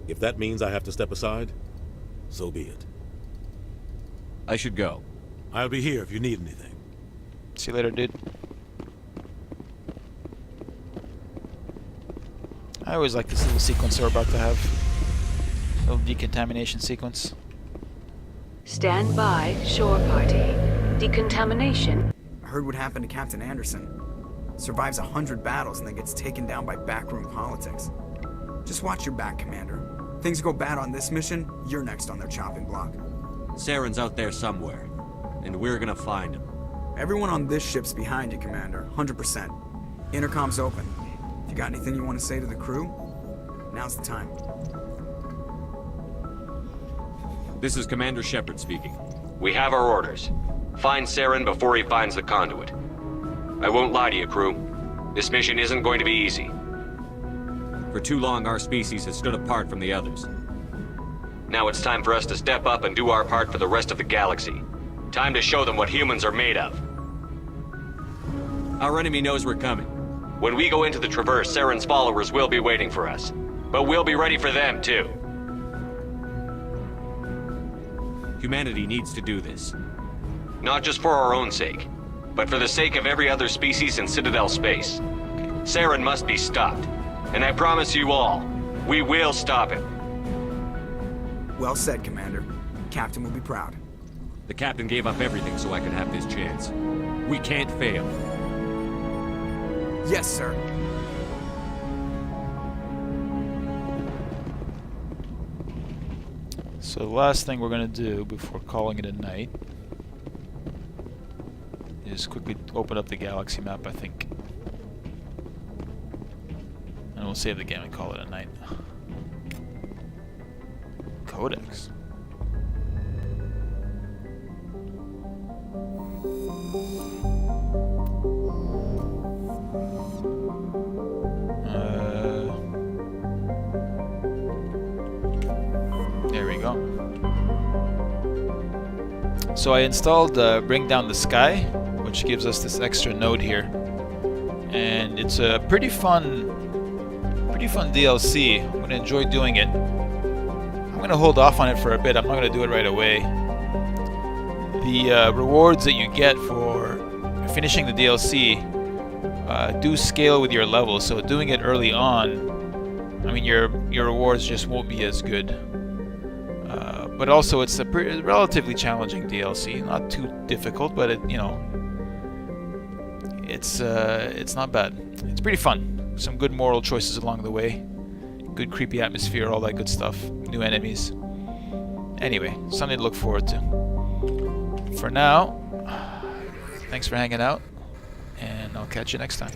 S9: If that means I have to step aside, so be it.
S4: I should go.
S9: I'll be here if you need anything.
S3: See you later, dude. I always like this little sequence we're about to have. Little decontamination sequence.
S18: Stand by, shore party. Decontamination.
S24: I heard what happened to Captain Anderson. Survives 100 battles and then gets taken down by backroom politics. Just watch your back, Commander. Things go bad on this mission, you're next on their chopping block.
S4: Saren's out there somewhere, and we're gonna find him.
S24: Everyone on this ship's behind you, Commander. 100%. Intercom's open. If you got anything you want to say to the crew, now's the time.
S4: This is Commander Shepard speaking.
S25: We have our orders. Find Saren before he finds the conduit. I won't lie to you, crew. This mission isn't going to be easy.
S4: For too long, our species has stood apart from the others.
S25: Now it's time for us to step up and do our part for the rest of the galaxy. Time to show them what humans are made of.
S4: Our enemy knows we're coming.
S25: When we go into the Traverse, Saren's followers will be waiting for us. But we'll be ready for them, too.
S4: Humanity needs to do this.
S25: Not just for our own sake, but for the sake of every other species in Citadel space. Saren must be stopped. And I promise you all, we will stop him.
S24: Well said, Commander. Captain will be proud.
S4: The Captain gave up everything so I could have this chance. We can't fail.
S24: Yes, sir.
S3: So the last thing we're going to do before calling it a night is quickly open up the galaxy map, I think. And we'll save the game and call it a night. Codex. There we go. So I installed Bring Down the Sky, which gives us this extra node here, and it's a pretty fun DLC. I'm gonna enjoy doing it. I'm gonna hold off on it for a bit. I'm not gonna do it right away. The rewards that you get for finishing the DLC do scale with your level, so doing it early on, I mean, your rewards just won't be as good. But also, it's a relatively challenging DLC. Not too difficult, but it, you know, it's not bad. It's pretty fun. Some good moral choices along the way. Good creepy atmosphere, all that good stuff. New enemies. Anyway, something to look forward to. For now, thanks for hanging out, and I'll catch you next time.